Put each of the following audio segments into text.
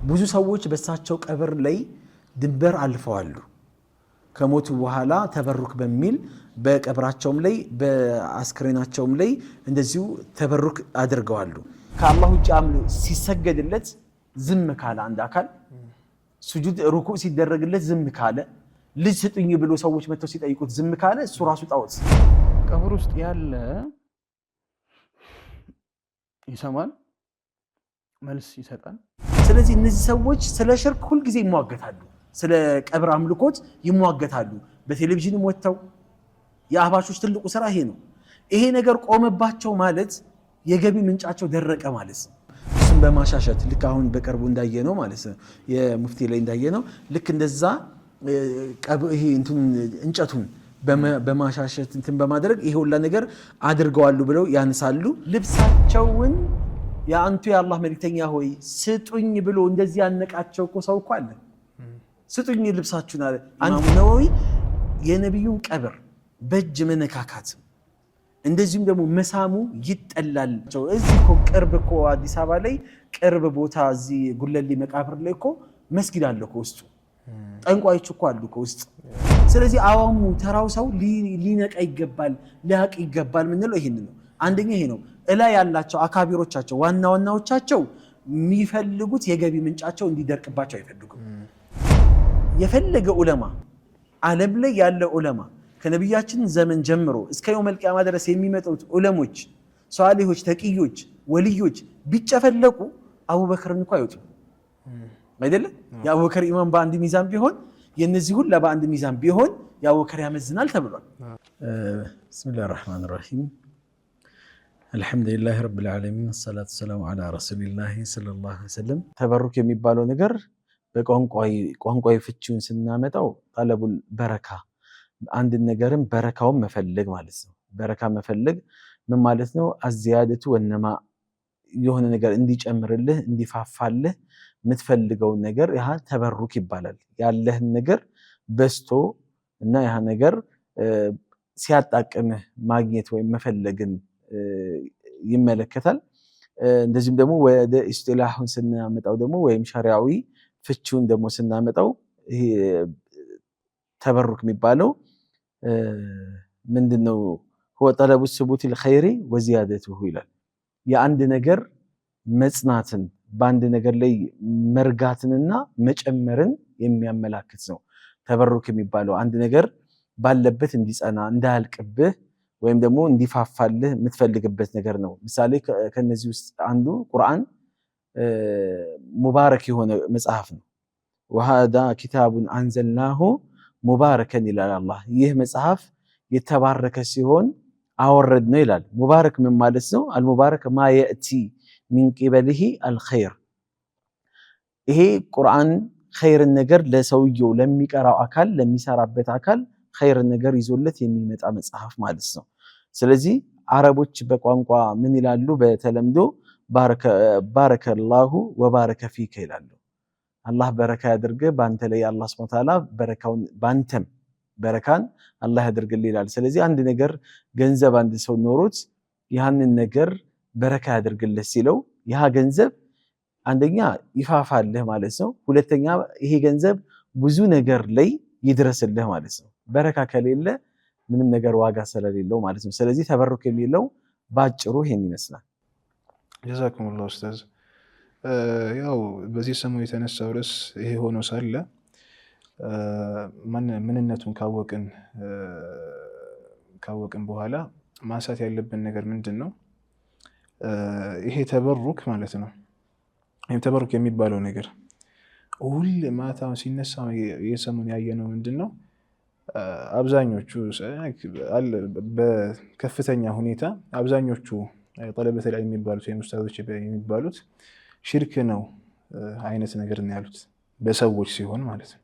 ብዙ ሰዎች በሳቸው ቀብር ላይ ድንበር አልፈዋሉ። ከሞቱ በኋላ ተበሩክ በሚል በቀብራቸውም ላይ በአስክሬናቸውም ላይ እንደዚሁ ተበሩክ አድርገዋሉ። ከአላህ ውጭ ሲሰገድለት ዝም ካለ አንድ አካል ሱጁድ ሩኩዕ ሲደረግለት ዝም ካለ ልጅ ስጡኝ ብሎ ሰዎች መጥተው ሲጠይቁት ዝም ካለ እሱ ራሱ ጣዖት። ቀብር ውስጥ ያለ ይሰማል፣ መልስ ይሰጣል። ስለዚህ እነዚህ ሰዎች ስለ ሽርክ ሁልጊዜ ይሟገታሉ፣ ስለ ቀብር አምልኮት ይሟገታሉ። በቴሌቪዥንም ወጥተው የአህባሾች ትልቁ ስራ ይሄ ነው። ይሄ ነገር ቆመባቸው ማለት የገቢ ምንጫቸው ደረቀ ማለት ነው። እሱም በማሻሸት ልክ አሁን በቅርቡ እንዳየነው ማለት ነው የሙፍቲ ላይ እንዳየነው ልክ እንደዛ ይሄ እንጨቱን በማሻሸት እንትን በማድረግ ይሄ ሁላ ነገር አድርገዋሉ ብለው ያነሳሉ። ልብሳቸውን የአንቱ የአላህ መልእክተኛ ሆይ ስጡኝ ብሎ እንደዚህ ያነቃቸው እኮ ሰው እኮ አለ። ስጡኝ ልብሳችሁን አለ። ኢማሙ ነወዊ የነቢዩን ቀብር በእጅ መነካካት እንደዚሁም ደግሞ መሳሙ ይጠላል። እዚህ እኮ ቅርብ እኮ አዲስ አበባ ላይ ቅርብ ቦታ እዚህ ጉለሌ መቃብር ላይ እኮ መስጊድ አለ እኮ ውስጡ፣ ጠንቋዮች እኮ አሉ እኮ ውስጥ። ስለዚህ አዋሙ ተራው ሰው ሊነቃ ይገባል፣ ሊያቅ ይገባል ምንለው ይሄን ነው። አንደኛ ይሄ ነው። እላ ያላቸው አካቢሮቻቸው ዋና ዋናዎቻቸው የሚፈልጉት የገቢ ምንጫቸው እንዲደርቅባቸው አይፈልጉም። የፈለገ ዑለማ ዓለም ላይ ያለ ዑለማ ከነቢያችን ዘመን ጀምሮ እስከ የውመል ቂያማ ድረስ የሚመጡት ዑለሞች ሷሊሆች፣ ተቂዮች፣ ወልዮች ቢጨፈለቁ አቡበክርን እንኳ አይወጡ አይደለ? የአቡበክር ኢማም በአንድ ሚዛን ቢሆን የነዚህ ሁላ በአንድ ሚዛን ቢሆን የአቡበክር ያመዝናል ተብሏል። ቢስሚላሂር ረህማኒር ረሂም አልሐምዱሊላሂ ረብል ዓለሚን ሰላቱ ሰላሙ ዐላ ረሱሊላሂ ሰለላሁ ዐለይሂ ወሰለም። ተበሩክ የሚባለው ነገር በቋንቋዊ ፍቺውን ስናመጣው ጠለቡል በረካ አንድ ነገርም በረካውን መፈለግ ማለት ነው። በረካ መፈለግ ምን ማለት ነው? አዝያደቱ ወነማ የሆነ ነገር እንዲጨምርልህ እንዲፋፋልህ የምትፈልገውን ነገር ያ ተበሩክ ይባላል። ያለህን ነገር በስቶ እና ያ ነገር ሲያጣቅምህ ማግኘት ወይም መፈለግን ይመለከታል። እንደዚህም ደግሞ ወደ ኢስጢላሁን ስናመጣው ደግሞ ወይም ሸሪዓዊ ፍቺውን ደግሞ ስናመጣው ይሄ ተበሩክ የሚባለው ምንድነው? هو طلب الثبوت الخير وزيادته ይላል። የአንድ ነገር መጽናትን በአንድ ነገር ላይ መርጋትንና መጨመርን የሚያመላክት ነው። ተበሩክ የሚባለው አንድ ነገር ባለበት እንዲጸና እንዳያልቅብህ ወይም ደግሞ እንዲፋፋልህ የምትፈልግበት ነገር ነው። ምሳሌ ከነዚህ ውስጥ አንዱ ቁርአን ሙባረክ የሆነ መጽሐፍ ነው። وهذا كتاب أنزلناه ሙባረከን ይላል አላህ። ይህ መጽሐፍ የተባረከ ሲሆን አወረድ ነው ይላል። ሙባረክ ምን ማለት ነው? አልሙባረክ ማ የእቲ ሚን ቂበሊሂ አልኸይር። ይሄ ቁርአን ኸይርን ነገር ለሰውየው ለሚቀራው አካል ለሚሰራበት አካል ኸይርን ነገር ይዞለት የሚመጣ መጽሐፍ ማለት ነው። ስለዚህ አረቦች በቋንቋ ምን ይላሉ? በተለምዶ ባረከላሁ ወባረከ ፊከ ይላሉ። አላህ በረካ ያድርግ ባንተ ላይ አላህ ሱብሓነሁ ወተዓላ በረካውን ባንተም በረካን አላህ ያድርግልህ ይላል። ስለዚህ አንድ ነገር ገንዘብ አንድ ሰው ኖሮት ያንን ነገር በረካ ያድርግልህ ሲለው ያ ገንዘብ አንደኛ ይፋፋልህ ማለት ነው። ሁለተኛ ይሄ ገንዘብ ብዙ ነገር ላይ ይድረስልህ ማለት ነው። በረካ ከሌለ ምንም ነገር ዋጋ ስለሌለው ማለት ነው። ስለዚህ ተበሩክ የሚለው ባጭሩ ይሄን ይመስላል። ጀዛኩሙላህ ኡስታዝ። ያው በዚህ ሰሞን የተነሳው ርዕስ ይሄ ሆኖ ሳለ ምንነቱን ካወቅን በኋላ ማንሳት ያለብን ነገር ምንድን ነው? ይሄ ተበሩክ ማለት ነው። ይሄ ተበሩክ የሚባለው ነገር ሁሌ ማታ ሲነሳ የሰሞን ያየነው ምንድን ነው? አብዛኞቹ በከፍተኛ ሁኔታ አብዛኞቹ ጠለበት ላይ የሚባሉት ወይም ኡስታዞች የሚባሉት ሽርክ ነው አይነት ነገር ነው ያሉት። በሰዎች ሲሆን ማለት ነው።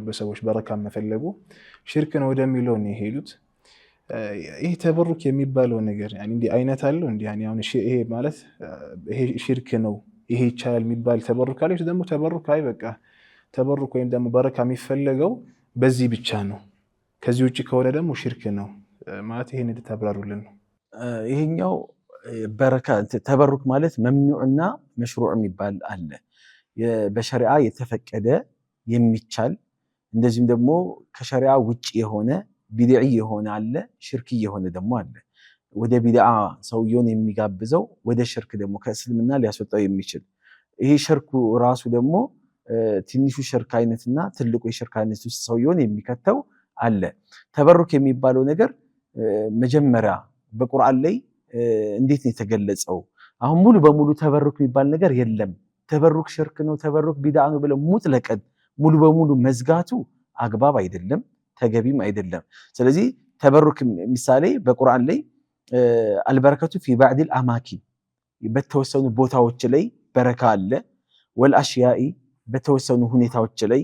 በሰዎች በረካ መፈለጉ ሽርክ ነው ወደሚለው ነው የሄዱት። ይሄ ተበሩክ የሚባለው ነገር እንዲህ አይነት አለው እንዲህ አሁን ይሄ ማለት ይሄ ሽርክ ነው ይሄ ይቻላል የሚባል ተበሩክ አለች። ደግሞ ተበሩክ አይ በቃ ተበሩክ ወይም ደግሞ በረካ የሚፈለገው በዚህ ብቻ ነው፣ ከዚህ ውጪ ከሆነ ደግሞ ሽርክ ነው ማለት ይሄን እንድታብራሩልን ነው። ይሄኛው በረካ ተበሩክ ማለት መምኑዕና መሽሩዕ የሚባል አለ። በሸሪዓ የተፈቀደ የሚቻል እንደዚህም ደግሞ ከሸሪዓ ውጭ የሆነ ቢድዒ የሆነ አለ፣ ሽርክ የሆነ ደግሞ አለ። ወደ ቢድዓ ሰውየውን የሚጋብዘው ወደ ሽርክ ደግሞ ከእስልምና ሊያስወጣው የሚችል ይሄ ሽርኩ ራሱ ደግሞ ትንሹ ሽርክ አይነትና ትልቁ የሽርክ አይነት ውስጥ ሰውየውን የሚከተው አለ። ተበሩክ የሚባለው ነገር መጀመሪያ በቁርአን ላይ እንዴት ነው የተገለጸው? አሁን ሙሉ በሙሉ ተበሩክ የሚባል ነገር የለም። ተበሩክ ሽርክ ነው፣ ተበሩክ ቢድዓ ነው ብለው ሙጥለቀን ሙሉ በሙሉ መዝጋቱ አግባብ አይደለም፣ ተገቢም አይደለም። ስለዚህ ተበሩክ ምሳሌ በቁርአን ላይ አልበረከቱ ፊ ባዕድል አማኪን በተወሰኑ ቦታዎች ላይ በረካ አለ። ወልአሽያኢ በተወሰኑ ሁኔታዎች ላይ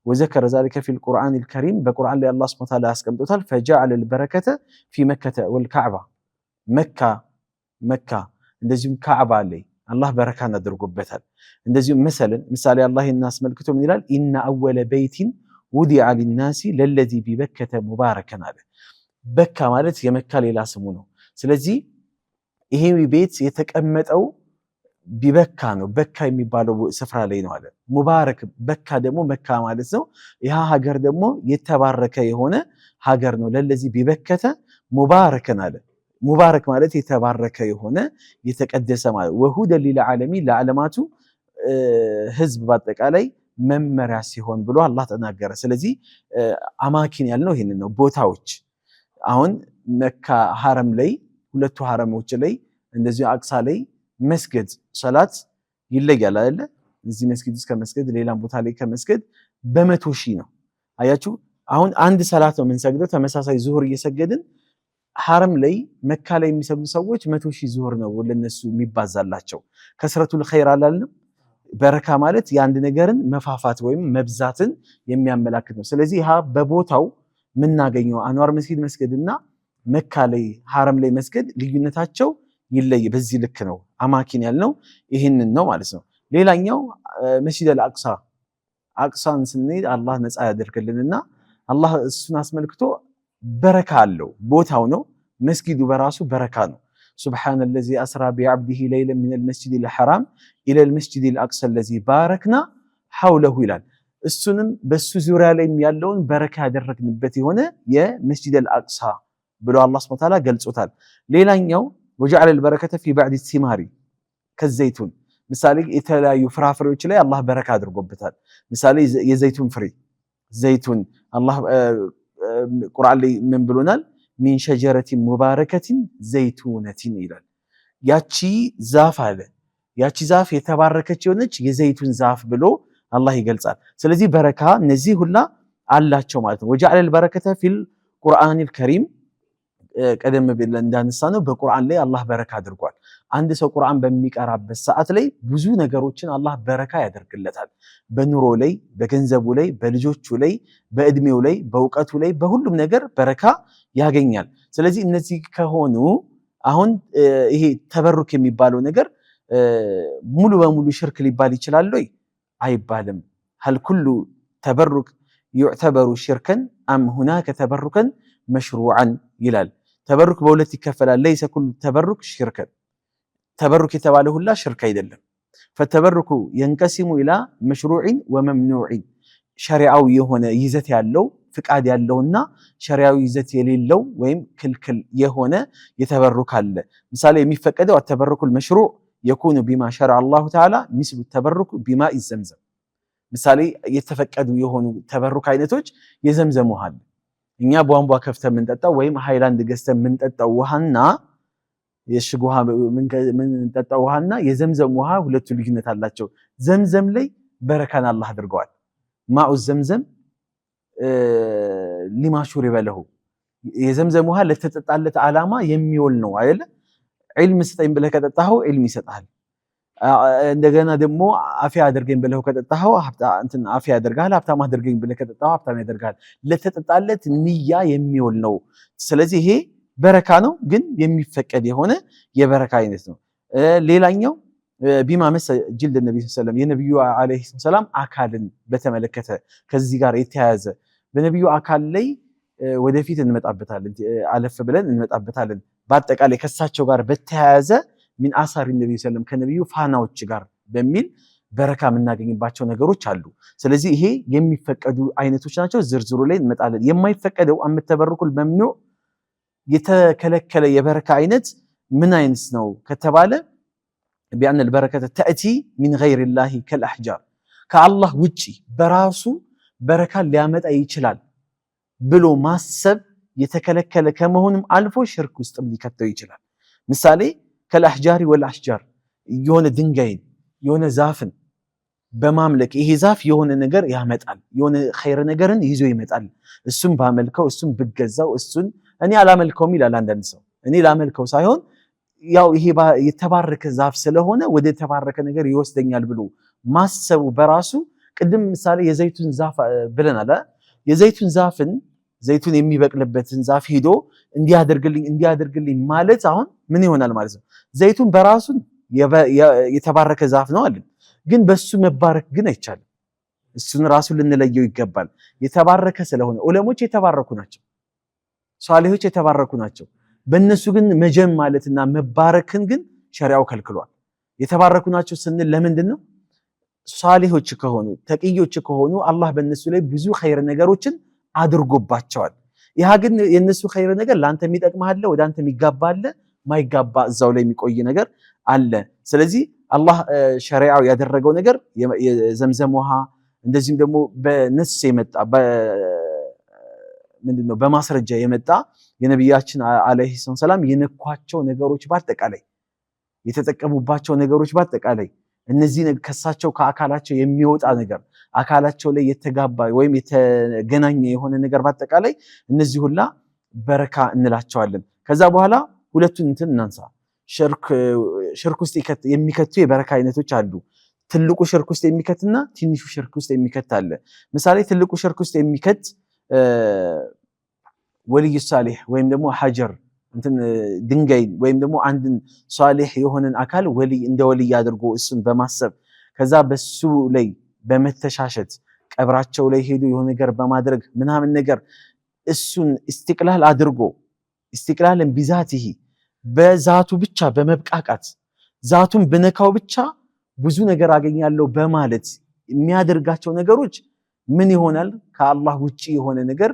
ወዘከረ ዛሊከ ፊል ቁርአኒል ከሪም በቁርአን ላይ አላህ ሱብሓነሁ ወተዓላ ያስቀምጦታል። ፈጀዐለል በረከተ ፊ መከተ ወልከዕባ መካ እንደዚሁም ካዕባ ላይ አላህ በረካን አድርጎበታል። እንደዚሁም ምሳሌ አላህ አስመልክቶ ምን ይላል? ኢነ አወለ በይቲን ውዲዐ ሊናሲ ለለዚ ቢበከተ ሙባረከን አለ። በካ ማለት የመካ ሌላ ስሙ ነው። ስለዚህ ይሄ ቤት የተቀመጠው ቢበካ ነው፣ በካ የሚባለው ስፍራ ላይ ነው አለ። ሙባረክ በካ ደግሞ መካ ማለት ነው። ያ ሀገር ደግሞ የተባረከ የሆነ ሀገር ነው። ለለዚህ ቢበከተ ሙባረከን አለ። ሙባረክ ማለት የተባረከ የሆነ የተቀደሰ ማለት ወሁደን ሊልዓለሚን ለዓለማቱ ህዝብ በአጠቃላይ መመሪያ ሲሆን ብሎ አላህ ተናገረ። ስለዚህ አማኪን ያልነው ይሄንን ነው፣ ቦታዎች። አሁን መካ ሐረም ላይ ሁለቱ ሐረሞች ላይ እንደዚሁ አቅሳ ላይ መስገድ ሰላት ይለያል አይደለ? እዚህ መስጊድ ውስጥ ከመስገድ ሌላም ቦታ ላይ ከመስገድ በመቶ ሺህ ነው። አያችሁ፣ አሁን አንድ ሰላት ነው የምንሰግደው። ተመሳሳይ ዙሁር እየሰገድን ሐረም ላይ መካ ላይ የሚሰግዱ ሰዎች 100 ሺህ ዙሁር ነው ለነሱ የሚባዛላቸው። ከስረቱል ኸይር አላልንም? በረካ ማለት የአንድ ነገርን መፋፋት ወይም መብዛትን የሚያመላክት ነው። ስለዚህ ያ በቦታው የምናገኘው አንዋር መስጊድ መስገድና መካ ላይ ሐረም ላይ መስገድ ልዩነታቸው ይለይ። በዚህ ልክ ነው አማኪን ያልነው ይህንን ነው ማለት ነው። ሌላኛው መስጂድ አልአቅሳ አቅሳን ስንሄድ አላህ ነፃ ያደርግልንና አላህ እሱን አስመልክቶ በረካ አለው። ቦታው ነው መስጊዱ በራሱ በረካ ነው። ሱብሓነ ለዚ አስራ ቢዐብዲሂ ለይለን ሚነል መስጂዲል ሐራም ኢለል መስጂዲል አቅሳ ለዚ ባረክና ሐውለሁ ይላል። እሱንም በሱ ዙሪያ ላይ ያለውን በረካ ያደረግንበት የሆነ የመስጂደል አቅሳ ብሎ አላህ ሱብሓነሁ ወተዓላ ገልጾታል። ሌላኛው ወጀዐለል በረከተ ፊ ባዕድ ሲማሪ ከዘይቱን ምሳሌ የተለያዩ ፍራፍሬዎች ላይ አላህ በረካ አድርጎበታል። ምሳሌ የዘይቱን ፍሬ ዘይቱን አላህ ቁርአን ላይ ምን ብሎናል? ሚን ሸጀረቲን ሙባረከቲን ዘይቱነቲን ይላል። ያቺ ዛፍ አለ ያቺ ዛፍ የተባረከች የሆነች የዘይቱን ዛፍ ብሎ አላህ ይገልጻል። ስለዚህ በረካ እነዚህ ሁላ አላቸው ማለት ነው። ወጀዐለል በረከተ ፊል ቁርአኒል ከሪም ቀደም ብለን እንዳነሳ ነው በቁርአን ላይ አላህ በረካ አድርጓል። አንድ ሰው ቁርአን በሚቀራበት ሰዓት ላይ ብዙ ነገሮችን አላህ በረካ ያደርግለታል። በኑሮ ላይ፣ በገንዘቡ ላይ፣ በልጆቹ ላይ፣ በእድሜው ላይ፣ በእውቀቱ ላይ፣ በሁሉም ነገር በረካ ያገኛል። ስለዚህ እነዚህ ከሆኑ አሁን ይሄ ተበሩክ የሚባለው ነገር ሙሉ በሙሉ ሽርክ ሊባል ይችላል ወይ? አይባልም። ሀል ኩሉ ተበሩክ ዩዕተበሩ ሽርከን አም ሁናከ ተበሩከን መሽሩዐን ይላል። ተበሩክ በሁለት ይከፈላል። ለይሰ ኩሉ ተበሩክ ሽርከን ተበሩክ የተባለ ሁላ ሽርክ አይደለም። ፈተበሩኩ የንቀሲሙ ኢላ መሽሩዒን ወመምኑዒን ሸሪዓዊ የሆነ ይዘት ያለው ፍቃድ ያለውና ሸሪዓዊ ይዘት የሌለው ወይም ክልክል የሆነ የተበሩክ አለ። ምሳሌ የሚፈቀደው አተበሩኩል መሽሩዕ የኩኑ ቢማ ሸረዐ አላሁ ተዓላ ሚስሉ ተበሩክ ቢማኢ ዘምዘም። ምሳሌ የተፈቀዱ የሆኑ ተበሩክ አይነቶች የዘምዘም ውሃ አለ። እኛ ቧንቧ ከፍተን የምንጠጣው ወይም ሃይላንድ ገዝተን የምንጠጣው ውሃና የሽግ ውሃ የምንጠጣው ውሃና የዘምዘም ውሃ ሁለቱ ልዩነት አላቸው። ዘምዘም ላይ በረካን አላህ አድርገዋል። ማኡ ዘምዘም ሊማ ሹሪበ ለሁ የዘምዘም ውሃ ለተጠጣለት ዓላማ የሚውል ነው አይደለ? ዒልም ስጠኝ ብለህ ከጠጣኸው ዒልም ይሰጣል። እንደገና ደግሞ አፊያ አድርገኝ ብለህ ከጠጣኸው አፊያ ያደርጋል። ሀብታም አድርገኝ ብለህ ከጠጣኸው ሀብታም ያደርጋል። ለተጠጣለት ንያ የሚውል ነው። ስለዚህ ይሄ በረካ ነው፣ ግን የሚፈቀድ የሆነ የበረካ አይነት ነው። ሌላኛው ቢማ መሰ ጅልድ ነብይ ሰለላሁ ዐለይሂ ወሰለም የነብዩ ዐለይሂ ሰላም አካልን በተመለከተ ከዚህ ጋር የተያያዘ በነብዩ አካል ላይ ወደፊት እንመጣበታለን፣ አለፍ ብለን እንመጣበታለን። በአጠቃላይ ከሳቸው ጋር በተያያዘ ሚን አሳሪ ነብይ ሰለላሁ ዐለይሂ ወሰለም ከነብዩ ፋናዎች ጋር በሚል በረካ የምናገኝባቸው ነገሮች አሉ። ስለዚህ ይሄ የሚፈቀዱ አይነቶች ናቸው። ዝርዝሩ ላይ እንመጣለን። የማይፈቀደው አምተበርኩል መምኑዕ የተከለከለ የበረካ አይነት ምን አይነት ነው ከተባለ ቢአን البركة تأتي من غير الله كالأحجار ከአላህ ውጪ በራሱ በረካ ሊያመጣ ይችላል ብሎ ማሰብ የተከለከለ ከመሆኑም አልፎ ሽርክ ውስጥም ሊከተው ይችላል። ምሳሌ ከልአሕጃሪ ወልአሽጃር የሆነ ድንጋይን የሆነ ዛፍን በማምለክ ይሄ ዛፍ የሆነ ነገር ያመጣል፣ የሆነ ኸይር ነገርን ይዞ ይመጣል፣ እሱን ባመልከው እሱን ብገዛው እሱን እኔ አላመልከውም ይላል አንዳንድ ሰው። እኔ ላመልከው ሳይሆን ያው ይሄ የተባረከ ዛፍ ስለሆነ ወደ ተባረከ ነገር ይወስደኛል ብሎ ማሰቡ በራሱ ቅድም ምሳሌ የዘይቱን ዛፍ ብለናል። የዘይቱን ዛፍን ዘይቱን የሚበቅልበትን ዛፍ ሄዶ እንዲያደርግልኝ ማለት አሁን ምን ይሆናል ማለት ነው? ዘይቱን በራሱ የተባረከ ዛፍ ነው አለን፣ ግን በሱ መባረክ ግን አይቻልም። እሱን ራሱ ልንለየው ይገባል። የተባረከ ስለሆነ ዑለሞች የተባረኩ ናቸው፣ ሷሊሆች የተባረኩ ናቸው። በእነሱ ግን መጀም ማለትና መባረክን ግን ሸሪዓው ከልክሏል። የተባረኩ ናቸው ስንል ለምንድን ነው? ሷሊሆች ከሆኑ ተቅዮች ከሆኑ አላህ በእነሱ ላይ ብዙ ኸይር ነገሮችን አድርጎባቸዋል። ይህ ግን የእነሱ ኸይር ነገር ለአንተ የሚጠቅምህ ወደ አንተ የሚጋባ አለ፣ ማይጋባ እዛው ላይ የሚቆይ ነገር አለ። ስለዚህ አላህ ሸሪዓው ያደረገው ነገር የዘምዘም ውሃ እንደዚህም ደግሞ በነስ የመጣ ምንድነው በማስረጃ የመጣ የነብያችን አለይሂ ሰላም የነኳቸው ነገሮች በአጠቃላይ የተጠቀሙባቸው ነገሮች በአጠቃላይ እነዚህ ከሳቸው ከአካላቸው የሚወጣ ነገር አካላቸው ላይ የተጋባ ወይም የተገናኘ የሆነ ነገር በአጠቃላይ እነዚህ ሁላ በረካ እንላቸዋለን። ከዛ በኋላ ሁለቱን እንትን እናንሳ። ሽርክ ውስጥ የሚከቱ የበረካ አይነቶች አሉ። ትልቁ ሽርክ ውስጥ የሚከትና ትንሹ ሽርክ ውስጥ የሚከት አለ። ምሳሌ ትልቁ ሽርክ ውስጥ የሚከት ወልይ ሷሊህ ወይም ደግሞ ሐጀር እንትን ድንጋይ ወይም ደግሞ አንድን ሷሊህ የሆነን አካል ወልይ እንደ ወልይ አድርጎ እሱን በማሰብ ከዛ በሱ ላይ በመተሻሸት ቀብራቸው ላይ ሄዶ የሆነ ነገር በማድረግ ምናምን ነገር እሱን ኢስቲቅላል አድርጎ ኢስቲቅላልን ቢዛቲሂ በዛቱ ብቻ በመብቃቃት ዛቱን በነካው ብቻ ብዙ ነገር አገኛለሁ በማለት የሚያደርጋቸው ነገሮች ምን ይሆናል? ከአላህ ውጪ የሆነ ነገር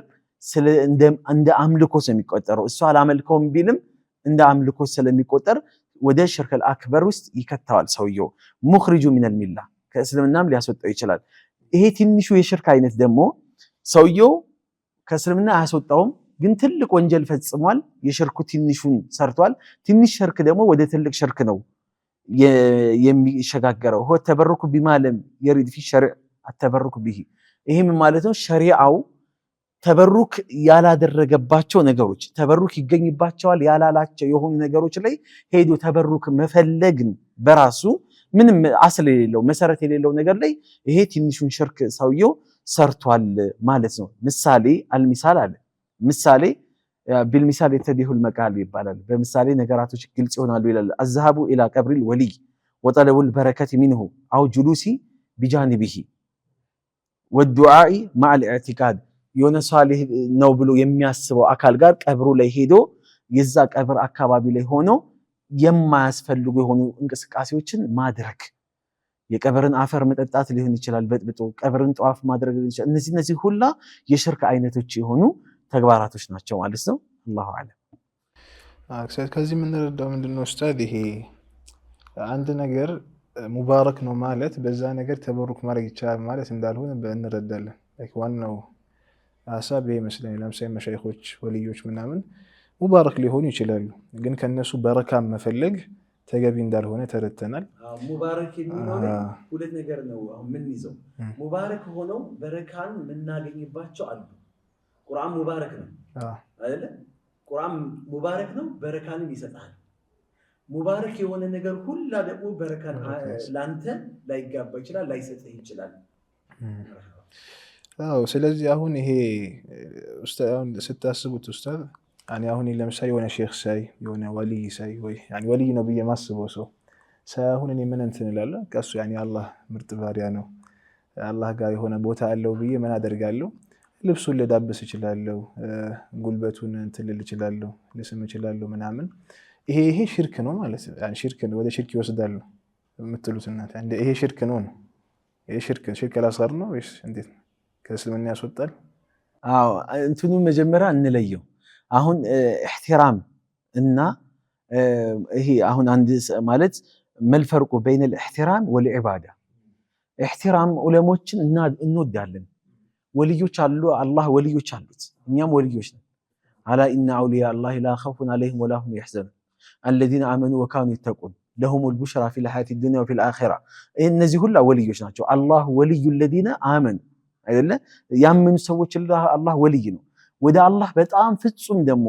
እንደ አምልኮ ስለሚቆጠረው እሱ አላመልከውም ቢልም እንደ አምልኮ ስለሚቆጠር ወደ ሽርክል አክበር ውስጥ ይከተዋል። ሰውየው ሙኽሪጁ ሚነል ሚላ ከእስልምናም ሊያስወጣው ይችላል። ይሄ ትንሹ የሽርክ አይነት ደግሞ ሰውየው ከእስልምና አያስወጣውም፣ ግን ትልቅ ወንጀል ፈጽሟል። የሽርኩ ትንሹን ሰርቷል። ትንሽ ሽርክ ደግሞ ወደ ትልቅ ሽርክ ነው የሚሸጋገረው። ሆ ተበሩክ ቢማለም የሪድ ፊ ሸሪዕ አተበሩክ ቢሂ። ይሄም ማለት ነው ሸሪዓው ተበሩክ ያላደረገባቸው ነገሮች ተበሩክ ይገኝባቸዋል ያላላቸው የሆኑ ነገሮች ላይ ሄዶ ተበሩክ መፈለግን በራሱ ምንም አስል የሌለው መሰረት የሌለው ነገር ላይ ይሄ ትንሹን ሽርክ ሰውየው ሰርቷል ማለት ነው። ምሳሌ አልሚሳል አለ። ምሳሌ ቢልሚሳል የተዲሁል መቃል ይባላል። በምሳሌ ነገራቶች ግልጽ ይሆናሉ ይላል። አዝሃቡ ኢላ ቀብሪል ወሊይ ወጠለቡል በረከት ሚንሁ አው ጁሉሲ ቢጃኒቢሂ ወዱዓኢ ማዕል ኢዕቲቃድ የሆነ ሷሊህ ነው ብሎ የሚያስበው አካል ጋር ቀብሩ ላይ ሄዶ የዛ ቀብር አካባቢ ላይ ሆኖ የማያስፈልጉ የሆኑ እንቅስቃሴዎችን ማድረግ፣ የቀብርን አፈር መጠጣት ሊሆን ይችላል፣ በጥብጦ ቀብርን ጠዋፍ ማድረግ ሊሆን ይችላል። እነዚህ ሁላ የሽርክ አይነቶች የሆኑ ተግባራቶች ናቸው ማለት ነው። አላሁ አለም። ከዚህ የምንረዳው ምንድነው ኡስታዝ? ይሄ አንድ ነገር ሙባረክ ነው ማለት በዛ ነገር ተበሩክ ማድረግ ይቻላል ማለት እንዳልሆነ እንረዳለን። ዋናው ሀሳብ ይሄ ይመስለኛል። ለምሳሌ መሻይኾች ወልዮች ምናምን ሙባረክ ሊሆኑ ይችላሉ፣ ግን ከነሱ በረካ መፈለግ ተገቢ እንዳልሆነ ተረድተናል። ሙባረክ የሚሆነው ሁለት ነገር ነው። አሁን ምን ይዘው ሙባረክ ሆነው በረካን የምናገኝባቸው አሉ። ቁርአን ሙባረክ ነው አይደለ? ቁርአን ሙባረክ ነው፣ በረካንም ይሰጣል። ሙባረክ የሆነ ነገር ሁላ ደግሞ በረካን ላንተ ላይጋባ ይችላል፣ ላይሰጥህ ይችላል። አዎ። ስለዚህ አሁን ይሄ ስታስቡት ኡስታዝ አሁን ለምሳሌ የሆነ ሼክ ሳይ የሆነ ወልይ ሳይ ወይ ወልይ ነው ብዬ ማስበው ሰው ሳይሆን እኔ ምን እንትን እላለሁ፣ ቀሱ አላህ ምርጥ ባሪያ ነው አላህ ጋር የሆነ ቦታ አለው ብዬ ምን አደርጋለሁ? ልብሱን ልዳብስ እችላለሁ፣ ጉልበቱን እንትን ልል እችላለሁ፣ ልስም እችላለሁ ምናምን። ይሄ ሽርክ ነው ማለት ነው። ሽርክ ነው፣ ወደ ሽርክ ይወስዳል ነው የምትሉት እናንተ? ይሄ ሽርክ ነው ነው ሽርክ አልአስገር ነው ወይስ እንዴት ነው? ከእስልምና ያስወጣል? አዎ እንትኑ መጀመሪያ እንለየው። አሁን ኢህቲራም እና ይሄ አሁን አንድ ማለት መልፈርቁ በይነ الإحترام والعبادة ኢህቲራም ዑለሞችን እንወዳለን። ወልዮች አሉ፣ አላህ ወልዮች አሉት፣ እኛም ወልዮች ነን። አላ ኢነ አውሊያ አላህ ላ ኸውፉን ዐለይሂም ወላ ሁም የሕዘኑን አለዚነ አመኑ ወካኑ የተቁን ለሁሙል ቡሽራ ፊል ሐያቲ ዱንያ ወፊል አኺራ። እነዚህ ሁላ ወልዮች ናቸው። አላህ ወልዩ ለዚነ አመኑ አይደለ? ያመኑ ሰዎች አላህ ወልይ ነው። ወደ አላህ በጣም ፍጹም ደግሞ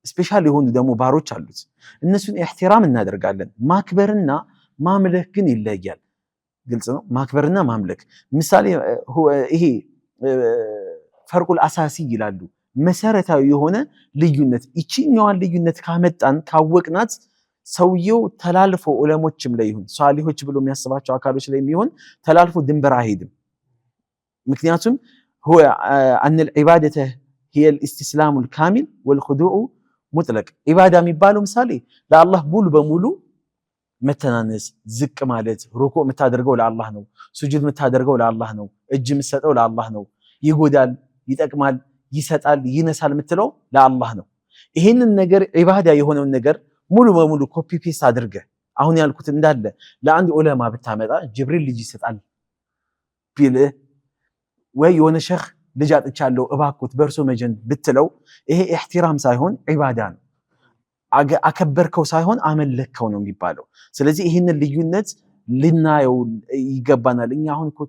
ስፔሻል የሆኑ ደግሞ ባሮች አሉት። እነሱን ኢህቲራም እናደርጋለን። ማክበርና ማምለክ ግን ይለያል። ግልጽ ነው። ማክበርና ማምለክ ምሳሌ ይሄ ፈርቁል አሳሲ ይላሉ። መሰረታዊ የሆነ ልዩነት። ይቺኛዋን ልዩነት ካመጣን ካወቅናት ሰውየው ተላልፎ ዑለሞችም ላይ ይሁን ሷሊሆች ብሎ የሚያስባቸው አካሎች ላይ የሚሆን ተላልፎ ድንበር አይሄድም። ምክንያቱም هو أن العبادة هي الاستسلام الكامل والخضوع مطلق ኢባዳ የሚባለው ምሳሌ ለአላህ ሙሉ በሙሉ መተናነስ፣ ዝቅ ማለት፣ ሩኩዕ የምታደርገው ለአላህ ነው፣ ሱጁድ የምታደርገው ለአላህ ነው፣ እጅ የምትሰጠው ለአላህ ነው፣ ይጎዳል፣ ይጠቅማል፣ ይሰጣል፣ ይነሳል የምትለው ለአላህ ነው። ይሄንን ነገር ኢባዳ የሆነውን ነገር ሙሉ በሙሉ ኮፒ ፔስት አድርገህ አሁን ያልኩት እንዳለ ለአንድ ዑለማ ብታመጣ ጅብሪል ልጅ ይሰጣል ቢልህ ወይ የሆነ ሸኽ ልጅ አጥቻለሁ እባክዎት በእርሶ መጀን ብትለው ይሄ ኢህቲራም ሳይሆን ዒባዳ ነው። አከበርከው ሳይሆን አመለከው ነው የሚባለው። ስለዚህ ይህንን ልዩነት ልናየው ይገባናል። እኛ አሁን እኮ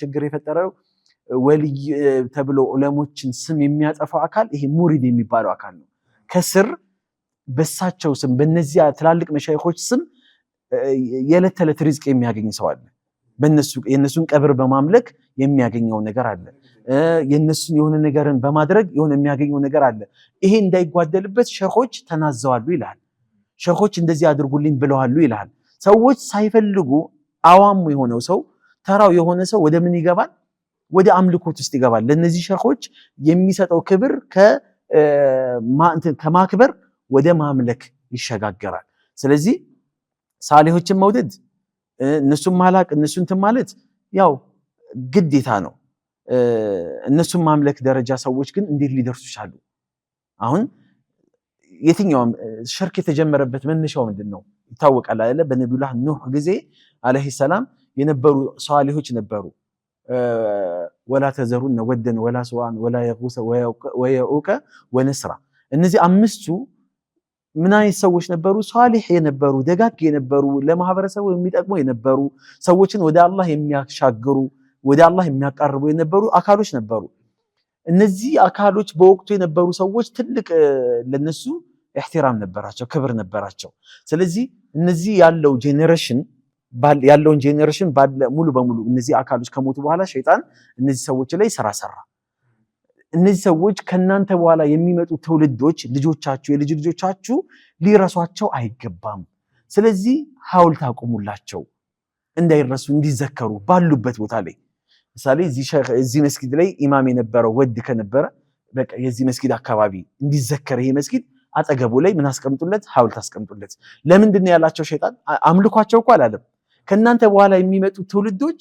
ችግር የፈጠረው ወልይ ተብሎ ዑለሞችን ስም የሚያጠፋው አካል ይሄ ሙሪድ የሚባለው አካል ነው። ከስር በሳቸው ስም በእነዚያ ትላልቅ መሻይኾች ስም የዕለት ተዕለት ሪዝቅ የሚያገኝ ሰው አለ። የነሱን ቀብር በማምለክ የሚያገኘው ነገር አለ። የነሱን የሆነ ነገርን በማድረግ የሆነ የሚያገኘው ነገር አለ። ይሄ እንዳይጓደልበት ሸኾች ተናዘዋሉ ይላል። ሸኾች እንደዚህ አድርጉልኝ ብለዋሉ ይላል። ሰዎች ሳይፈልጉ አዋሙ የሆነው ሰው ተራው የሆነ ሰው ወደ ምን ይገባል? ወደ አምልኮት ውስጥ ይገባል። ለነዚህ ሸኾች የሚሰጠው ክብር ከማክበር ወደ ማምለክ ይሸጋገራል። ስለዚህ ሳሊሆችን መውደድ እነሱን ማላቅ እነሱን እንትን ማለት ያው ግዴታ ነው። እነሱን ማምለክ ደረጃ ሰዎች ግን እንዴት ሊደርሱ ይችላሉ? አሁን የትኛውም ሽርክ የተጀመረበት መነሻው ምንድነው ይታወቃል አይደለ? በነቢዩላህ ኑህ ጊዜ አለይሂ ሰላም የነበሩ ሷሊሆች ነበሩ። ወላ ተዘሩን ወደን ወላ ስዋን ወላ የጉሰ ወየኡቀ ወነስራ። እነዚህ አምስቱ ምን አይነት ሰዎች ነበሩ? ሷሊህ የነበሩ ደጋግ የነበሩ ለማህበረሰቡ የሚጠቅሙ የነበሩ ሰዎችን ወደ አላህ የሚያሻግሩ ወደ አላህ የሚያቃርቡ የነበሩ አካሎች ነበሩ። እነዚህ አካሎች በወቅቱ የነበሩ ሰዎች ትልቅ ለነሱ ኢህቲራም ነበራቸው፣ ክብር ነበራቸው። ስለዚህ እነዚህ ያለውን ጄኔሬሽን ሙሉ በሙሉ እነዚህ አካሎች ከሞቱ በኋላ ሸይጣን እነዚህ ሰዎች ላይ ስራ ሰራ። እነዚህ ሰዎች ከናንተ በኋላ የሚመጡ ትውልዶች ልጆቻችሁ፣ የልጅ ልጆቻችሁ ሊረሷቸው አይገባም። ስለዚህ ሐውልት አቁሙላቸው እንዳይረሱ እንዲዘከሩ ባሉበት ቦታ ላይ። ምሳሌ እዚህ መስጊድ ላይ ኢማም የነበረው ወድ ከነበረ በቃ የዚህ መስጊድ አካባቢ እንዲዘከር ይሄ መስጊድ አጠገቡ ላይ ምን አስቀምጡለት? ሐውልት አስቀምጡለት። ለምንድን ነው ያላቸው ሸይጣን? አምልኳቸው እኮ አላለም። ከናንተ በኋላ የሚመጡ ትውልዶች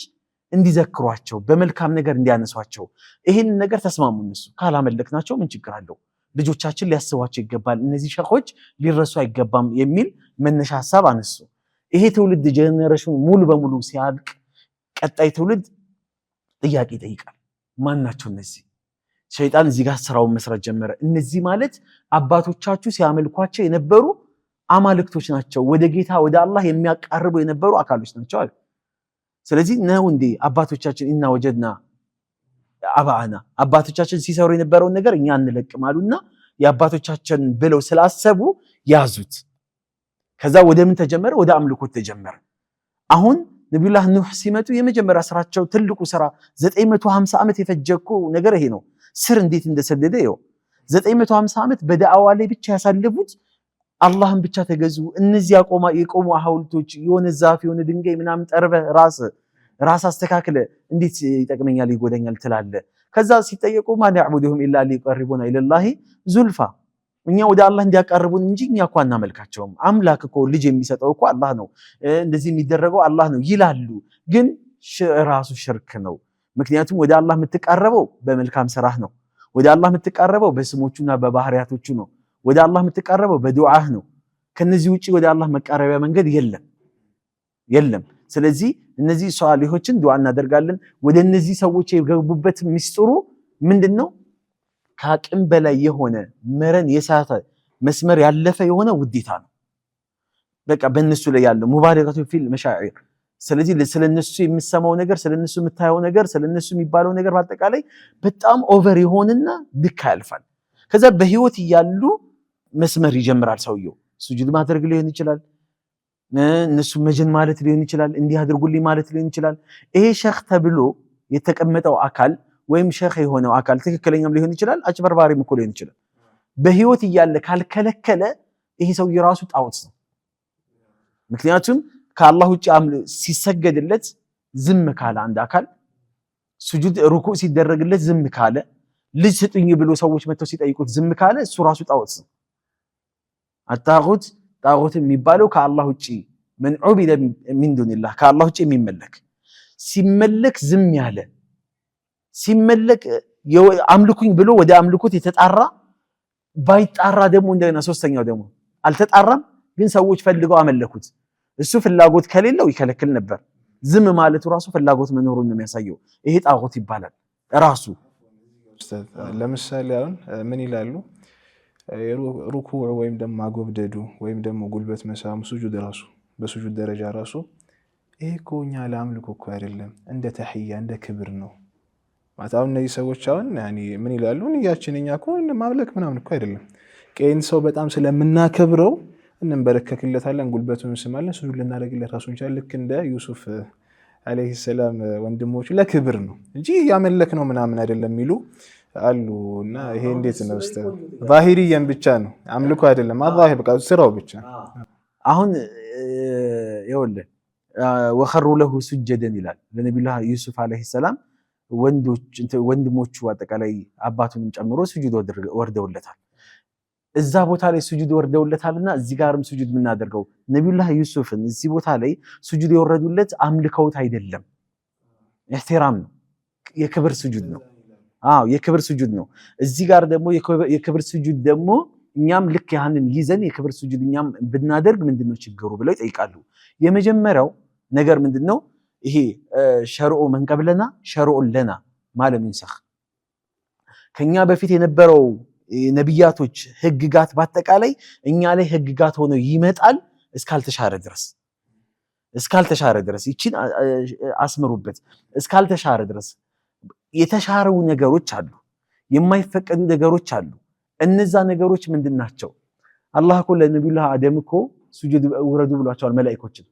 እንዲዘክሯቸው በመልካም ነገር እንዲያነሷቸው ይሄን ነገር ተስማሙ። እነሱ ካላመለክናቸው ምን ችግር አለው? ልጆቻችን ሊያስቧቸው ይገባል፣ እነዚህ ሸኾች ሊረሱ አይገባም የሚል መነሻ ሐሳብ አነሱ። ይሄ ትውልድ ጄኔሬሽኑ ሙሉ በሙሉ ሲያልቅ ቀጣይ ትውልድ ጥያቄ ይጠይቃል። ማን ናቸው እነዚህ? ሸይጣን እዚህ ጋር ስራውን መስራት ጀመረ። እነዚህ ማለት አባቶቻችሁ ሲያመልኳቸው የነበሩ አማልክቶች ናቸው፣ ወደ ጌታ ወደ አላህ የሚያቃርቡ የነበሩ አካሎች ናቸው አለ። ስለዚህ ነው እንዴ አባቶቻችን እና ወጀድና አባአና አባቶቻችን ሲሰሩ የነበረውን ነገር እኛ እንለቅም አሉና የአባቶቻችን ብለው ስላሰቡ ያዙት። ከዛ ወደ ምን ተጀመረ? ወደ አምልኮት ተጀመረ። አሁን ነቢዩላህ ኑህ ሲመጡ የመጀመሪያ ስራቸው ትልቁ ስራ 950 ዓመት የፈጀኮ ነገር ይሄ ነው። ስር እንዴት እንደሰደደ ይኸው 950 ዓመት በዳዕዋ ላይ ብቻ ያሳለፉት አላህን ብቻ ተገዙ። እነዚህ የቆሙ ሐውልቶች የሆነ ዛፍ የሆነ ድንጋይ ምናምን ጠርበህ ራስ አስተካክለ እንዴት ይጠቅመኛል ይጎደኛል ትላለ። ከዛ ሲጠየቁ ማን ያዕቡዱሁም ኢላ ሊቀርቡና ኢለላሂ ዙልፋ፣ እኛ ወደ አላህ እንዲያቀርቡን እንጂ እኛ እኮ አናመልካቸውም። አምላክ እኮ ልጅ የሚሰጠው እኮ አላህ ነው፣ እንደዚህ የሚደረገው አላህ ነው ይላሉ። ግን ራሱ ሽርክ ነው። ምክንያቱም ወደ አላህ የምትቃረበው በመልካም ስራህ ነው። ወደ አላህ የምትቃረበው በስሞቹና በባህሪያቶቹ ነው። ወደ አላህ የምትቃረበው በዱዓህ ነው። ከነዚህ ውጪ ወደ አላህ መቃረቢያ መንገድ የለም። ስለዚህ እነዚህ ሷሊሆችን ዱዓ እናደርጋለን። ወደ እነዚህ ሰዎች የገቡበት ሚስጥሩ ምንድነው? ከአቅም በላይ የሆነ መረን የሳተ መስመር ያለፈ የሆነ ውዴታ ነው። በቃ በእነሱ ላይ ያለው ሙባለጋቱ ፊል መሻዒር። ስለዚህ ስለነሱ የምሰማው ነገር፣ ስለነሱ የምታየው ነገር፣ ስለነሱ የሚባለው ነገር በአጠቃላይ በጣም ኦቨር የሆነና ልክ ያልፋል። ከዛ በህይወት እያሉ መስመር ይጀምራል ሰውየው። ሱጁድ ማድረግ ሊሆን ይችላል፣ እነሱ መጀን ማለት ሊሆን ይችላል፣ እንዲህ አድርጉልኝ ማለት ሊሆን ይችላል። ይሄ ሸኽ ተብሎ የተቀመጠው አካል ወይም ሸኽ የሆነው አካል ትክክለኛም ሊሆን ይችላል፣ አጭበርባሪም እኮ ሊሆን ይችላል። በህይወት እያለ ካልከለከለ ይሄ ሰውዬ ራሱ ጣዖት ነው። ምክንያቱም ከአላህ ውጭ ሲሰገድለት ዝም ካለ አንድ አካል፣ ሱጁድ ሩኩዕ ሲደረግለት ዝም ካለ፣ ልጅ ስጡኝ ብሎ ሰዎች መጥተው ሲጠይቁት ዝም ካለ እሱ ራሱ ጣዖት ነው። አጣዖት ጣዖት የሚባለው ከአላህ ውጭ መን ዑቢደ ሚን ዱኒላህ ከአላህ ውጭ የሚመለክ ሲመለክ ዝም ያለ ሲመለክ አምልኩኝ ብሎ ወደ አምልኮት የተጣራ ባይጣራ ደግሞ እንደገና ሶስተኛው ደግሞ አልተጣራም፣ ግን ሰዎች ፈልገው አመለኩት። እሱ ፍላጎት ከሌለው ይከለክል ነበር። ዝም ማለቱ ራሱ ፍላጎት መኖሩን ነው የሚያሳየው። ይሄ ጣዖት ይባላል ራሱ። ለምሳሌ አሁን ምን ይላሉ? ሩኩዕ ወይም ደግሞ ማጎብደዱ ወይም ደግሞ ጉልበት መሳሙ ሱጁድ ራሱ በሱጁድ ደረጃ ራሱ ይሄ እኮ እኛ ለአምልኮ እኮ አይደለም፣ እንደ ተህያ እንደ ክብር ነው ማለት። አሁን እነዚህ ሰዎች አሁን ምን ይላሉ? ንያችን እኛ እኮ ማምለክ ምናምን እኮ አይደለም፣ ቀይን ሰው በጣም ስለምናከብረው እንበረከክለታለን፣ ጉልበቱን እንስማለን፣ ሱጁድ ልናደርግለት ራሱ እንችላለን። ልክ እንደ ዩሱፍ አለይሂ ሰላም ወንድሞቹ ለክብር ነው እንጂ ያመለክ ነው ምናምን አይደለም የሚሉ አሉ። እና ይሄ እንዴት ነው? ዛሂሪየን ብቻ ነው አምልኮ አይደለም፣ አላህ በቃ ስራው ብቻ። አሁን ይኸውልህ ወኸሩ ለሁ ሱጀደን ይላል ለነቢዩላህ ዩሱፍ አለይሂ ሰላም ወንድሞቹ አጠቃላይ አባቱንም ጨምሮ ሱጁድ ወርደውለታል። እዛ ቦታ ላይ ሱጁድ ወርደውለታልና እዚህ ጋርም ሱጁድ የምናደርገው ነቢዩላህ ዩሱፍን እዚህ ቦታ ላይ ሱጁድ የወረዱለት አምልከውት አይደለም፣ ኢህቲራም ነው፣ የክብር ሱጁድ ነው። አዎ የክብር ሱጁድ ነው። እዚህ ጋር ደግሞ የክብር ሱጁድ ደግሞ እኛም ልክ ያንን ይዘን የክብር ሱጁድ እኛም ብናደርግ ምንድነው ችግሩ ብለው ይጠይቃሉ። የመጀመሪያው ነገር ምንድነው? ይሄ ሸርዑ መንቀብለና ሸርዑ ለና ማለት ነው። ከኛ በፊት የነበረው ነብያቶች ህግጋት በአጠቃላይ እኛ ላይ ህግጋት ሆነው ይመጣል እስካልተሻረ ድረስ ይቺን አስምሩበት። እስካልተሻረ ድረስ የተሻረው ነገሮች አሉ፣ የማይፈቀዱ ነገሮች አሉ። እነዛ ነገሮች ምንድናቸው? አላህ እኮ ለነቢዩላህ አደም እኮ ሱጁድ ውረዱ ብሏቸዋል መላእክቶችን።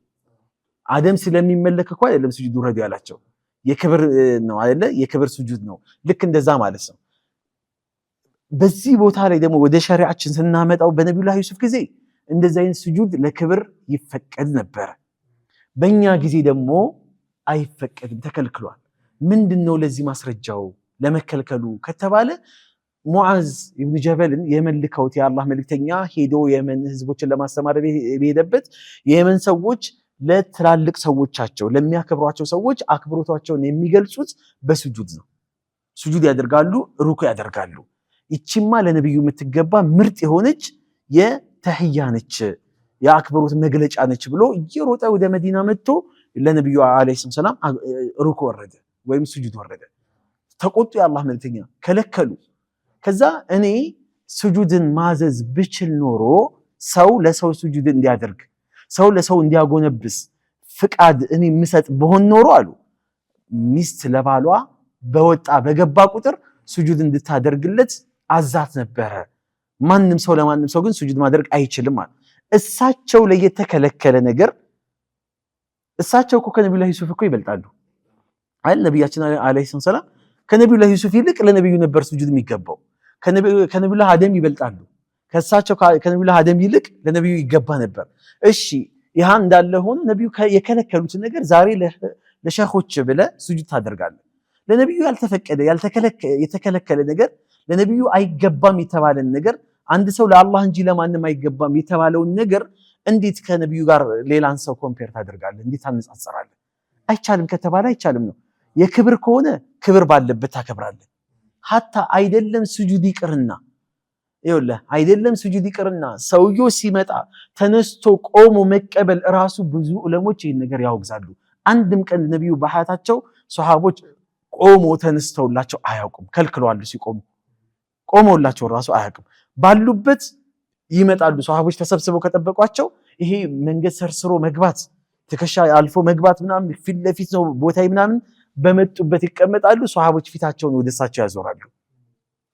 አደም ስለሚመለክ እኮ አይደለም ሱጁድ ውረዱ ያላቸው፣ የክብር ነው አይደለ? የክብር ሱጁድ ነው። ልክ እንደዛ ማለት ነው። በዚህ ቦታ ላይ ደግሞ ወደ ሸሪዓችን ስናመጣው በነቢዩላህ ዩሱፍ ጊዜ እንደዚህ አይነት ሱጁድ ለክብር ይፈቀድ ነበር። በእኛ ጊዜ ደግሞ አይፈቀድም፣ ተከልክሏል። ምንድነው ለዚህ ማስረጃው ለመከልከሉ ከተባለ ሙዓዝ ኢብኑ ጀበልን የመልከውት የአላህ መልእክተኛ ሄዶ የመን ህዝቦችን ለማስተማር በሄደበት የየመን ሰዎች ለትላልቅ ሰዎቻቸው ለሚያከብሯቸው ሰዎች አክብሮታቸውን የሚገልጹት በሱጁድ ነው። ሱጁድ ያደርጋሉ፣ ሩኩ ያደርጋሉ። ይቺማ ለነብዩ የምትገባ ምርጥ የሆነች የተህያ ነች፣ የአክብሮት መግለጫ ነች ብሎ እየሮጠ ወደ መዲና መጥቶ ለነብዩ አለይሂ ሰላም ሩኩ ወረደ ወይም ሱጁድ ወረደ። ተቆጡ፣ የአላህ መልእክተኛ ከለከሉ። ከዛ እኔ ሱጁድን ማዘዝ ብችል ኖሮ ሰው ለሰው ሱጁድ እንዲያደርግ ሰው ለሰው እንዲያጎነብስ ፍቃድ እኔ ምሰጥ በሆን ኖሮ አሉ ሚስት ለባሏ በወጣ በገባ ቁጥር ሱጁድ እንድታደርግለት አዛት ነበረ። ማንም ሰው ለማንም ሰው ግን ሱጁድ ማድረግ አይችልም ማለት። እሳቸው ላይ የተከለከለ ነገር እሳቸው እኮ ከነቢዩላህ ዩሱፍ እኮ ይበልጣሉ አይደል? ነቢያችን አለይሂ ሰላም ከነቢዩላህ ዩሱፍ ይልቅ ለነቢዩ ነበር ሱጁድ የሚገባው። ከነቢዩላህ አደም ይበልጣሉ። ከእሳቸው ከነቢዩላህ አደም ይልቅ ለነቢዩ ይገባ ነበር። እሺ ይህ እንዳለ ሆኖ ነቢዩ የከለከሉትን ነገር ዛሬ ለሸኾች ብለህ ሱጁድ ታደርጋለህ። ለነቢዩ ያልተፈቀደ የተከለከለ ነገር ለነቢዩ አይገባም የተባለን ነገር አንድ ሰው ለአላህ እንጂ ለማንም አይገባም የተባለውን ነገር እንዴት ከነቢዩ ጋር ሌላን ሰው ኮምፔር ታደርጋለህ? እንዴት ታነጻጽራለህ? አይቻልም ከተባለ አይቻልም ነው። የክብር ከሆነ ክብር ባለበት ታከብራለህ። ሀታ አይደለም ስጁድ ይቅርና ይኸውልህ አይደለም ስጁድ ይቅርና ሰውየው ሲመጣ ተነስቶ ቆሞ መቀበል እራሱ ብዙ ዑለሞች ይህን ነገር ያወግዛሉ። አንድም ቀን ነቢዩ በሐያታቸው ሷሃቦች ቆሞ ተነስተውላቸው አያውቁም። ከልክለዋል። ሲቆሙ ቆመውላቸው ራሱ አያውቅም። ባሉበት ይመጣሉ። ሷሃቦች ተሰብስበው ከጠበቋቸው ይሄ መንገድ ሰርስሮ መግባት ትከሻ አልፎ መግባት ምናምን ፊት ለፊት ነው ቦታ ምናምን በመጡበት ይቀመጣሉ። ሷሃቦች ፊታቸውን ወደ እሳቸው ያዞራሉ።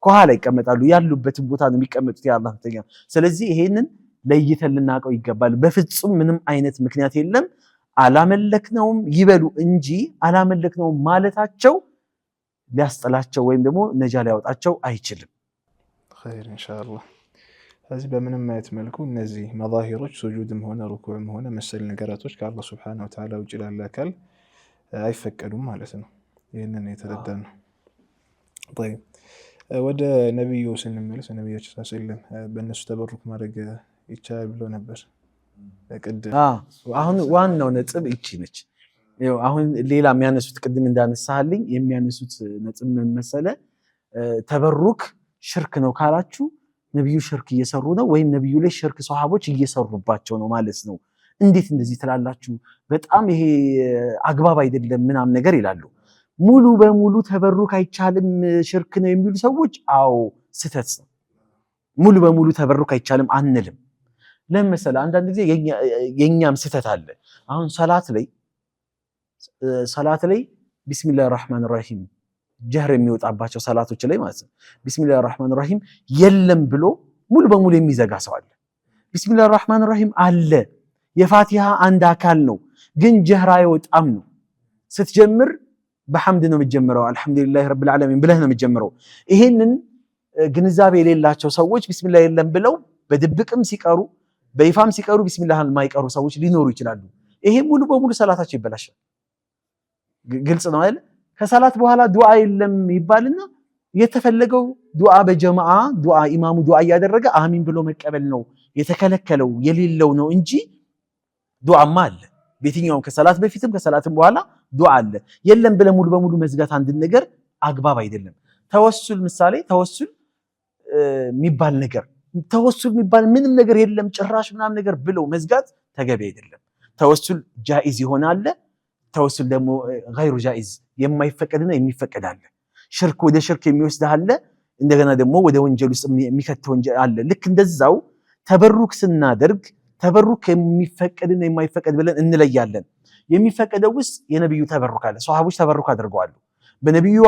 ከኋላ ይቀመጣሉ። ያሉበትን ቦታ ነው የሚቀመጡት የአላህ መልእክተኛ። ስለዚህ ይሄንን ለይተን ልናውቀው ይገባል። በፍጹም ምንም አይነት ምክንያት የለም። አላመለክነውም ይበሉ እንጂ አላመለክነውም ማለታቸው ሊያስጠላቸው ወይም ደግሞ ነጃ ሊያወጣቸው አይችልም። ኸይር ኢንሻአላህ። ስለዚህ በምንም አይነት መልኩ እነዚህ መዛሂሮች ሱጁድም ሆነ ሩኩዕም ሆነ መሰል ነገራቶች ከአላህ ሱብሓነሁ ወተዓላ ውጭ ላለ አካል አይፈቀዱም ማለት ነው። ይህንን የተረዳነው። طيب ወደ ነብዩ ስንመለስ ነብያችን ሰለላሁ ዐለይሂ ወሰለም በእነሱ ተበሩክ ማድረግ ይቻላል ብለው ነበር። አሁን ዋናው ነጥብ እቺ ነች። አሁን ሌላ የሚያነሱት ቅድም እንዳነሳልኝ የሚያነሱት ነጥብ ምን መሰለህ? ተበሩክ ሽርክ ነው ካላችሁ ነብዩ ሽርክ እየሰሩ ነው ወይም ነብዩ ላይ ሽርክ ሷሃቦች እየሰሩባቸው ነው ማለት ነው። እንዴት እንደዚህ ትላላችሁ? በጣም ይሄ አግባብ አይደለም ምናምን ነገር ይላሉ። ሙሉ በሙሉ ተበሩክ አይቻልም ሽርክ ነው የሚሉ ሰዎች አዎ ስህተት ነው። ሙሉ በሙሉ ተበሩክ አይቻልም አንልም። ለምን መሰለህ? አንዳንድ ጊዜ የኛም ስህተት አለ። አሁን ሰላት ላይ ቢስሚላሂር ረህማኒር ረሂም ጀህር የሚወጣባቸው ሰላቶች ላይ ማለት ነው ቢስሚላሂር ረህማኒር ረሂም የለም ብሎ ሙሉ በሙሉ የሚዘጋ ሰው አለ። ቢስሚላሂር ረህማኒር ረሂም አለ፣ የፋቲሃ አንድ አካል ነው፣ ግን ጀህር አይወጣም ነው። ስትጀምር በሐምድ ነው የምትጀምረው፣ አልሐምዱሊላሂ ረብል ዓለሚን ብለህ ነው የምትጀምረው። ይሄንን ግንዛቤ የሌላቸው ሰዎች ቢስሚላህ የለም ብለው በድብቅም ሲቀሩ በይፋም ሲቀሩ ቢስሚላህን የማይቀሩ ሰዎች ሊኖሩ ይችላሉ። ይሄ ሙሉ በሙሉ ሰላታቸው ይበላሻል። ግልጽ ነው አይደል? ከሰላት በኋላ ዱዓ የለም ይባልና የተፈለገው ዱዓ በጀማዓ ዱዓ ኢማሙ ዱዓ እያደረገ አሚን ብሎ መቀበል ነው የተከለከለው የሌለው ነው እንጂ ዱዓማ አለ። በየትኛውም ከሰላት በፊትም ከሰላትም በኋላ ዱዓ አለ። የለም ብለ ሙሉ በሙሉ መዝጋት አንድ ነገር አግባብ አይደለም። ተወሱል ምሳሌ ተወሱል የሚባል ነገር ተወሱል የሚባል ምንም ነገር የለም ጭራሽ ምናምን ነገር ብለው መዝጋት ተገቢ አይደለም። ተወሱል ጃኢዝ ይሆናል። ተወሱል ደግሞ ገይሩ ጃኢዝ የማይፈቀድና የሚፈቀድ አለ። ሽርክ ወደ ሽርክ የሚወስድ አለ። እንደገና ደግሞ ወደ ወንጀል ውስጥ የሚከተው ወንጀል አለ። ልክ እንደዛው ተበሩክ ስናደርግ ተበሩክ የሚፈቀድና የማይፈቀድ ብለን እንለያለን። የሚፈቀደው ውስጥ የነብዩ ተበሩክ አለ። ሷሃቦች ተበሩክ አድርገዋል። በነብዩ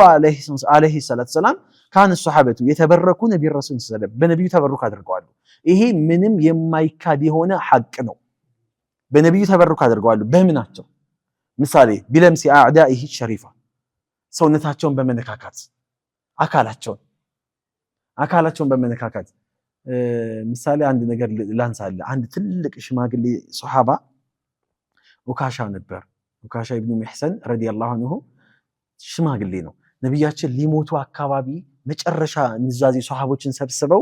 አለይሂ ሰላቱ ሰላም ካን ሷሃበቱ የተበረኩ ነብዩ ረሱል ሰለላሁ በነብዩ ተበሩክ አድርገዋል። ይሄ ምንም የማይካድ የሆነ ሐቅ ነው። በነብዩ ተበሩክ አድርገዋል። በምናቸው ምሳሌ ቢለምሲ አዕዳኢሂ ሸሪፋ ሰውነታቸውን በመነካካት አካላቸውን በመነካካት ምሳሌ አንድ ነገር ላንሳለ። አንድ ትልቅ ሽማግሌ ሱሐባ ኡካሻ ነበር። ኡካሻ ኢብኑ ሚሕሰን ረዲየላሁ ዐንሁ ሽማግሌ ነው። ነብያችን ሊሞቱ አካባቢ መጨረሻ ንዛዜ ሱሐቦችን ሰብስበው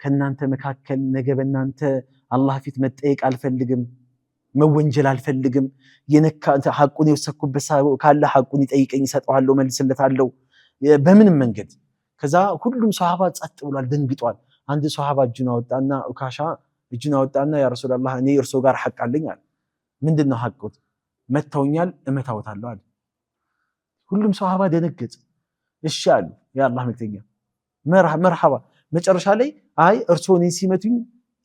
ከናንተ መካከል ነገ በእናንተ አላህ ፊት መጠየቅ አልፈልግም፣ መወንጀል አልፈልግም፣ የነካ ሐቁን የወሰኩበት ካለ ሐቁን ይጠይቀኝ እሰጠዋለሁ፣ መልስለታለሁ በምንም መንገድ። ከዛ ሁሉም ሱሐባ ጸጥ ብሏል፣ ደንግጧል። አንድ ሱሐባ እጁን አወጣና ኡካሻ እጁን አወጣና ያ ረሱላህ እኔ እርሶ ጋር ሐቅ አለኝ አለ። ምንድነው ሐቁት? መተውኛል እመታውታለሁ አለ። ሁሉም ሱሐባ ደነገጠ። እሺ አሉ የአላህ መልእክተኛ መርሐባ። መጨረሻ ላይ አይ እርሶ እኔን ሲመቱኝ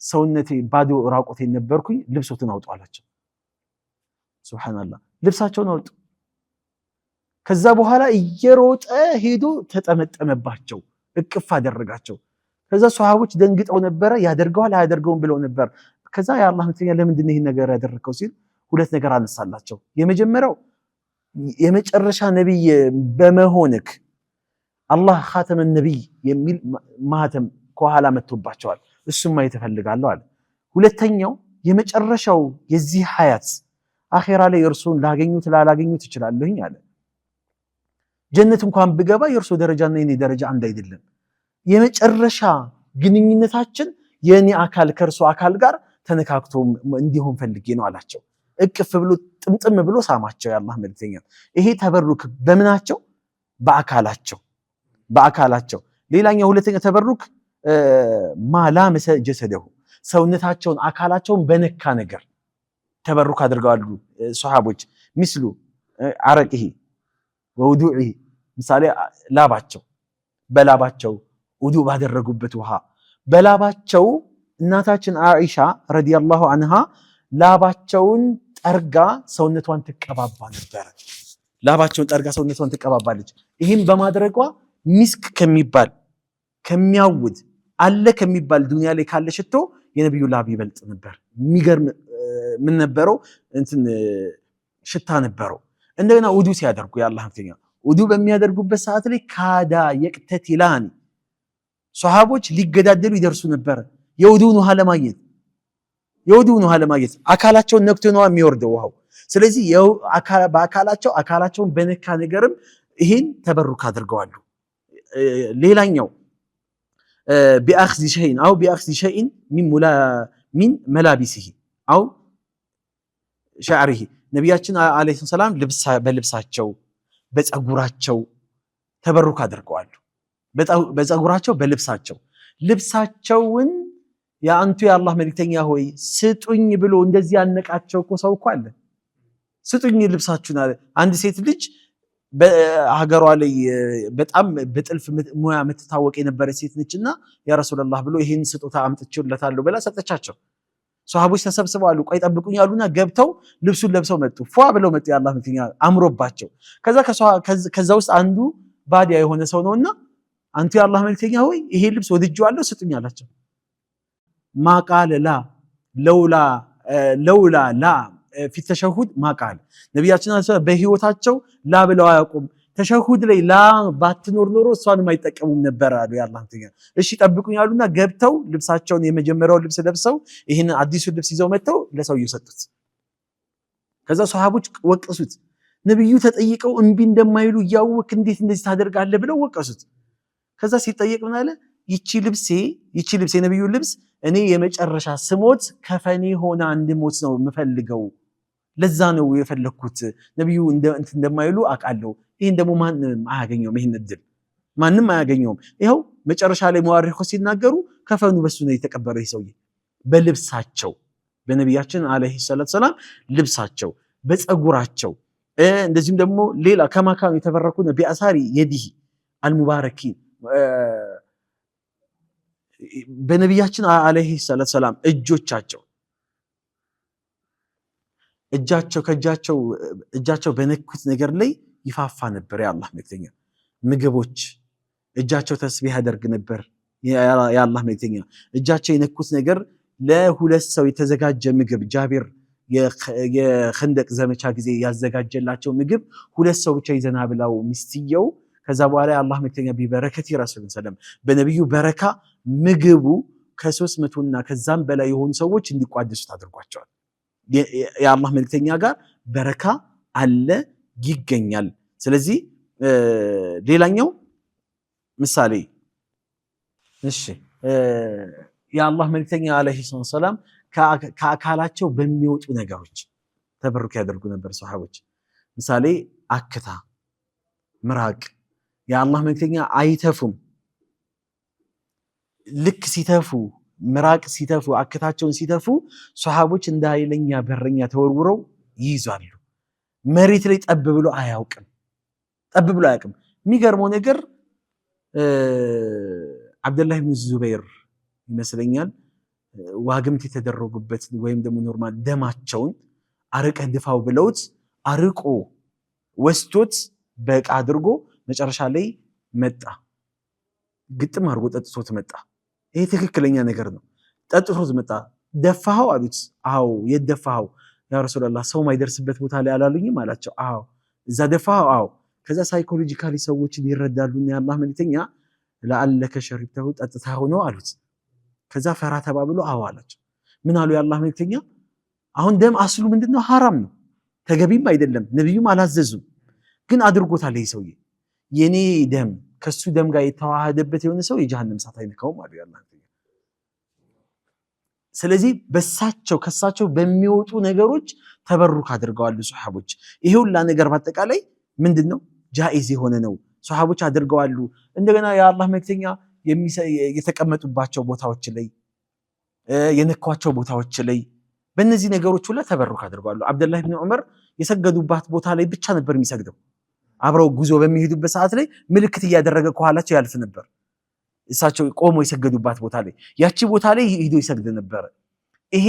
ሰውነቴ ባዶ ራቆቴን ነበርኩኝ፣ ልብሶትን አውጡ አላቸው። ሱብሃንአላህ ልብሳቸውን አውጡ። ከዛ በኋላ እየሮጠ ሄዶ ተጠመጠመባቸው፣ እቅፍ አደረጋቸው። ከዛ ሱሐቦች ደንግጠው ነበረ። ያደርገዋል አያደርገውም ብለው ነበር። ከዛ የአላህ መልእክተኛ ለምንድን ነው ይሄን ነገር ያደረከው ሲል ሁለት ነገር አነሳላቸው። የመጀመሪያው የመጨረሻ ነብይ በመሆንክ አላህ ኻተመ ነብይ የሚል ማህተም ከኋላ መጥቶባቸዋል፣ እሱም ማየት እፈልጋለሁ አለ። ሁለተኛው የመጨረሻው የዚህ ሐያት አኺራ ላይ እርሱን ላገኙት ላላገኙት እችላለሁኝ አለ። ጀነት እንኳን ብገባ የእርሱ ደረጃና የኔ ደረጃ አንድ አይደለም። የመጨረሻ ግንኙነታችን የኔ አካል ከእርሱ አካል ጋር ተነካክቶ እንዲሆን ፈልጌ ነው አላቸው። እቅፍ ብሎ ጥምጥም ብሎ ሳማቸው የአላህ መልክተኛ። ይሄ ተበሩክ በምናቸው? በአካላቸው። ሌላኛው ሁለተኛ ተበሩክ ማላመሰ ጀሰደሁ ሰውነታቸውን አካላቸውን በነካ ነገር ተበሩክ አድርገዋሉ ሱሐቦች። ሚስሉ አረቂሂ ወውዱዒ ምሳሌ በላባቸው ውዱእ ባደረጉበት ውሃ በላባቸው እናታችን አኢሻ ረዲየላሁ አንሃ ላባቸውን ጠርጋ ሰውነቷን ትቀባባ ነበረ። ላባቸውን ጠርጋ ሰውነቷን ትቀባባለች። ይህም በማድረጓ ሚስክ ከሚባል ከሚያውድ አለ ከሚባል ዱንያ ላይ ካለ ሽቶ የነብዩ ላብ ይበልጥ ነበር። የሚገርም ምን ነበረው እንትን ሽታ ነበረው። እንደገና ውዱእ ሲያደርጉ የአላህ መልክተኛ ውዱእ በሚያደርጉበት ሰዓት ላይ ካዳ የቅተቲላኒ ሱሐቦች ሊገዳደሉ ይደርሱ ነበር የውዱእን ውሃ ለማግኘት አካላቸውን ነክቶ ነው የሚወርደው ውሃው። ስለዚህ አካላቸውን በነካ ነገርም ይሄን ተበሩክ አድርገዋሉ። ሌላኛው ቢአኽዚ ሸይኢን ሚን መላቢሲሂ አው ሸዕሪሂ ነቢያችን ዓለይሂ ሰላም በልብሳቸው በፀጉራቸው ተበሩክ አድርገዋሉ። በፀጉራቸው በልብሳቸው ልብሳቸውን የአንቱ የአላህ መልክተኛ ሆይ ስጡኝ ብሎ እንደዚህ ያነቃቸው እኮ ሰው እኮ አለ። ስጡኝ ልብሳችሁን አለ። አንድ ሴት ልጅ በሀገሯ ላይ በጣም በጥልፍ ሙያ የምትታወቅ የነበረች ሴት ነችና ያ ረሱላህ ብሎ ይሄን ስጦታ አምጥቼለታለሁ ብላ ሰጠቻቸው። ሷሃቦች ተሰብስበው አሉ ቆይ ጠብቁኝ ያሉና ገብተው ልብሱን ለብሰው መጡ። ፏ ብለው መጡ የአላህ መልክተኛ አምሮባቸው። ከዛ ውስጥ አንዱ ባዲያ የሆነ ሰው ነውና አንቱ የአላህ መልክተኛ ሆይ ይሄ ልብስ ወድጄዋለሁ ስጡኝ አላቸው። ማቃለ ለውላ ላ ፊት ተሸሁድ ማቃል ነቢያችን በህይወታቸው ላ ብለው አያውቁም። ተሸሁድ ላይ ላ ባትኖር ኖሮ እሷንም አይጠቀሙም ነበር አሉ የአላህ መልክተኛ። እሺ ጠብቁኝ ያሉና ገብተው ልብሳቸውን የመጀመሪያው ልብስ ለብሰው ይህን አዲሱ ልብስ ይዘው መጥተው ለሰውየው ሰጡት። ከዛ ሷሃቦች ወቀሱት። ነብዩ ተጠይቀው እምቢ እንደማይሉ እያወቅ እንዴት እንደዚህ ታደርጋለህ ብለው ወቀሱት። ከዛ ሲጠየቅ ምን አለ? ይቺ ልብስ የነብዩ ልብስ እኔ የመጨረሻ ስሞት ከፈኔ ሆና እንድሞት ነው የምፈልገው። ለዛ ነው የፈለኩት። ነብዩ እንደማይሉ አውቃለሁ። ይሄን ደግሞ ማንም አያገኘውም። ይሄን እድል ማንም አያገኘውም። ይኸው መጨረሻ ላይ መዋሪኾች ሲናገሩ ከፈኑ በሱ ነው የተቀበረው። ይሄ ሰውዬ በልብሳቸው በነቢያችን አለይሂ ሰላቱ ሰላም ልብሳቸው በፀጉራቸው እንደዚህም ደግሞ ሌላ ከማካኑ የተበረኩ ቢአሳሪ የዲሂ አልሙባረኪን በነቢያችን አለይሂ ሰላቱ ሰላም እጃቸው በነኩት ነገር ላይ ይፋፋ ነበር የአላህ መልክተኛ። ምግቦች እጃቸው ተስቢህ ያደርግ ነበር የአላህ መልክተኛ። እጃቸው የነኩት ነገር ለሁለት ሰው የተዘጋጀ ምግብ ጃቢር የኸንደቅ ዘመቻ ጊዜ ያዘጋጀላቸው ምግብ ሁለት ሰው ብቻ ይዘና ብላው ሚስትየው። ከዛ በኋላ የአላህ መልክተኛ ቢበረከቲ ረሱልን ሰለም በነብዩ በረካ ምግቡ ከ300 እና ከዛም በላይ የሆኑ ሰዎች እንዲቋደሱት አድርጓቸዋል። የአላህ መልክተኛ ጋር በረካ አለ ይገኛል። ስለዚህ ሌላኛው ምሳሌ እሺ የአላህ መልክተኛ አለይሂ ሰላም ከአካላቸው በሚወጡ ነገሮች ተበሩክ ያደርጉ ነበር ሱሐቦች። ምሳሌ አክታ፣ ምራቅ የአላህ መልክተኛ አይተፉም። ልክ ሲተፉ ምራቅ ሲተፉ አክታቸውን ሲተፉ ሱሐቦች እንደ ኃይለኛ በረኛ ተወርውረው ይይዛሉ። መሬት ላይ ጠብ ብሎ አያውቅም። የሚገርመው ነገር አብደላህ ብን ዙበይር ይመስለኛል ዋግምት የተደረጉበት ወይም ደግሞ ኖርማል ደማቸውን አርቀህ ድፋው ብለውት አርቆ ወስቶት በቃ አድርጎ መጨረሻ ላይ መጣ። ግጥም አድርጎ ጠጥቶት መጣ። ይሄ ትክክለኛ ነገር ነው። ጠጥቶት መጣ። ደፋኸው አሉት። አዎ የደፋኸው ያ ረሱላህ ሰው ማይደርስበት ቦታ ላይ አላሉኝም አላቸው። አዎ እዛ ደፋኸው። አዎ ከዛ ሳይኮሎጂካሊ ሰዎችን ይረዳሉና የአላህ መልክተኛ ለአለከ ሸሪብተሁ ጠጥተኸው ነው አሉት። ከዛ ፈራ ተባብሎ አዎ አላቸው። ምን አሉ የአላህ መልክተኛ? አሁን ደም አስሉ ምንድነው? ሐራም ነው፣ ተገቢም አይደለም፣ ነብዩም አላዘዙም። ግን አድርጎታል ይሄ ሰውዬ። የኔ ደም ከሱ ደም ጋር የተዋሃደበት የሆነ ሰው የጀሃነም እሳት አይነካውም አሉ የአላህ መልክተኛ። ስለዚህ በሳቸው ከሳቸው በሚወጡ ነገሮች ተበሩክ አድርገዋል ሱሐቦች። ይሄ ሁላ ነገር በአጠቃላይ ምንድነው ጃኢዝ የሆነ ነው ሱሐቦች አድርገዋል። እንደገና የአላህ መልእክተኛ የተቀመጡባቸው ቦታዎች ላይ የነኳቸው ቦታዎች ላይ በእነዚህ ነገሮች ሁላ ተበሩክ አድርገዋል። አብደላህ ኢብኑ ዑመር የሰገዱባት ቦታ ላይ ብቻ ነበር የሚሰግደው። አብረው ጉዞ በሚሄዱበት ሰዓት ላይ ምልክት እያደረገ ከኋላቸው ያልፍ ነበር። እሳቸው ቆመው የሰገዱባት ቦታ ላይ ያቺ ቦታ ላይ ሄዶ ይሰግድ ነበር። ይሄ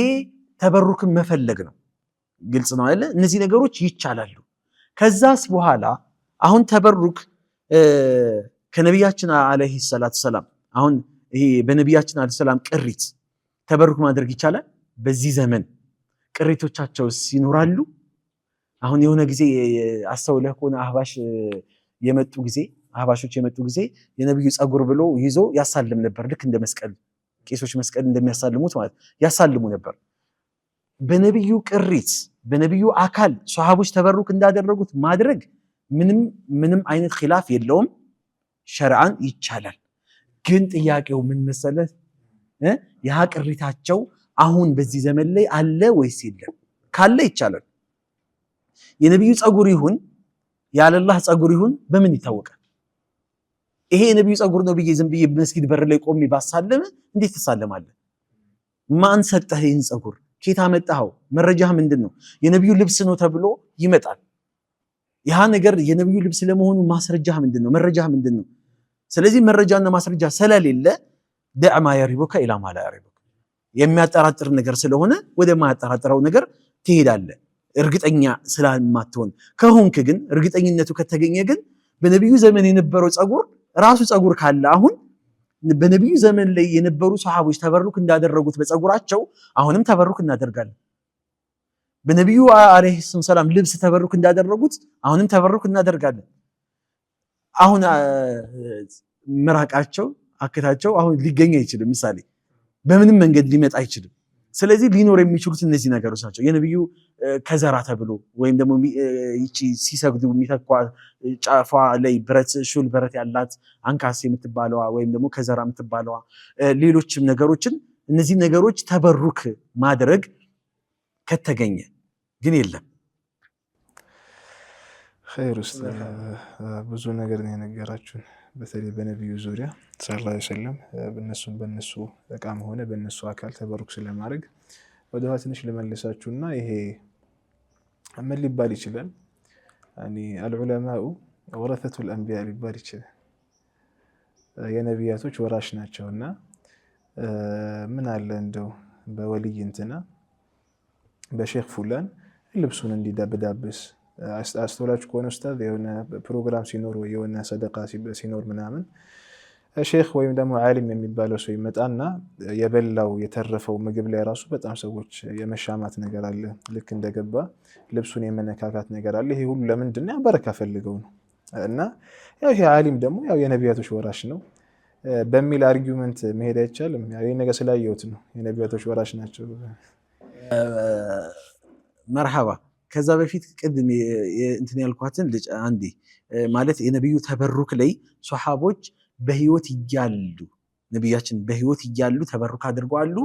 ተበሩክን መፈለግ ነው። ግልጽ ነው አይደል? እነዚህ ነገሮች ይቻላሉ። ከዛስ በኋላ አሁን ተበሩክ ከነቢያችን አለይሂ ሰላቱ ሰላም አሁን ይሄ በነቢያችን አለይሂ ሰላም ቅሪት ተበሩክ ማድረግ ይቻላል። በዚህ ዘመን ቅሪቶቻቸውስ ይኖራሉ? አሁን የሆነ ጊዜ አስተውለህ ከሆነ አህባሾች የመጡ ጊዜ የነብዩ ጸጉር ብሎ ይዞ ያሳልም ነበር። ልክ እንደ መስቀል ቄሶች መስቀል እንደሚያሳልሙት ማለት ያሳልሙ ነበር። በነብዩ ቅሪት በነብዩ አካል ሷሃቦች ተበሩክ እንዳደረጉት ማድረግ ምንም አይነት ኺላፍ የለውም። ሸርዓን ይቻላል። ግን ጥያቄው ምን መሰለህ? ያ ቅሪታቸው አሁን በዚህ ዘመን ላይ አለ ወይስ የለም? ካለ ይቻላል። የነብዩ ጸጉር ይሁን ያለላህ ጸጉር ይሁን በምን ይታወቃል? ይሄ የነብዩ ጸጉር ነው ብዬ ዝም ብዬ መስጊድ በር ላይ ቆሜ ባሳለመ እንዴት ትሳለማለህ? ማን ሰጠህ ይህን ጸጉር? ኬታ መጣኸው? መረጃህ ምንድነው? የነብዩ ልብስ ነው ተብሎ ይመጣል። ያ ነገር የነብዩ ልብስ ለመሆኑ ማስረጃህ ምንድነው? መረጃህ ምንድነው? ስለዚህ መረጃና ማስረጃ ስለሌለ ደዕማ የሪቡከ ኢላ ማ ላ የሪቡከ የሚያጠራጥር ነገር ስለሆነ ወደ ማያጠራጥረው ነገር ትሄዳለህ። እርግጠኛ ስለማትሆን ከሆንክ ግን እርግጠኝነቱ ከተገኘ ግን በነብዩ ዘመን የነበረው ጸጉር ራሱ ጸጉር ካለ አሁን በነብዩ ዘመን ላይ የነበሩ ሷሃቦች ተበሩክ እንዳደረጉት በጸጉራቸው አሁንም ተበሩክ እናደርጋለን። በነብዩ አለይሂ ሰላም ልብስ ተበሩክ እንዳደረጉት አሁንም ተበሩክ እናደርጋለን። አሁን ምራቃቸው አከታቸው አሁን ሊገኝ አይችልም። ምሳሌ በምንም መንገድ ሊመጣ አይችልም። ስለዚህ ሊኖር የሚችሉት እነዚህ ነገሮች ናቸው። የነብዩ ከዘራ ተብሎ ወይም ደግሞ ይቺ ሲሰግዱ የሚተኳ ጫፏ ላይ ብረት ሹል ብረት ያላት አንካስ የምትባለዋ ወይም ደግሞ ከዘራ የምትባለዋ ሌሎችም ነገሮችን እነዚህ ነገሮች ተበሩክ ማድረግ ከተገኘ ግን የለም። ኸይር ውስጥ ብዙ ነገር ነው የነገራችሁን። በተለይ በነብዩ ዙሪያ ሰለላሁ ዐለይሂ ወሰለም በነሱ እቃም ሆነ በነሱ አካል ተበሩክ ስለማድረግ ወደኋላ ትንሽ ልመልሳችሁና ይሄ ምን ሊባል ይችላል? አልዑለማኡ ወረሰቱል አንቢያ ሊባል ይችላል። የነቢያቶች ወራሽ ናቸውና ምን አለ እንደው በወልይ እንትና በሼክ ፉላን ልብሱን እንዲዳብዳብስ አስተውላችሁ ከሆነ ኡስታዝ የሆነ ፕሮግራም ሲኖር ወይ የሆነ ሰደቃ ሲኖር ምናምን ሼክ ወይም ደግሞ ዓሊም የሚባለው ሰው ይመጣና የበላው የተረፈው ምግብ ላይ ራሱ በጣም ሰዎች የመሻማት ነገር አለ። ልክ እንደገባ ልብሱን የመነካካት ነገር አለ። ይሄ ሁሉ ለምንድን ነው? በረካ ፈልገው ነው። እና ያው ይሄ ዓሊም ደግሞ ያው የነቢያቶች ወራሽ ነው በሚል አርጊውመንት መሄድ አይቻልም። ያው ይሄ ነገር ስላየሁት ነው የነቢያቶች ወራሽ ናቸው። መርሐባ። ከዛ በፊት ቅድም እንትን ያልኳትን ልጅ አንዴ ማለት የነብዩ ተበሩክ ላይ ሷሃቦች በህይወት እያሉ ነብያችን በህይወት እያሉ ተበሩክ አድርገዋል።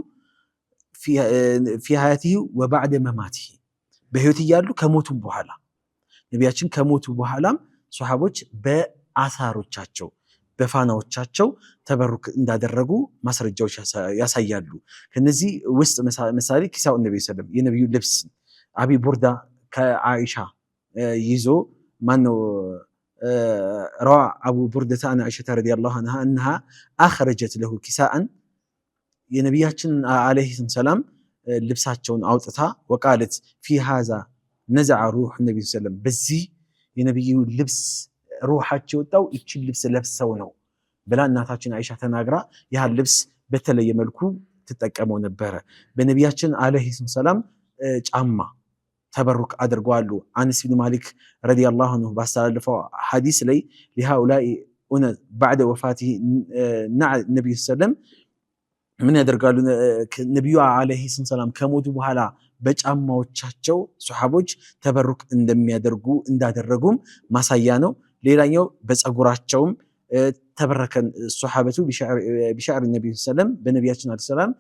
ፊ ሀያቲሂ ወባዕደ መማቲሂ በህይወት እያሉ ከሞቱም በኋላ ነብያችን ከሞቱ በኋላም ሷሃቦች በአሳሮቻቸው በፋናዎቻቸው ተበሩክ እንዳደረጉ ማስረጃዎች ያሳያሉ። ከነዚህ ውስጥ ምሳሌ ኪሳኡ ነብዩ ሰለላሁ ዐለይሂ ወሰለም የነብዩ ልብስ አቢ ቡርዳ ከአኢሻ ይዞ ማነው ረዋ አቡ ቡርደተ አን አይሸተ ረዲየላሁ ዐንሃ እንሃ አኽረጀት ለሁ ኪሳአን የነቢያችን አለይሂ ሰላም ልብሳቸውን አውጥታ ወቃለት ፊ ሃዛ ነዘዐ ሩህ ነብዩ ሰለም በዚህ የነብዩ ልብስ ሩሃቸው ወጣው እቺን ልብስ ለብሰው ነው ብላ እናታችን አይሻ ተናግራ ያን ልብስ በተለየ መልኩ ትጠቀመው ነበረ። በነቢያችን አለይሂ ሰላም ጫማ ተበሩክ አድርገዋል። አነስ ኢብኑ ማሊክ ረዲየላሁ ዐንሁ ባስተላለፈው ሐዲስ ላይ ለሃኡላኢ ኡነ ባዕደ ወፋቲሂ ነብዩ ሰለም ምን ያደርጋሉ? ነብዩ አለይሂ ሰላም ከሞቱ በኋላ በጫማዎቻቸው ሱሐቦች ተበሩክ እንደሚያደርጉ እንዳደረጉም ማሳያ ነው። ሌላኛው በፀጉራቸውም ተበረከን ሱሐበቱ ቢሸዕር ነብዩ ሰለም በነቢያችን አለይሂ ሰላም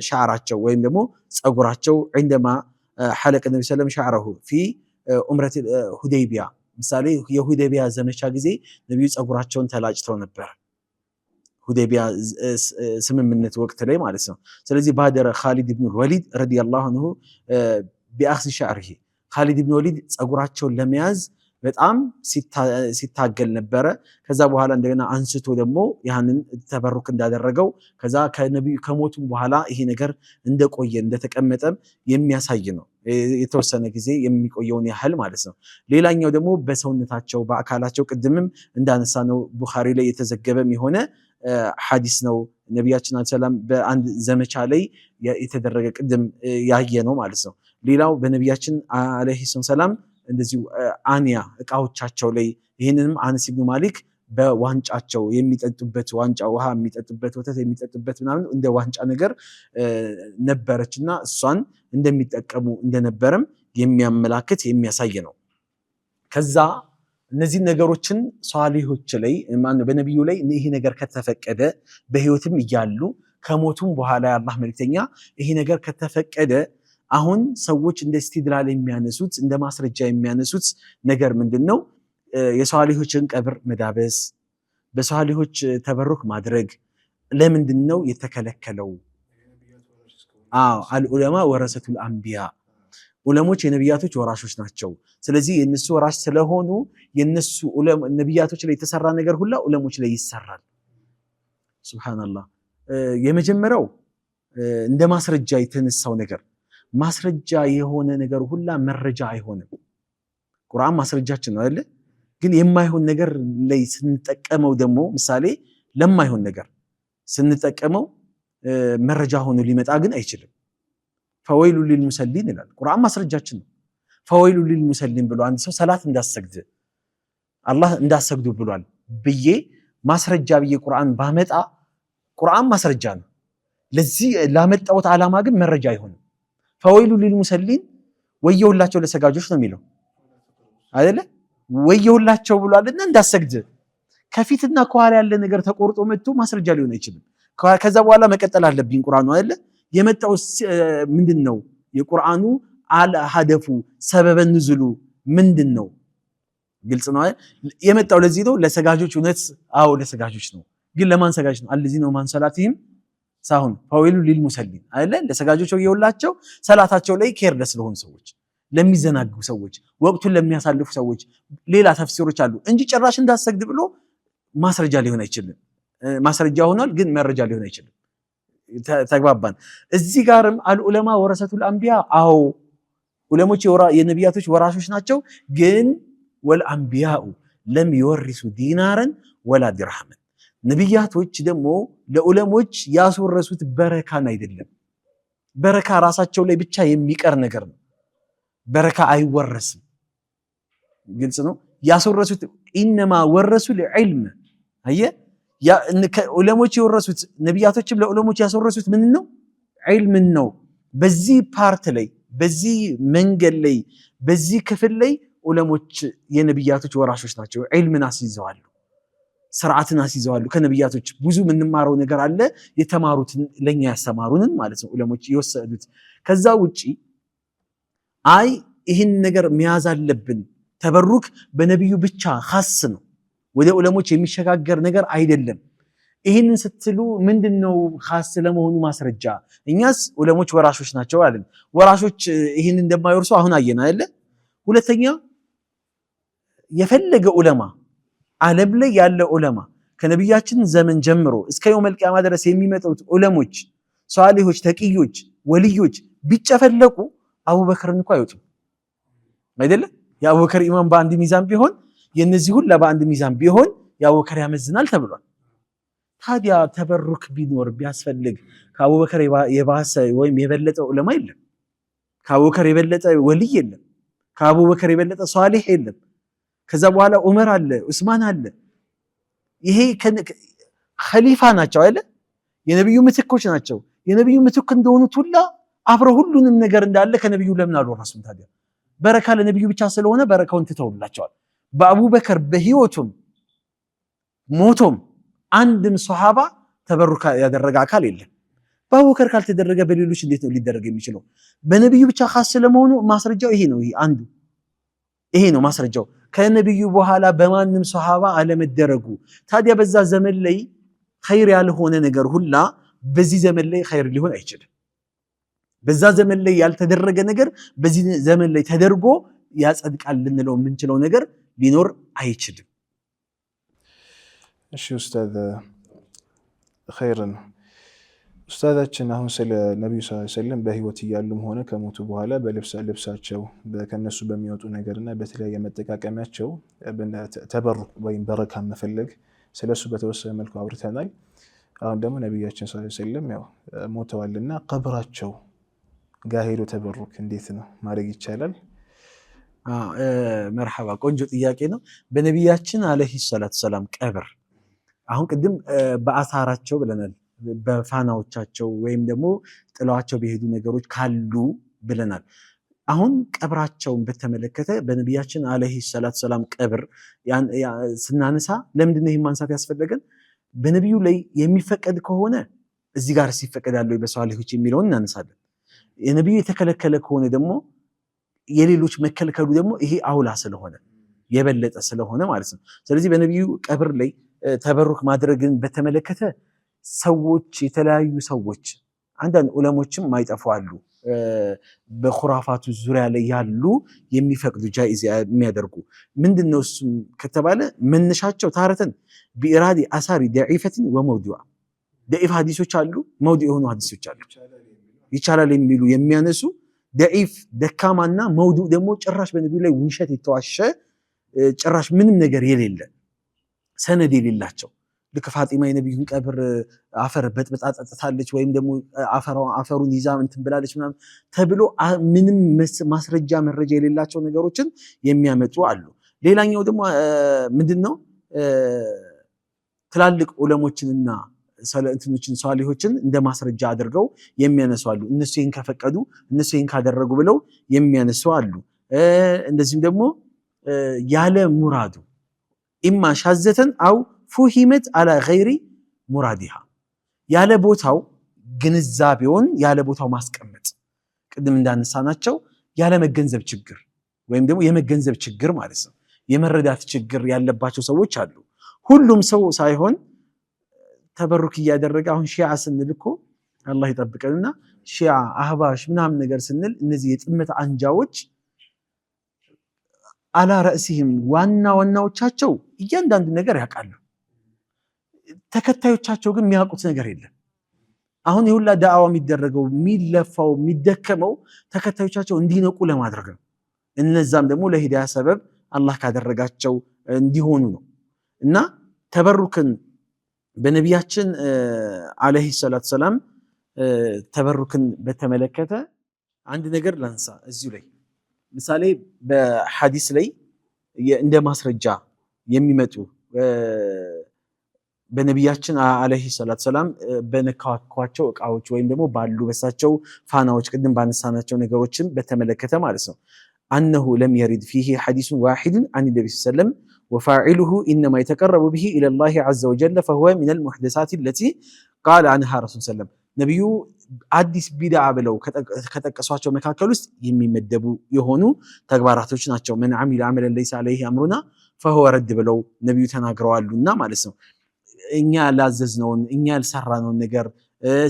ሻዕራቸው ወይም ደግሞ ጸጉራቸው عندما حلق النبي صلى الله عليه وسلم شعره في ዑምረት ሁደይቢያ ምሳሌ የሁደይቢያ ዘመቻ ጊዜ ነብዩ ጸጉራቸውን ተላጭተው ነበር ሁደይቢያ ስምምነት ወቅት ላይ ማለት ነው ስለዚህ ባደረ ኻሊድ ኢብኑ ወሊድ ረዲየላሁ ዐንሁ ቢአኽዚ ሸዕሪሂ ኻሊድ ኢብኑ ወሊድ ጸጉራቸውን ለመያዝ በጣም ሲታገል ነበረ ከዛ በኋላ እንደገና አንስቶ ደግሞ ያንን ተበሩክ እንዳደረገው ከዛ ከነብዩ ከሞቱም በኋላ ይሄ ነገር እንደቆየ እንደተቀመጠ የሚያሳይ ነው የተወሰነ ጊዜ የሚቆየውን ያህል ማለት ነው ሌላኛው ደግሞ በሰውነታቸው በአካላቸው ቅድምም እንዳነሳ ነው ቡኻሪ ላይ የተዘገበም የሆነ ሐዲስ ነው ነብያችን ሰላም በአንድ ዘመቻ ላይ የተደረገ ቅድም ያየ ነው ማለት ነው ሌላው በነብያችን አለይሂ ሰላም እንደዚሁ አንያ እቃዎቻቸው ላይ ይሄንንም አነስ ኢብኑ ማሊክ በዋንጫቸው የሚጠጡበት ዋንጫ ውሃ የሚጠጡበት ወተት የሚጠጡበት ምናምን እንደ ዋንጫ ነገር ነበረችና እሷን እንደሚጠቀሙ እንደነበረም የሚያመላክት የሚያሳይ ነው ከዛ እነዚህ ነገሮችን ሷሊሆች ላይ ማን በነብዩ ላይ ይሄ ነገር ከተፈቀደ በህይወትም ይያሉ ከሞቱም በኋላ ያላህ መልእክተኛ ይሄ ነገር ከተፈቀደ አሁን ሰዎች እንደ ኢስቲድላል የሚያነሱት እንደ ማስረጃ የሚያነሱት ነገር ምንድነው የሷሊሆችን ቀብር መዳበስ በሷሊሆች ተበሩክ ማድረግ ለምንድነው የተከለከለው አልዑለማ ወረሰቱል አንቢያ ዑለሞች የነብያቶች ወራሾች ናቸው ስለዚህ የነሱ ወራሽ ስለሆኑ የነሱ ነብያቶች ላይ የተሰራ ነገር ሁላ ዑለሞች ላይ ይሰራል ሱብሃንአላህ የመጀመሪያው እንደ ማስረጃ የተነሳው ነገር ማስረጃ የሆነ ነገር ሁላ መረጃ አይሆንም ቁርአን ማስረጃችን ነው አይደል ግን የማይሆን ነገር ላይ ስንጠቀመው ደግሞ ምሳሌ ለማይሆን ነገር ስንጠቀመው መረጃ ሆኖ ሊመጣ ግን አይችልም ፈወይሉ ሊልሙሰሊን ይላል ቁርአን ማስረጃችን ነው ፈወይሉ ሊልሙሰሊን ብሎ አንድ ሰው ሰላት እንዳሰግድ አላህ እንዳሰግዱ ብሏል ብዬ ማስረጃ ብዬ ቁርአን ባመጣ ቁርአን ማስረጃ ነው ለዚህ ላመጣውት ዓላማ ግን መረጃ አይሆንም ፈወይሉ ሊልሙሰሊን ወየውላቸው ለሰጋጆች ነው የሚለው አይደለ ወየውላቸው ብሏልና እንዳሰግድ ከፊትና ከኋላ ያለ ነገር ተቆርጦ መጥቶ ማስረጃ ሊሆን አይችልም ከዛ በኋላ መቀጠል አለብኝ ቁርአኑ አይደለ የመጣው ምንድነው የቁርአኑ አልሐደፉ ሰበበ ንዙሉ ምንድነው ግልጽ ነው የመጣው ለዚህ ነው ለሰጋጆች እውነት አው ለሰጋጆች ነው ግን ለማን ሰጋጆች ነው አለዚህ ነው ማን ሰላቲም ሳሁን ፈወይሉ ሊልሙሰሊን አይደለ ለሰጋጆች ወየውላቸው ሰላታቸው ላይ ኬርለስ ለሆኑ ሰዎች ለሚዘናጉ ሰዎች ወቅቱን ለሚያሳልፉ ሰዎች ሌላ ተፍሲሮች አሉ እንጂ ጭራሽ እንዳሰግድ ብሎ ማስረጃ ሊሆን አይችልም ማስረጃ ሆኗል ግን መረጃ ሊሆን አይችልም ተግባባን እዚህ ጋርም አልዑለማ ወረሰቱል አንቢያ አው ዑለሞች የነብያቶች ወራሾች ናቸው ግን ወልአንቢያኡ ለም ይወርሱ ዲናራን ወላ ድርሃምን ነብያቶች ደግሞ ለዑለሞች ያስወረሱት በረካን አይደለም በረካ ራሳቸው ላይ ብቻ የሚቀር ነገር ነው በረካ አይወረስም ግልጽ ነው ያስወረሱት ኢንማ ወረሱ ለዕልም አየ ዑለሞች የወረሱት ነብያቶችም ለዑለሞች ያስወረሱት ምን ነው ዒልምን ነው በዚህ ፓርት ላይ በዚህ መንገድ ላይ በዚህ ክፍል ላይ ዑለሞች የነብያቶች ወራሾች ናቸው ዒልምን አስይዘዋል ስርዓትን አስይዘዋል ከነብያቶች ብዙ ምንማረው ነገር አለ የተማሩትን ለኛ ያስተማሩንን ማለት ነው ዑለሞች ይወሰዱት ከዛ ውጪ አይ ይህን ነገር መያዝ አለብን ተበሩክ በነብዩ ብቻ ኻስ ነው ወደ ዑለሞች የሚሸጋገር ነገር አይደለም ይህንን ስትሉ ምንድነው ኻስ ለመሆኑ ማስረጃ እኛስ ዑለሞች ወራሾች ናቸው አይደል ወራሾች ይህን እንደማይወርሱ አሁን አየና አይደል ሁለተኛ የፈለገ ዑለማ ዓለም ላይ ያለ ዑለማ ከነብያችን ዘመን ጀምሮ እስከ የውመል ቂያማ ድረስ የሚመጡት ዑለሞች ሷሊሆች ተቂዮች ወልዮች ቢጨፈለቁ አቡበክርን እንኳን አይወጡም አይደለ የአቡበክር ኢማም በአንድ ሚዛን ቢሆን የነዚህ ሁሉ በአንድ ሚዛን ቢሆን የአቡበክር ያመዝናል ተብሏል ታዲያ ተበሩክ ቢኖር ቢያስፈልግ ከአቡበክር የባሰ ወይም የበለጠ ዑለማ የለም ከአቡበክር የበለጠ ወልይ የለም ከአቡበክር የበለጠ ሷሊህ የለም ከዛ በኋላ ዑመር አለ ዑስማን አለ ይሄ ኸሊፋ ናቸው አይደል የነብዩ ምትኮች ናቸው የነብዩ ምትክ እንደሆኑት ሁላ አብረ ሁሉንም ነገር እንዳለ ከነብዩ ለምን አልወረሱም ታዲያ በረካ ለነብዩ ብቻ ስለሆነ በረካውን ትተውላቸዋል በአቡበክር በህይወቱም ሞቶም አንድም ሱሐባ ተበሩክ ያደረገ አካል የለም በአቡበከር ካልተደረገ በሌሎች እንዴት ነው ሊደረግ የሚችለው? በነብዩ ብቻ ኻስ ስለመሆኑ ማስረጃው ይሄ ነው። ይሄ ነው ማስረጃው። ከነብዩ በኋላ በማንም ሱሐባ አለመደረጉ። ታዲያ በዛ ዘመን ላይ ኸይር ያልሆነ ነገር ሁላ በዚህ ዘመን ላይ ኸይር ሊሆን አይችልም። በዛ ዘመን ላይ ያልተደረገ ነገር በዚህ ዘመን ላይ ተደርጎ ያጸድቃል ልንለው የምንችለው ነገር ሊኖር አይችልም። እሺ ኡስታዝ ኸይር ነው። ኡስታዛችን አሁን ስለ ነብዩ ሰለላሁ ዐለይሂ ወሰለም በህይወት እያሉም ሆነ ከሞቱ በኋላ በልብሳቸው ከነሱ በሚወጡ ነገርና በተለያየ መጠቃቀሚያቸው ተበሩክ ወይም በረካ መፈለግ ስለሱ በተወሰነ መልኩ አውርተናል። አሁን ደግሞ ነብያችን ሰለላሁ ዐለይሂ ወሰለም ያው ሞተዋልና ቀብራቸው ጋር ሄዶ ተበሩክ እንዴት ነው ማድረግ ይቻላል? መርሐባ ቆንጆ ጥያቄ ነው። በነብያችን አለይሂ ሰላቱ ሰላም ቀብር አሁን ቅድም በአሳራቸው ብለናል፣ በፋናዎቻቸው ወይም ደግሞ ጥለዋቸው በሄዱ ነገሮች ካሉ ብለናል። አሁን ቀብራቸውን በተመለከተ በነብያችን አለይሂ ሰላቱ ሰላም ቀብር ስናነሳ ለምንድነው ይህን ማንሳት ያስፈለገን? በነብዩ ላይ የሚፈቀድ ከሆነ እዚህ ጋር ሲፈቀዳል ወይ በሷሊሆች የሚለውን እናነሳለን። የነብዩ የተከለከለ ከሆነ ደግሞ የሌሎች መከልከሉ ደግሞ ይሄ አውላ ስለሆነ የበለጠ ስለሆነ ማለት ነው። ስለዚህ በነብዩ ቀብር ላይ ተበሩክ ማድረግን በተመለከተ ሰዎች የተለያዩ ሰዎች አንዳንድ ዑለሞችም ማይጠፉ አሉ፣ በኹራፋቱ ዙሪያ ላይ ያሉ የሚፈቅዱ ጃኢዝ የሚያደርጉ ምንድነው እሱም ከተባለ መነሻቸው ታረተን ቢኢራዲ አሳሪ ደዒፈትን ወመውዲዋ ደዒፍ ሐዲሶች አሉ፣ መውዲዕ የሆኑ ሐዲሶች አሉ። ይቻላል የሚሉ የሚያነሱ ደዒፍ ደካማና መውዱዕ ደግሞ ጭራሽ በነብዩ ላይ ውሸት የተዋሸ ጭራሽ ምንም ነገር የሌለ ሰነድ የሌላቸው ልክ ፋጢማ የነብዩን ቀብር አፈር በጥብጣ ጠጥታለች ወይም ደግሞ አፈሩን ይዛ እንትን ብላለች ምናምን ተብሎ ምንም ማስረጃ መረጃ የሌላቸው ነገሮችን የሚያመጡ አሉ። ሌላኛው ደግሞ ምንድነው ትላልቅ ዑለሞችንና እንትኖችን ሷሊሆችን እንደ ማስረጃ አድርገው የሚያነሱ አሉ። እነሱ ይሄን ከፈቀዱ እነሱ ይሄን ካደረጉ ብለው የሚያነሱ አሉ። እንደዚህም ደግሞ ያለ ሙራዱ ኢማ ሻዘተን አው ፉሂመት አላ ገይሪ ሙራዲሃ ያለ ቦታው ግንዛቤውን ያለ ቦታው ማስቀመጥ ቅድም እንዳነሳናቸው ያለ መገንዘብ ችግር ወይም ደግሞ የመገንዘብ ችግር ማለት ነው። የመረዳት ችግር ያለባቸው ሰዎች አሉ። ሁሉም ሰው ሳይሆን ተበሩክ እያደረገ አሁን ሺዓ ስንል እኮ አላህ ይጠብቀንና ሺዓ አህባሽ ምናምን ነገር ስንል እነዚህ የጥመት አንጃዎች አላ ረእሲህም ዋናዎቻቸው እያንዳንዱ ነገር ያውቃሉ። ተከታዮቻቸው ግን የሚያውቁት ነገር የለም። አሁን የሁላ ዳዕዋ የሚደረገው የሚለፋው የሚደከመው ተከታዮቻቸው እንዲነቁ ለማድረግ ነው። እነዛም ደግሞ ለሂዳያ ሰበብ አላህ ካደረጋቸው እንዲሆኑ ነው። እና ተበሩክን በነቢያችን አለይሂ ሰላቱ ሰላም ተበሩክን በተመለከተ አንድ ነገር ላንሳ እዚሁ ላይ። ምሳሌ በሐዲስ ላይ እንደ ማስረጃ የሚመጡ በነቢያችን አለይሂ ሰላቱ ሰላም በነካኳቸው እቃዎች ወይም ደግሞ ባሉ በሳቸው ፋናዎች ቅድም ባነሳናቸው ነገሮችን በተመለከተ ማለት ነው። አነሁ ለም የሪድ ፊሂ ሐዲሱን ዋሂዱን አን ነቢ ሰለም ወፋዒሉሁ ኢነማ የተቀረቡ ብሂ ኢለላሂ ዐዘ ወጀለ ፈሁወ ሚነል ሙሕደሳት ለቲ ቃለ አንሃ ረሱል ሰለም። ነቢዩ አዲስ ቢድዓ ብለው ከጠቀሷቸው መካከል ውስጥ የሚመደቡ የሆኑ ተግባራቶች ናቸው። መን ዐሚለ ዐመለን ለይሰ ዐለይሂ አምሩና ፈሁወ ረድ ብለው ነቢዩ ተናግረዋሉና ማለት ነው። እኛ ያላዘዝነውን እኛ ያልሰራነውን ነገር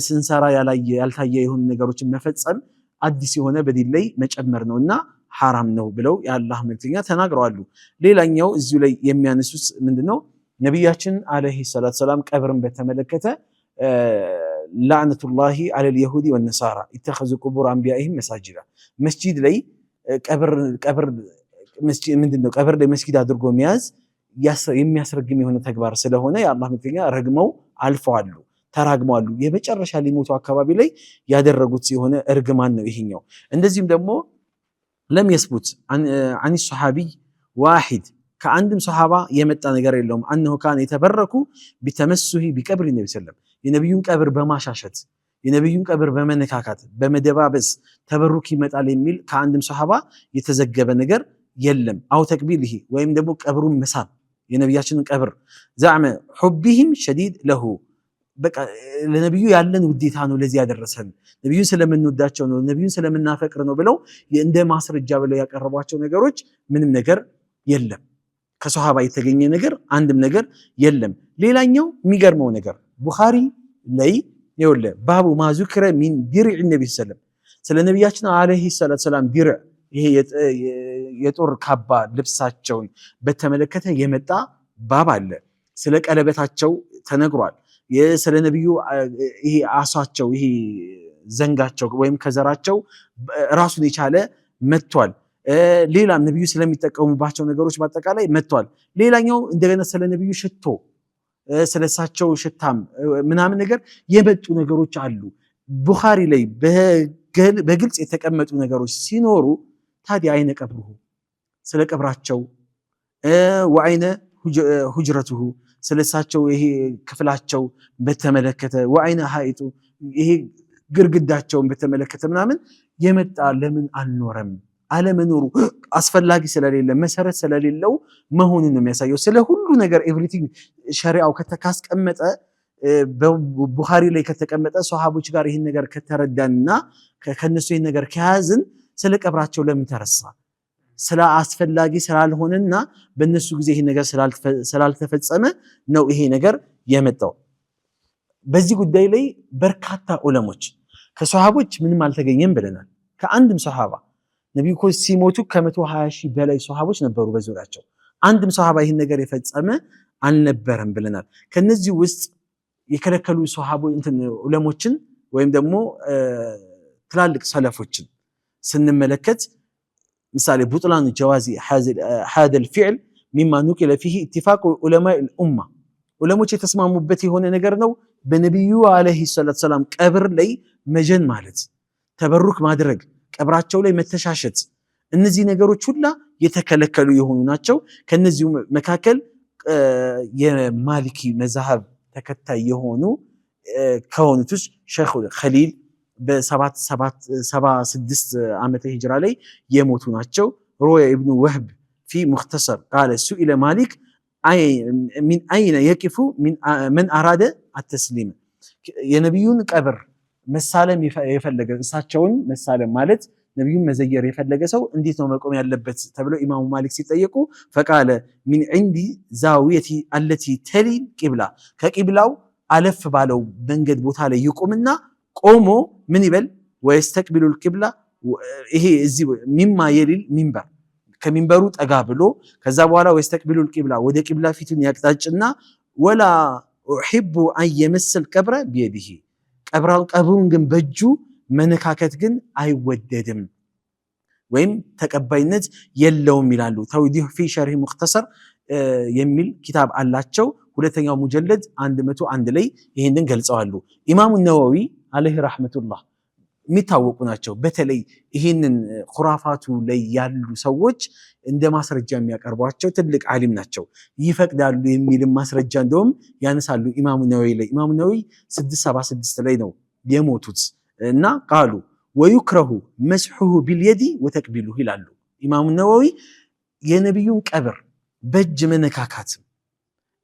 ስንሰራ ያልታየ የሆኑ ነገሮችን መፈጸም አዲስ የሆነ በዲን ላይ መጨመር ነውና ሐራም ነው ብለው የአላህ መልክተኛ ተናግረዋሉ። ሌላኛው እዚሁ ላይ የሚያነሱት ምንድነው? ነቢያችን አለይሂ ሰላቱ ሰላም ቀብርን በተመለከተ ላዕነቱላሂ ዐለል የሁዲ ወነሳራ ኢተኸዙ ቁቡር አንቢያኢሂም መሳጅዳ መስጂድ ላይ ቀብር ምንድነው? ቀብር ላይ መስጊድ አድርጎ መያዝ የሚያስረግም የሆነ ተግባር ስለሆነ የአላህ መልክተኛ ረግመው አልፈዋሉ፣ ተራግመዋሉ። የመጨረሻ ሊሞቱ አካባቢ ላይ ያደረጉት የሆነ እርግማን ነው ይሄኛው። እንደዚህም ደግሞ ለም የስቡት አን ሶሓቢይ ዋሂድ ከአንድም ሶሓባ የመጣ ነገር የለውም አነሁ ካነ የተበረኩ ቢተመሱሂ ቢቀብር ነቢ ሰለም የነቢዩን ቀብር በማሻሸት የነቢዩን ቀብር በመነካካት በመደባበስ ተበሩክ ይመጣል የሚል ከአንድም ሶሓባ የተዘገበ ነገር የለም። አው ተቅቢልሂ ወይም ደግሞ ቀብሩን መሳም የነቢያችንን ቀብር ዛዕመ ሑቢሂም ሸዲድ ለሁ በቃ ለነብዩ ያለን ውዴታ ነው ለዚህ ያደረሰን፣ ነብዩን ስለምንወዳቸው ነው፣ ነብዩን ስለምናፈቅር ነው ብለው እንደ ማስረጃ ብለው ያቀረቧቸው ነገሮች ምንም ነገር የለም። ከሶሃባ የተገኘ ነገር አንድም ነገር የለም። ሌላኛው የሚገርመው ነገር ቡኻሪ ላይ ይኸውልህ ባቡ ማዙክረ ሚን ዲርዕ ነብይ ሰለም ስለ ነብያችን አለይሂ ሰላቱ ሰላም ዲርዕ ይሄ የጦር ካባ ልብሳቸውን በተመለከተ የመጣ ባብ አለ። ስለ ቀለበታቸው ተነግሯል። ስለ ነብዩ ይሄ አሷቸው ይሄ ዘንጋቸው ወይም ከዘራቸው ራሱን የቻለ መጥቷል። ሌላም ነብዩ ስለሚጠቀሙባቸው ነገሮች በአጠቃላይ መጥቷል። ሌላኛው እንደገና ስለ ነብዩ ሽቶ ስለሳቸው ሽታም ምናምን ነገር የመጡ ነገሮች አሉ። ቡኻሪ ላይ በግልጽ የተቀመጡ ነገሮች ሲኖሩ ታዲያ አይነ ቀብሩሁ ስለ ቀብራቸው ወአይነ ሁጅረቱሁ ስለሳቸው ይሄ ክፍላቸው በተመለከተ ወአይነ ሀይጡ ይሄ ግርግዳቸውን በተመለከተ ምናምን የመጣ ለምን አልኖረም? አለመኖሩ አስፈላጊ ስለሌለ መሰረት ስለሌለው መሆኑን ነው የሚያሳየው። ስለ ሁሉ ነገር ኤቭሪቲንግ ሸሪዓው ካስቀመጠ በቡኻሪ ላይ ከተቀመጠ ሶሃቦች ጋር ይህን ነገር ከተረዳንና ከነሱ ይህን ነገር ከያዝን ስለ ቀብራቸው ለምን ተረሳ? ስለ አስፈላጊ ስላልሆነና በእነሱ ጊዜ ይሄ ነገር ስላልተፈጸመ ነው ይሄ ነገር የመጣው። በዚህ ጉዳይ ላይ በርካታ ዑለሞች ከሶሃቦች ምንም አልተገኘም ብለናል። ከአንድም ሶሃባ ነብዩ እኮ ሲሞቱ ከ120 ሺህ በላይ ሶሃቦች ነበሩ በዙሪያቸው። አንድም ሶሃባ ይህን ነገር የፈጸመ አልነበረም ብለናል። ከነዚህ ውስጥ የከለከሉ ሶሃቦች ዑለሞችን ወይም ደግሞ ትላልቅ ሰለፎችን ስንመለከት ምሳሌ ቡጥላን ጀዋዚ ሀደል ፊዕል ሚማ ኑቂለ ፊሂ ኢትፋቅ ዑለማኢ ልኡማ ዑለሞች የተስማሙበት የሆነ ነገር ነው። በነቢዩ አለይሂ ሰላቱ ሰላም ቀብር ላይ መጀን ማለት ተበሩክ ማድረግ ቀብራቸው ላይ መተሻሸት እነዚህ ነገሮች ሁላ የተከለከሉ የሆኑ ናቸው። ከነዚሁ መካከል የማሊኪ መዝሐብ ተከታይ የሆኑ ከሆኑት ውስጥ ሼኽ ኸሊል በ76 ዓመተ ሂጅራ ላይ የሞቱ ናቸው። ሮያ ኢብኑ ወህብ ፊ ሙኽተሰር ቃለ ሱኢለ ማሊክ ሚን አይነ የቂፉ መን አራደ አተስሊም የነቢዩን ቀብር መሳለም የፈለገ እሳቸውን መሳለም ማለት ነቢዩን መዘየር የፈለገ ሰው እንዴት ነው መቆም ያለበት ተብለው ኢማሙ ማሊክ ሲጠየቁ ፈቃለ ሚን ዒንዲ ዛዊየቲ አለቲ ተሊ ቂብላ ከቂብላው አለፍ ባለው መንገድ ቦታ ላይ ይቁምና ቆሞ ምን ይበል ወይስተቅቢሉል ቂብላ ይሄ እዚህ ሚማ የሊል ሚንበር ከሚንበሩ ጠጋ ብሎ ከዛ በኋላ ወይስተቅቢሉል ቂብላ ወደ ቂብላ ፊቱን ያቅጣጭና ወላ ኡሂቡ አን የመሰል ቀብረ ቢየዲሂ ቀብሩን ግን በእጁ መነካከት ግን አይወደድም ወይም ተቀባይነት የለውም ይላሉ። ተውዲህ ፊ ሸርህ ሙኽተሰር የሚል ኪታብ አላቸው። ሁለተኛው ሙጀለድ 101 ላይ ይህንን ገልጸዋሉ። ኢማሙ ነወዊ አለይሂ ረሕመቱላህ የሚታወቁ ናቸው። በተለይ ይህንን ኹራፋቱ ላይ ያሉ ሰዎች እንደ ማስረጃ የሚያቀርቧቸው ትልቅ ዓሊም ናቸው። ይፈቅዳሉ የሚልም ማስረጃ እንደውም ያነሳሉ ኢማሙ ነወዊ ላይ። ኢማሙ ነወዊ 676 ላይ ነው የሞቱት እና ቃሉ ወዩክረሁ መስሑሁ ቢልየዲ ወተቅቢሉሁ ይላሉ። ኢማሙ ነወዊ የነቢዩን ቀብር በእጅ መነካካት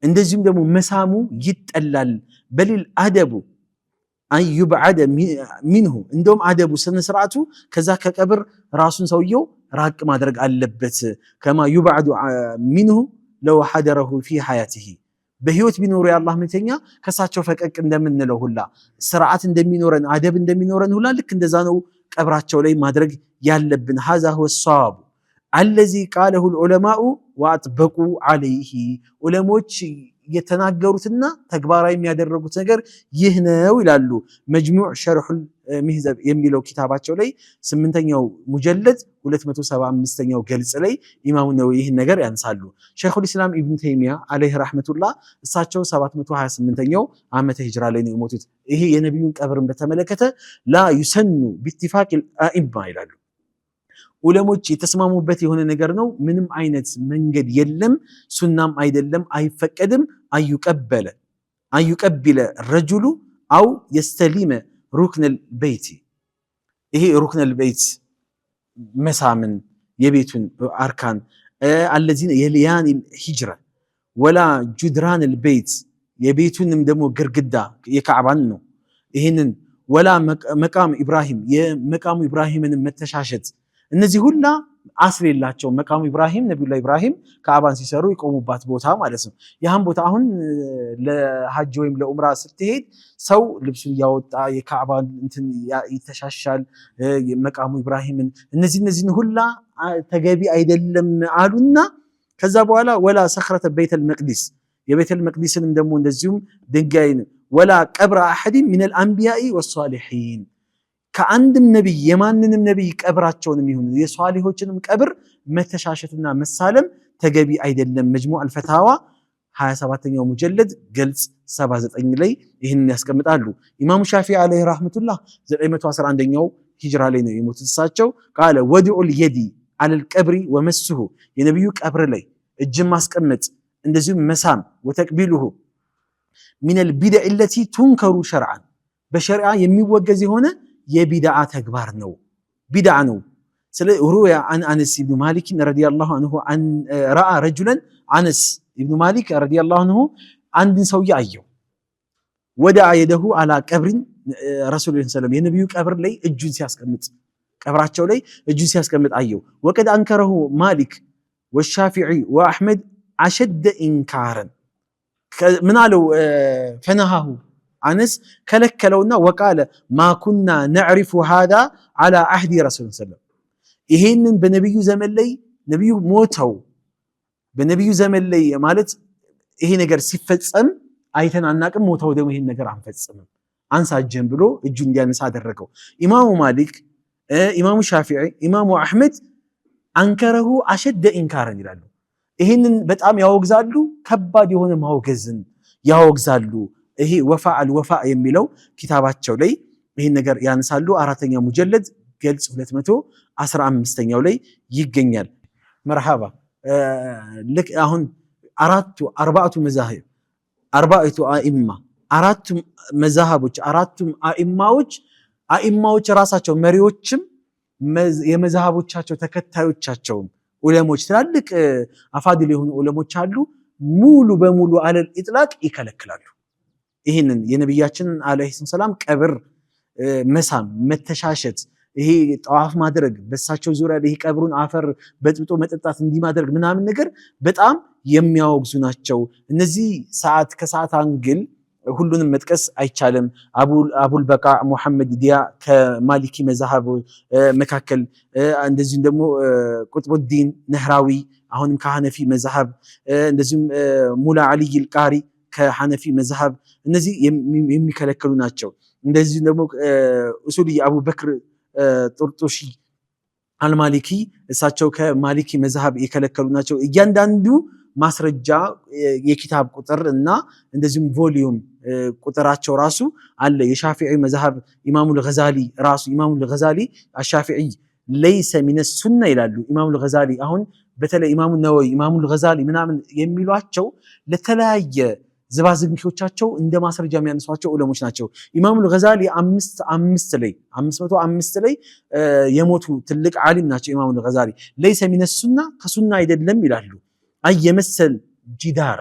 እንደዚሁም ደግሞ መሳሙ ይጠላል። በሊል አደቡ አን ዩብዓደ ሚንሁ እንደውም አደቡ ስነስርዓቱ ከዛ ከቀብር ራሱን ሰውየው ራቅ ማድረግ አለበት። ከማ ዩብዓዱ ሚንሁ ለው ሐደረሁ ፊ ሐያቲሂ በህይወት ቢኖሩ የአላህ መልእክተኛ ከሳቸው ፈቀቅ እንደምንለው ሁላ ስርዓት እንደሚኖረን አደብ እንደሚኖረን ሁላ ልክ እንደዛ ነው ቀብራቸው ላይ ማድረግ ያለብን። ሀዛ ሁወ ሷዋቡ አለዚ ቃለሁ ልዑለማኡ ወአጥበቁ ዓለይሂ ዑለሞች የተናገሩትና ተግባራዊ የሚያደረጉት ነገር ይህ ነው ይላሉ። መጅሙዕ ሸርሑል ሚህዘብ የሚለው ኪታባቸው ላይ 8ኛው ሙጀለድ 275ኛው ገልጽ ላይ ኢማሙ ነወዊ ይህን ነገር ያንሳሉ። ሸይኹል ኢስላም ኢብኑ ተይሚያ አለይሂ ረሕመቱላህ እሳቸው 728ኛው ዓመተ ሂጅራ ላይ ነው የሞቱት። ይሄ የነቢዩን ቀብርን በተመለከተ ላ ዩሰኑ ቢኢትፋቂል አኢማ ይላሉ። ዑለሞች የተስማሙበት የሆነ ነገር ነው። ምንም አይነት መንገድ የለም፣ ሱናም አይደለም፣ አይፈቀድም። አዩቀቢለ ረጁሉ አው የስተሊመ ሩክነል በይቲ ይሄ ሩክነል በይት መሳምን የቤቱን አርካን አለዚነ የልያን ሂጅራ ወላ ጁድራን ልበይት የቤቱንም ደግሞ ግርግዳ የካዕባን ነው። ይህንን ወላ መቃም ኢብራሂም የመቃሙ ኢብራሂምን መተሻሸት እነዚህ ሁላ አስር የላቸው። መቃሙ ኢብራሂም ነቢዩላህ ኢብራሂም ካዕባን ሲሰሩ የቆሙባት ቦታ ማለት ነው። ያህን ቦታ አሁን ለሐጅ ወይም ለኡምራ ስትሄድ ሰው ልብሱን እያወጣ የካዕባን እንትን ይተሻሻል። መቃሙ ኢብራሂምን እነዚህን ሁላ ተገቢ አይደለም አሉና ከዛ በኋላ ወላ ሰኽረተ ቤተል መቅዲስ የቤተል መቅዲስንም ደግሞ እንደዚሁም ድንጋይን ወላ ቀብረ አሐድን ሚነል አንቢያኢ ወሷሊሒን ከአንድም ነቢይ የማንንም ነቢይ ቀብራቸውንም ይሁን የሷሊሆችንም ቀብር መተሻሸትና መሳለም ተገቢ አይደለም። መጅሙዕ አልፈታዋ 27ኛው ሙጀለድ ገልጽ 79 ላይ ይህንን ያስቀምጣሉ። ኢማሙ ሻፊዒ ዓለይሂ ረሕመቱላህ 911ኛው ሂጅራ ላይ ነው የሞቱት እሳቸው። ቃለ ወድዑል የዲ አለል ቀብሪ ወመስሁ የነቢዩ ቀብር ላይ እጅን ማስቀመጥ እንደዚሁም መሳም ወተቅቢሉሁ ሚነል ቢድዕ ለቲ ቱንከሩ ሸርዓን በሸሪዓ የሚወገዝ የሆነ የቢድዓ ተግባር ነው፣ ቢድዓ ነው። ስለ ሩያ አን አነስ ኢብኑ ማሊክ ረዲየላሁ ዐንሁ ረአ ረጁለን አነስ ኢብኑ ማሊክ ረዲየላሁ ዐንሁ አንድን ሰውዬ አየው። ወደአ የደሁ አላ ቀብሪን ረሱል ሰለም የነቢዩ ቀብር ላይ እጁን ሲያስቀምጥ ቀብራቸው ላይ እጁን ሲያስቀምጥ አየው። ወቀድ አንከረሁ ማሊክ ወሻፊዒ ወአሕመድ አሸደ ኢንካረን ምን አለው ፈነሃሁ አነስ ከለከለውና ወቃለ ማኩና ነዕሪፉ ሃዛ አላ አህዲ ረሱል ሰለም ይሄንን በነቢዩ ዘመን ላይ ነቢዩ ሞተው በነቢዩ ዘመን ላይ ማለት ይሄ ነገር ሲፈጸም አይተን አናቅም፣ ሞተው ደግሞ ይሄን ነገር አንፈጽምም አንሳጀን ብሎ እጁን እንዲያነሳ አደረገው። ኢማሙ ማሊክ፣ ኢማሙ ሻፊዒ፣ ኢማሙ አሕመድ አንከረሁ አሸደ ኢንካረን ይላሉ። ይህንን በጣም ያወግዛሉ፣ ከባድ የሆነ ማውገዝን ያወግዛሉ። ይሄ ወፋ አልወፋ የሚለው ኪታባቸው ላይ ይህን ነገር ያነሳሉ። 4ኛ ሙጀለድ ገልጽ 215ኛው ላይ ይገኛል። መርሃባ ልክ አሁን አርባዕቱ መዛሂብ አርባዕቱ አኢማ አራቱ መዛሃቦች አራቱም አኢማዎች ራሳቸው መሪዎችም የመዛሃቦቻቸው ተከታዮቻቸውም ዑለሞች ትላልቅ አፋድል የሆኑ ዑለሞች አሉ። ሙሉ በሙሉ አለል ኢጥላቅ ይከለክላሉ። ይህንን የነቢያችንን አለይሂ ሰላም ቀብር መሳም፣ መተሻሸት፣ ይሄ ጠዋፍ ማድረግ፣ በሳቸው ዙሪያ ይሄ ቀብሩን አፈር በጥብጦ መጠጣት እንዲህ ማድረግ ምናምን ነገር በጣም የሚያወግዙ ናቸው። እነዚህ ሰዓት ከሰዓት አንግል ሁሉንም መጥቀስ አይቻልም። አቡል በቃ ሙሐመድ ዲያ ከማሊኪ መዛሃብ መካከል እንደዚሁም ደግሞ ቁጥቡዲን ነህራዊ አሁንም ከሐነፊ መዛሃብ እንደዚሁም ሙላ አልይ አልቃሪ ከሐነፊ መዛሃብ እነዚህ የሚከለከሉ ናቸው። እንደዚሁም ደግሞ ኡሱሊ አቡበክር ጡርጡሺ አልማሊኪ እሳቸው ከማሊኪ መዛሃብ የከለከሉ ናቸው። እያንዳንዱ ማስረጃ የኪታብ ቁጥር እና እንደዚሁም ቮሊዩም ቁጥራቸው ራሱ አለ። የሻፊዒ መዛሃብ ኢማሙል ገዛሊ ራሱ ኢማሙል ገዛሊ አሻፊዒ ለይሰ ሚነ ሱና ይላሉ። ኢማሙል ገዛሊ አሁን በተለይ ኢማሙ ነወዊ ኢማሙል ገዛሊ ምናምን የሚሏቸው ለተለያየ ዝባዝንኪዎቻቸው እንደ ማስረጃ የሚያነሷቸው ዑለሞች ናቸው። ኢማሙል ገዛሊ 505 ላይ የሞቱ ትልቅ ዓሊም ናቸው። ኢማሙል ገዛሊ ለይሰ ሚነ ሱና ከሱና አይደለም ይላሉ። አየመሰል ጂዳረ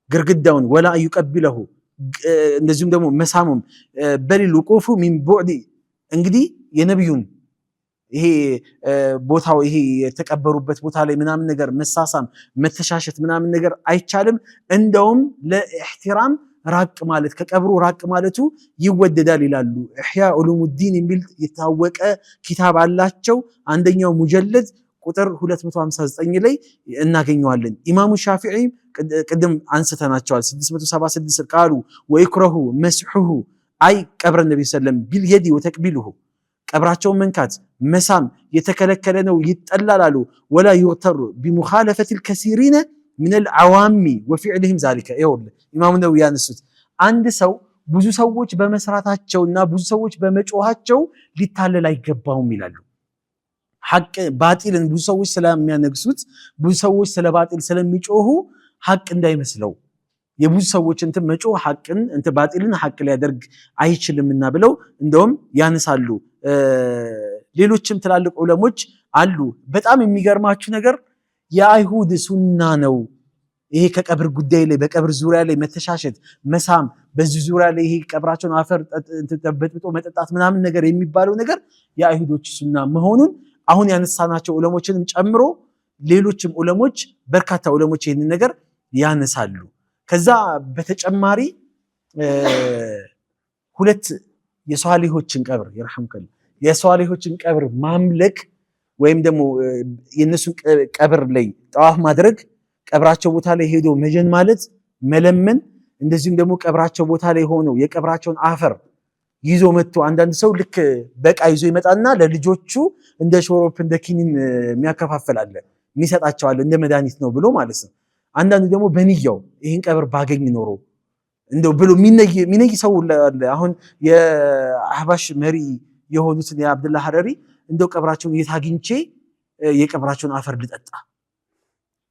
ግርግዳውን ወላ አዩቀቢለሁ እንደዚሁም ደግሞ መሳሙም በሊል ውቁፉ ሚን ቡዕዲ እንግዲህ የነቢዩን ይሄ ቦታው ይሄ የተቀበሩበት ቦታ ላይ ምናምን ነገር መሳሳም መተሻሸት ምናምን ነገር አይቻልም። እንደውም ለኢህቲራም ራቅ ማለት ከቀብሩ ራቅ ማለቱ ይወደዳል ይላሉ። ኢሕያ ዑሉሙዲን የሚል የታወቀ ኪታብ አላቸው። አንደኛው ሙጀለድ ቁጥር 259 ላይ እናገኘዋለን። ኢማሙ ሻፊዒ ቅድም አንስተናቸዋል 676 ቃሉ ወይክረሁ መስሑሁ አይ ቀብረ ነብይ ሰለም ቢልየዲ ወተቅቢሉሁ ቀብራቸውን መንካት መሳም የተከለከለ ነው ይጠላል አሉ። ወላ ይغተሩ ቢሙኻለፈቲል ከሲሪነ ሚነል ዓዋሚ ወፊዕልህም ዛሊከ ይኸውልህ ኢማሙ ነወዊ ያነሱት አንድ ሰው ብዙ ሰዎች በመስራታቸውና ብዙ ሰዎች በመጮሃቸው ሊታለል አይገባውም ይላሉ። ሐቅ ባጢልን ብዙ ሰዎች ስለሚያነግሱት ብዙ ሰዎች ስለ ባጢል ስለሚጮሁ ሐቅ እንዳይመስለው የብዙ ሰዎች እንትን መጮህ ሐቅን እንትን ባጢልን ሐቅ ሊያደርግ አይችልምና ብለው እንደውም ያነሳሉ። ሌሎችም ትላልቅ ዑለሞች አሉ። በጣም የሚገርማችሁ ነገር የአይሁድ ሱና ነው ይሄ ከቀብር ጉዳይ ላይ በቀብር ዙሪያ ላይ መተሻሸት፣ መሳም፣ በዚህ ዙሪያ ላይ ይሄ ቀብራቸውን አፈር በጥብጦ መጠጣት ምናምን ነገር የሚባለው ነገር የአይሁዶች ሱና መሆኑን አሁን ያነሳናቸው ዑለሞችንም ጨምሮ ሌሎችም ዑለሞች በርካታ ዑለሞች ይህንን ነገር ያነሳሉ። ከዛ በተጨማሪ ሁለት የሷሊሆችን ቀብር ይርሐምከል የሷሊሆችን ቀብር ማምለክ ወይም ደግሞ የነሱን ቀብር ላይ ጠዋፍ ማድረግ፣ ቀብራቸው ቦታ ላይ ሄዶ መጀን ማለት መለመን፣ እንደዚሁም ደግሞ ቀብራቸው ቦታ ላይ ሆኖ የቀብራቸውን አፈር ይዞ መጥቶ አንዳንድ ሰው ልክ በቃ ይዞ ይመጣና ለልጆቹ እንደ ሾሮፕ እንደ ኪኒን የሚያከፋፍል አለ፣ የሚሰጣቸው አለ እንደ መድኃኒት ነው ብሎ ማለት ነው። አንዳንዱ ደግሞ በንያው ይህን ቀብር ባገኝ ኖሮ እንደው ብሎ ሚነይ ሰው አለ። አሁን የአህባሽ መሪ የሆኑትን የአብደላ ሐረሪ እንደው ቀብራቸውን የት አግኝቼ የቀብራቸውን አፈር ልጠጣ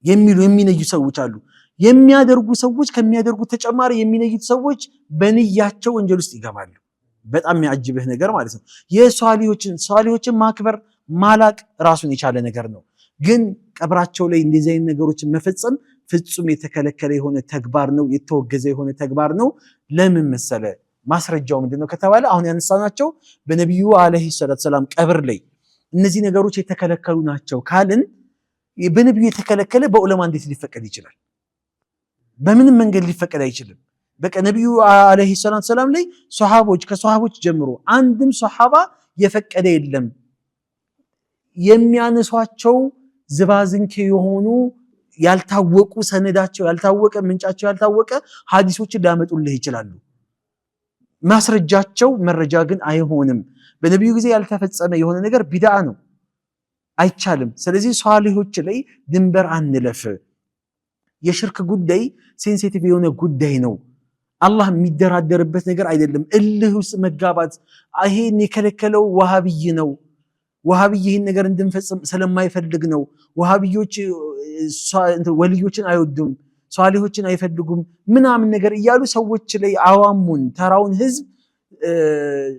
የሚሉ የሚነዩ ሰዎች አሉ። የሚያደርጉ ሰዎች ከሚያደርጉት ተጨማሪ የሚነዩት ሰዎች በንያቸው ወንጀል ውስጥ ይገባሉ። በጣም የሚያጅብህ ነገር ማለት ነው። የሷሊሆችን ማክበር ማላቅ ራሱን የቻለ ነገር ነው። ግን ቀብራቸው ላይ እንደዚህ አይነት ነገሮችን መፈጸም ፍጹም የተከለከለ የሆነ ተግባር ነው፣ የተወገዘ የሆነ ተግባር ነው። ለምን መሰለ? ማስረጃው ምንድነው ከተባለ አሁን ያነሳናቸው በነቢዩ አለይሂ ሰላቱ ሰላም ቀብር ላይ እነዚህ ነገሮች የተከለከሉ ናቸው ካልን በነቢዩ የተከለከለ በዑለማ እንዴት ሊፈቀድ ይችላል? በምንም መንገድ ሊፈቀድ አይችልም። በቃ ነቢዩ አለይሂ ሰላቱ ሰላም ላይ ከሷሃቦች ጀምሮ አንድም ሷሃባ የፈቀደ የለም። የሚያነሷቸው ዝባዝንኬ የሆኑ ያልታወቁ ሰነዳቸው ያልታወቀ ምንጫቸው ያልታወቀ ሐዲሶችን ሊያመጡልህ ይችላሉ። ማስረጃቸው መረጃ ግን አይሆንም። በነቢዩ ጊዜ ያልተፈጸመ የሆነ ነገር ቢድዓ ነው፣ አይቻልም። ስለዚህ ሷሊሆች ላይ ድንበር አንለፍ። የሽርክ ጉዳይ ሴንሲቲቭ የሆነ ጉዳይ ነው። አላህ የሚደራደርበት ነገር አይደለም። እልህ ውስጥ መጋባት ይሄን የከለከለው ወሃብይ ነው። ወሃብይ ይህን ነገር እንድንፈጽም ስለማይፈልግ ነው። ወሃብዮች ወልዮችን አይወዱም፣ ሷሊሆችን አይፈልጉም ምናምን ነገር እያሉ ሰዎች ላይ አዋሙን ተራውን ህዝብ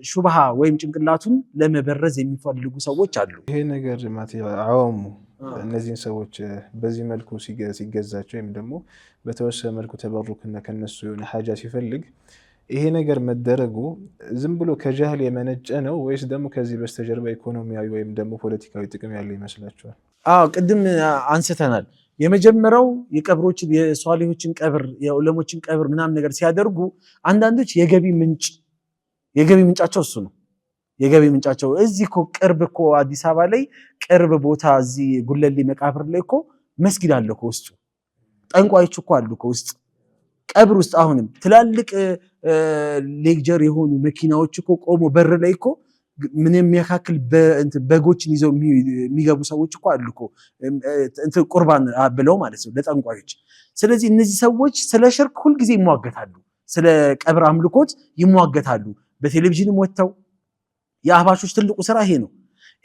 ሹብሃ ወይም ጭንቅላቱን ለመበረዝ የሚፈልጉ ሰዎች አሉ። ይሄ ነገር አዋሙ እነዚህን ሰዎች በዚህ መልኩ ሲገዛቸው ወይም ደግሞ በተወሰነ መልኩ ተበሩክና ከነሱ የሆነ ሐጃ ሲፈልግ ይሄ ነገር መደረጉ ዝም ብሎ ከጃህል የመነጨ ነው ወይስ ደግሞ ከዚህ በስተጀርባ ኢኮኖሚያዊ ወይም ደግሞ ፖለቲካዊ ጥቅም ያለው ይመስላችኋል? ቅድም አንስተናል። የመጀመሪያው የቀብሮችን የሷሊሆችን ቀብር የዑለሞችን ቀብር ምናምን ነገር ሲያደርጉ አንዳንዶች የገቢ ምንጫቸው እሱ ነው። የገቢ ምንጫቸው እዚህ እኮ ቅርብ እኮ አዲስ አበባ ላይ ቅርብ ቦታ እዚህ ጉለሌ መቃብር ላይ እኮ መስጊድ አለ እኮ ውስጡ፣ ጠንቋዮች እኮ አሉ እኮ ውስጥ ቀብር ውስጥ። አሁንም ትላልቅ ሌክጀር የሆኑ መኪናዎች እኮ ቆሞ በር ላይ እኮ ምን የሚያካክል በጎችን ይዘው የሚገቡ ሰዎች እኮ አሉ እኮ ቁርባን ብለው ማለት ነው ለጠንቋዮች። ስለዚህ እነዚህ ሰዎች ስለ ሽርክ ሁልጊዜ ይሟገታሉ፣ ስለ ቀብር አምልኮት ይሟገታሉ። በቴሌቪዥንም ወጥተው የአህባሾች ትልቁ ስራ ይሄ ነው።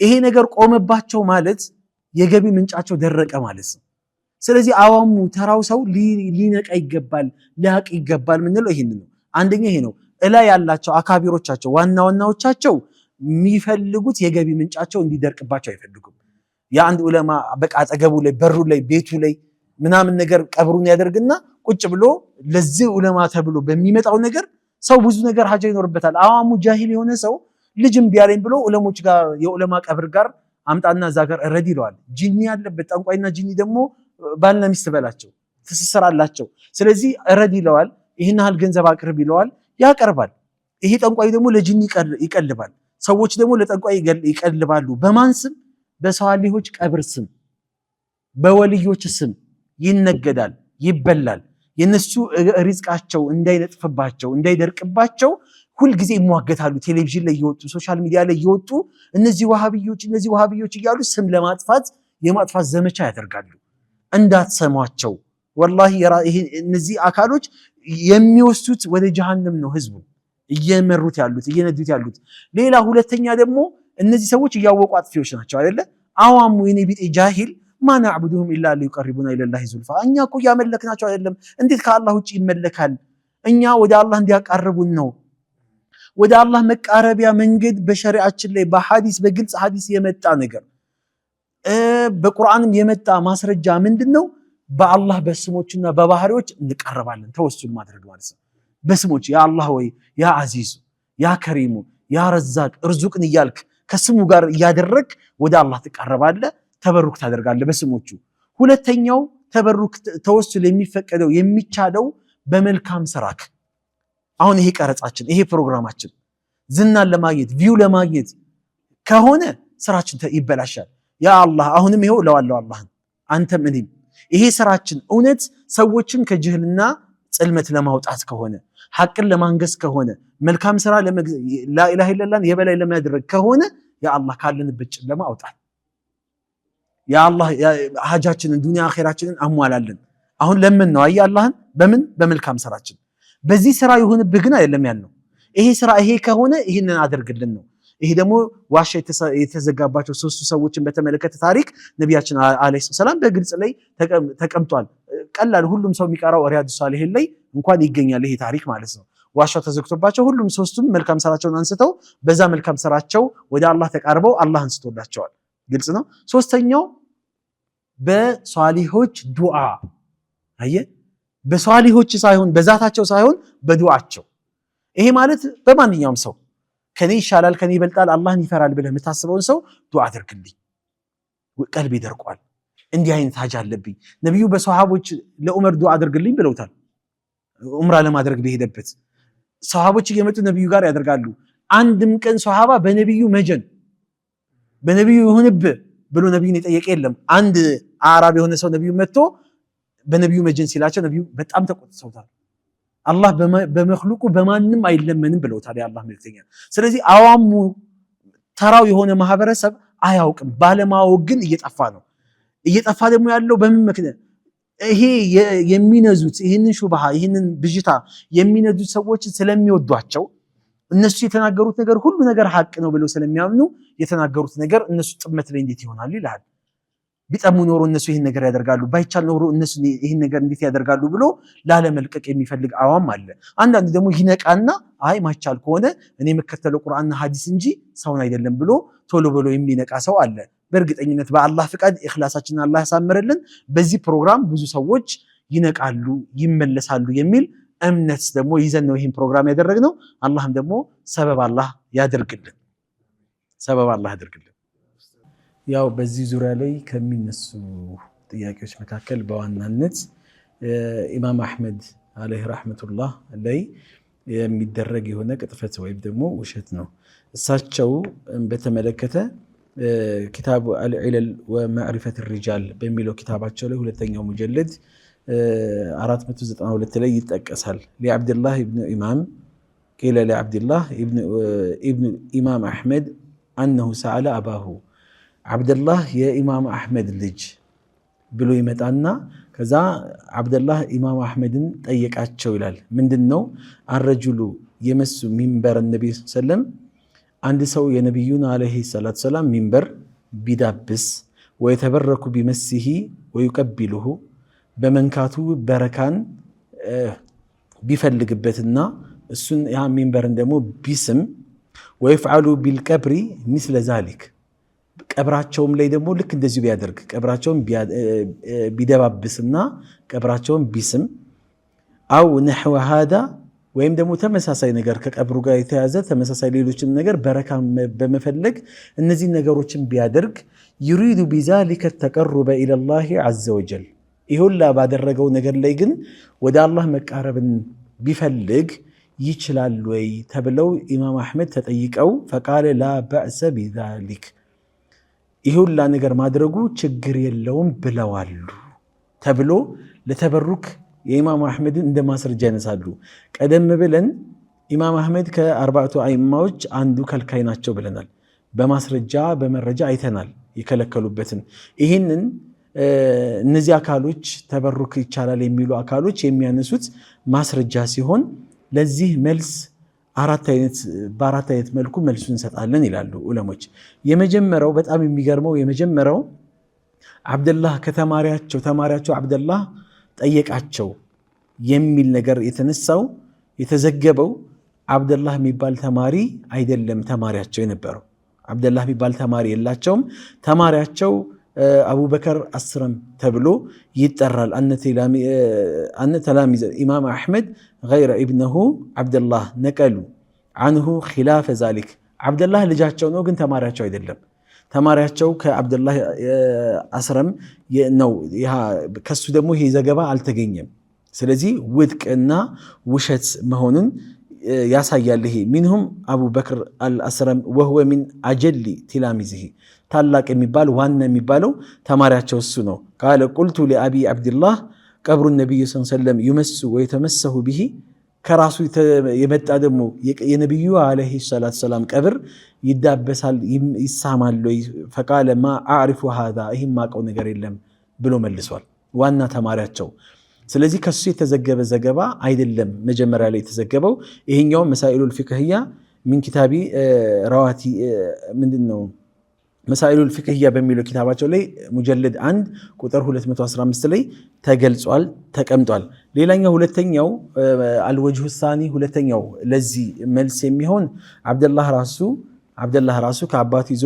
ይሄ ነገር ቆመባቸው ማለት የገቢ ምንጫቸው ደረቀ ማለት ነው። ስለዚህ አዋሙ ተራው ሰው ሊነቃ ይገባል፣ ሊያቅ ይገባል ምንለው ይሄን ነው። አንደኛ ይሄ ነው። እላይ ያላቸው አካቢሮቻቸው ዋናዎቻቸው የሚፈልጉት የገቢ ምንጫቸው እንዲደርቅባቸው አይፈልጉም። የአንድ ዑለማ በቃ አጠገቡ ላይ በሩ ላይ ቤቱ ላይ ምናምን ነገር ቀብሩን ያደርግና ቁጭ ብሎ ለዚህ ዑለማ ተብሎ በሚመጣው ነገር ሰው ብዙ ነገር ሀጃ ይኖርበታል። አዋሙ ጃሂል የሆነ ሰው ልጅም ቢያለኝ ብሎ ዑለሞች ጋር የዑለማ ቀብር ጋር አምጣና እዛ ጋር እረድ ይለዋል። ጂኒ ያለበት ጠንቋይና ጂኒ ደግሞ ባልና ሚስት በላቸው ትስስር አላቸው። ስለዚህ እረድ ይለዋል። ይህን ያህል ገንዘብ አቅርብ ይለዋል፣ ያቀርባል። ይሄ ጠንቋይ ደግሞ ለጂኒ ይቀልባል። ሰዎች ደግሞ ለጠንቋይ ይቀልባሉ። በማን ስም? በሷሊሆች ቀብር ስም፣ በወልዮች ስም ይነገዳል፣ ይበላል። የነሱ ሪዝቃቸው እንዳይነጥፍባቸው እንዳይደርቅባቸው ሁልጊዜ ይሟገታሉ። ቴሌቪዥን ላይ እየወጡ ሶሻል ሚዲያ ላይ እየወጡ እነዚህ ዋሃብዮች እያሉ ስም ለማጥፋት የማጥፋት ዘመቻ ያደርጋሉ። እንዳትሰሟቸው። ወላሂ እነዚህ አካሎች የሚወስዱት ወደ ጀሃነም ነው ህዝቡ እየመሩት ያሉት እየነዱት ያሉት። ሌላ ሁለተኛ ደግሞ እነዚህ ሰዎች እያወቁ አጥፊዎች ናቸው አይደለ? አዋሙ የኔ ቢጤ ጃሂል ማ ነዕቡዱሁም ኢላ ሊቀርቡና ኢለላሂ ዙልፋ። እኛ እኮ እያመለክናቸው አይደለም። እንዴት ከአላህ ውጭ ይመለካል? እኛ ወደ አላህ እንዲያቃርቡን ነው። ወደ አላህ መቃረቢያ መንገድ በሸሪዓችን ላይ በሐዲስ በግልጽ ሐዲስ የመጣ ነገር በቁርአንም የመጣ ማስረጃ ምንድነው? በአላህ በስሞችና በባህሪዎች እንቀርባለን። ተወሱል ማድረግ ማለት ነው። በስሞች ያ አላህ ወይ ያ አዚዙ ያ ከሪሙ ያ ረዛቅ እርዙቅን እያልክ ከስሙ ጋር እያደረግ ወደ አላህ ትቀርባለህ፣ ተበሩክ ታደርጋለህ በስሞቹ። ሁለተኛው ተበሩክ ተወሱል የሚፈቀደው የሚቻለው በመልካም ስራክ። አሁን ይሄ ቀረጻችን ይሄ ፕሮግራማችን ዝናን ለማግኘት ቪው ለማግኘት ከሆነ ስራችን ይበላሻል። ያ አላህ አሁንም ይሄው ለዋለው አላህን አንተም እኔም ይሄ ስራችን እውነት ሰዎችን ከጅህልና ጽልመት ለማውጣት ከሆነ ሐቅን ለማንገስ ከሆነ መልካም ስራ ላኢላሃ ኢለላህን የበላይ ለማድረግ ከሆነ ያ አላህ ካለንበት ጨለማ አውጣን። ያ አላህ ሀጃችንን ዱንያ አኺራችንን አሟላልን። አሁን ለምን ነው አይ አላህን በምን በመልካም ስራችን። በዚህ ስራ ይሁንብህ ግን አይደለም ያልነው። ይሄ ስራ ይሄ ከሆነ ይህንን አደርግልን ነው። ይሄ ደግሞ ዋሻ የተዘጋባቸው ሶስቱ ሰዎችን በተመለከተ ታሪክ ነቢያችን አለይሂ ሰላም በግልጽ ላይ ተቀምጧል። ቀላል ሁሉም ሰው የሚቀራው ሪያዱ ሷሊሂን ላይ እንኳን ይገኛል ይሄ ታሪክ ማለት ነው። ዋሻው ተዘግቶባቸው ሁሉም ሶስቱም መልካም ስራቸውን አንስተው በዛ መልካም ስራቸው ወደ አላህ ተቃርበው አላህ አንስቶላቸዋል። ግልጽ ነው። ሶስተኛው በሷሊሆች ዱዓ አየ በሷሊሆች ሳይሆን በዛታቸው ሳይሆን በዱዓቸው። ይሄ ማለት በማንኛውም ሰው ከኔ ይሻላል ከኔ ይበልጣል አላህን ይፈራል ብለህ የምታስበውን ሰው ዱዓ አድርግልኝ፣ ቀልቤ ደርቋል፣ እንዲህ አይነት ሀጃ አለብኝ። ነብዩ በሷሃቦች ለዑመር ዱዓ አድርግልኝ ብለውታል። ዑምራ ለማድረግ በሄደበት ሷሃቦች እየመጡ ነብዩ ጋር ያደርጋሉ። አንድም ቀን ሷሃባ በነብዩ መጀን በነብዩ ይሁንብህ ብሎ ነብዩን የጠየቀ የለም። አንድ አራብ የሆነ ሰው ነብዩ መጥቶ በነብዩ መጀን ሲላቸው ነብዩ በጣም ተቆጥተውታል። አላህ በመክሉቁ በማንም አይለመንም ብለውታል የአላህ መልእክተኛ። ስለዚህ አዋሙ ተራው የሆነ ማህበረሰብ አያውቅም። ባለማወቅ ግን እየጠፋ ነው። እየጠፋ ደግሞ ያለው በምን ምክንያት? ይሄ የሚነዙት ይህንን ሹብሃ ይህንን ብዥታ የሚነዙት ሰዎች ስለሚወዷቸው እነሱ የተናገሩት ነገር ሁሉ ነገር ሐቅ ነው ብለው ስለሚያምኑ የተናገሩት ነገር እነሱ ጥመት ላይ እንዴት ይሆናል ይላል። ቢጠሙ ኖሮ እነሱ ይህን ነገር ያደርጋሉ፣ ባይቻል ኖሮ እነሱ ይህን ነገር እንዴት ያደርጋሉ ብሎ ላለመልቀቅ የሚፈልግ አዋም አለ። አንዳንድ ደግሞ ይነቃና አይ ማይቻል ከሆነ እኔ የምከተለው ቁርአንና ሐዲስ እንጂ ሰውን አይደለም ብሎ ቶሎ ብሎ የሚነቃ ሰው አለ። በእርግጠኝነት በአላህ ፍቃድ ኢኽላሳችንን አላህ ያሳምርልን። በዚህ ፕሮግራም ብዙ ሰዎች ይነቃሉ፣ ይመለሳሉ የሚል እምነት ደግሞ ይዘን ነው ይህን ፕሮግራም ያደረግነው። አላህም ደግሞ ሰበብ አላህ ያደርግልን፣ ሰበብ አላህ ያደርግልን። ያው በዚህ ዙሪያ ላይ ከሚነሱ ጥያቄዎች መካከል በዋናነት ኢማም አሕመድ አለይሂ ረሕመቱላህ ላይ የሚደረግ የሆነ ቅጥፈት ወይም ደግሞ ውሸት ነው። እሳቸው በተመለከተ ኪታቡ አልዒለል ወማዕሪፈት ሪጃል በሚለው ኪታባቸው ላይ ሁለተኛው ሙጀለድ 492 ላይ ይጠቀሳል። ሊዓብድላህ ኢብኑ ኢማም ቂለ ሊዓብድላህ ኢብኑ ኢማም አሕመድ አነሁ ሰአለ አባሁ ዓብደላህ የኢማም አሕመድ ልጅ ብሎ ይመጣና ከዛ ዓብደላህ ኢማም አሕመድን ጠየቃቸው ይላል። ምንድን ነው? አረጁሉ የመሱ ሚንበር ነቢይ ሰለም አንድ ሰው የነቢዩን ዓለይሂ ሰላቱ ሰላም ሚንበር ቢዳብስ ወየተበረኩ ቢመሲሂ ወዩቀቢሉሁ በመንካቱ በረካን ቢፈልግበትና እሱን ያ ሚንበርን ደግሞ ቢስም ወይፍዓሉ ቢልቀብሪ ሚስለ ዛሊክ ቀብራቸውም ላይ ደግሞ ልክ እንደዚሁ ቢያደርግ ቀብራቸውን ቢደባብስና ቀብራቸውን ቢስም አው ነሕወ ሃዳ ወይም ደግሞ ተመሳሳይ ነገር ከቀብሩ ጋር የተያዘ ተመሳሳይ ሌሎችን ነገር በረካ በመፈለግ እነዚህ ነገሮችን ቢያደርግ ይሪዱ ቢዛሊከ ተቀሩበ ኢለላሂ ዐዘ ወጀል ይሁላ ባደረገው ነገር ላይ ግን ወደ አላህ መቃረብን ቢፈልግ ይችላል ወይ ተብለው ኢማም አሕመድ ተጠይቀው ፈቃለ ላ በእሰ ቢዛሊክ ይሁላ ነገር ማድረጉ ችግር የለውም ብለዋሉ ተብሎ ለተበሩክ የኢማም አሕመድን እንደ ማስረጃ ያነሳሉ። ቀደም ብለን ኢማም አሕመድ ከአርባዕቱ አይማዎች አንዱ ከልካይ ናቸው ብለናል። በማስረጃ በመረጃ አይተናል የከለከሉበትን። ይህንን እነዚህ አካሎች ተበሩክ ይቻላል የሚሉ አካሎች የሚያነሱት ማስረጃ ሲሆን ለዚህ መልስ በአራት አይነት መልኩ መልሱ እንሰጣለን ይላሉ ዑለሞች። የመጀመሪያው በጣም የሚገርመው የመጀመሪያው ዓብደላህ ተማሪያቸው ዓብደላህ ጠየቃቸው የሚል ነገር የተነሳው የተዘገበው ዓብደላህ የሚባል ተማሪ አይደለም ተማሪያቸው የነበረው። ዓብደላህ የሚባል ተማሪ የላቸውም። ተማሪያቸው አቡበከር አስረም ተብሎ ይጠራል። አነ ተላሚዘ ኢማም አሕመድ ገይረ ኢብነሁ ዓብደላህ ነቀሉ አንሁ ኺላፈ ዛሊክ። ዓብደላህ ልጃቸው ነው፣ ግን ተማሪያቸው አይደለም። ተማሪያቸው ከዓብደላህ አስረም ነው። ከሱ ደግሞ ይሄ ዘገባ አልተገኘም። ስለዚህ ውድቅና ውሸት መሆኑን ያሳያል። ይሄ ሚንሁም አቡበክር አልአስረም ወህወ ሚን አጀሊ ቲላሚዝህ ታላቅ የሚባል ዋና የሚባለው ተማሪያቸው እሱ ነው። ቃለ ቁልቱ ሊአቢ ዓብድላህ ቀብሩ ነቢይ ሰለም ዩመሱ ወየተመሰሁ ብሂ ከራሱ የመጣ ደግሞ የነቢዩ ዓለይሂ ሰላቱ ሰላም ቀብር ይዳበሳል ይሳማል። ፈቃለ ማ አዕሪፉ ሃዛ ይህም ማቀው ነገር የለም ብሎ መልሷል፣ ዋና ተማሪያቸው። ስለዚህ ከሱ የተዘገበ ዘገባ አይደለም መጀመሪያ ላይ የተዘገበው። ይሄኛው መሳኢሉል ፊቅህያ ሚን ኪታቢ ረዋቲ ምንድነው መሳኢሉል ፊቅህያ በሚለው ኪታባቸው ላይ ሙጀለድ 1 ቁጥር 215 ላይ ተገልጿል ተቀምጧል። ሌላኛው ሁለተኛው አልወጅሁ ሳኒ ሁለተኛው ለዚህ መልስ የሚሆን ዓብደላህ ራሱ ከአባቱ ይዞ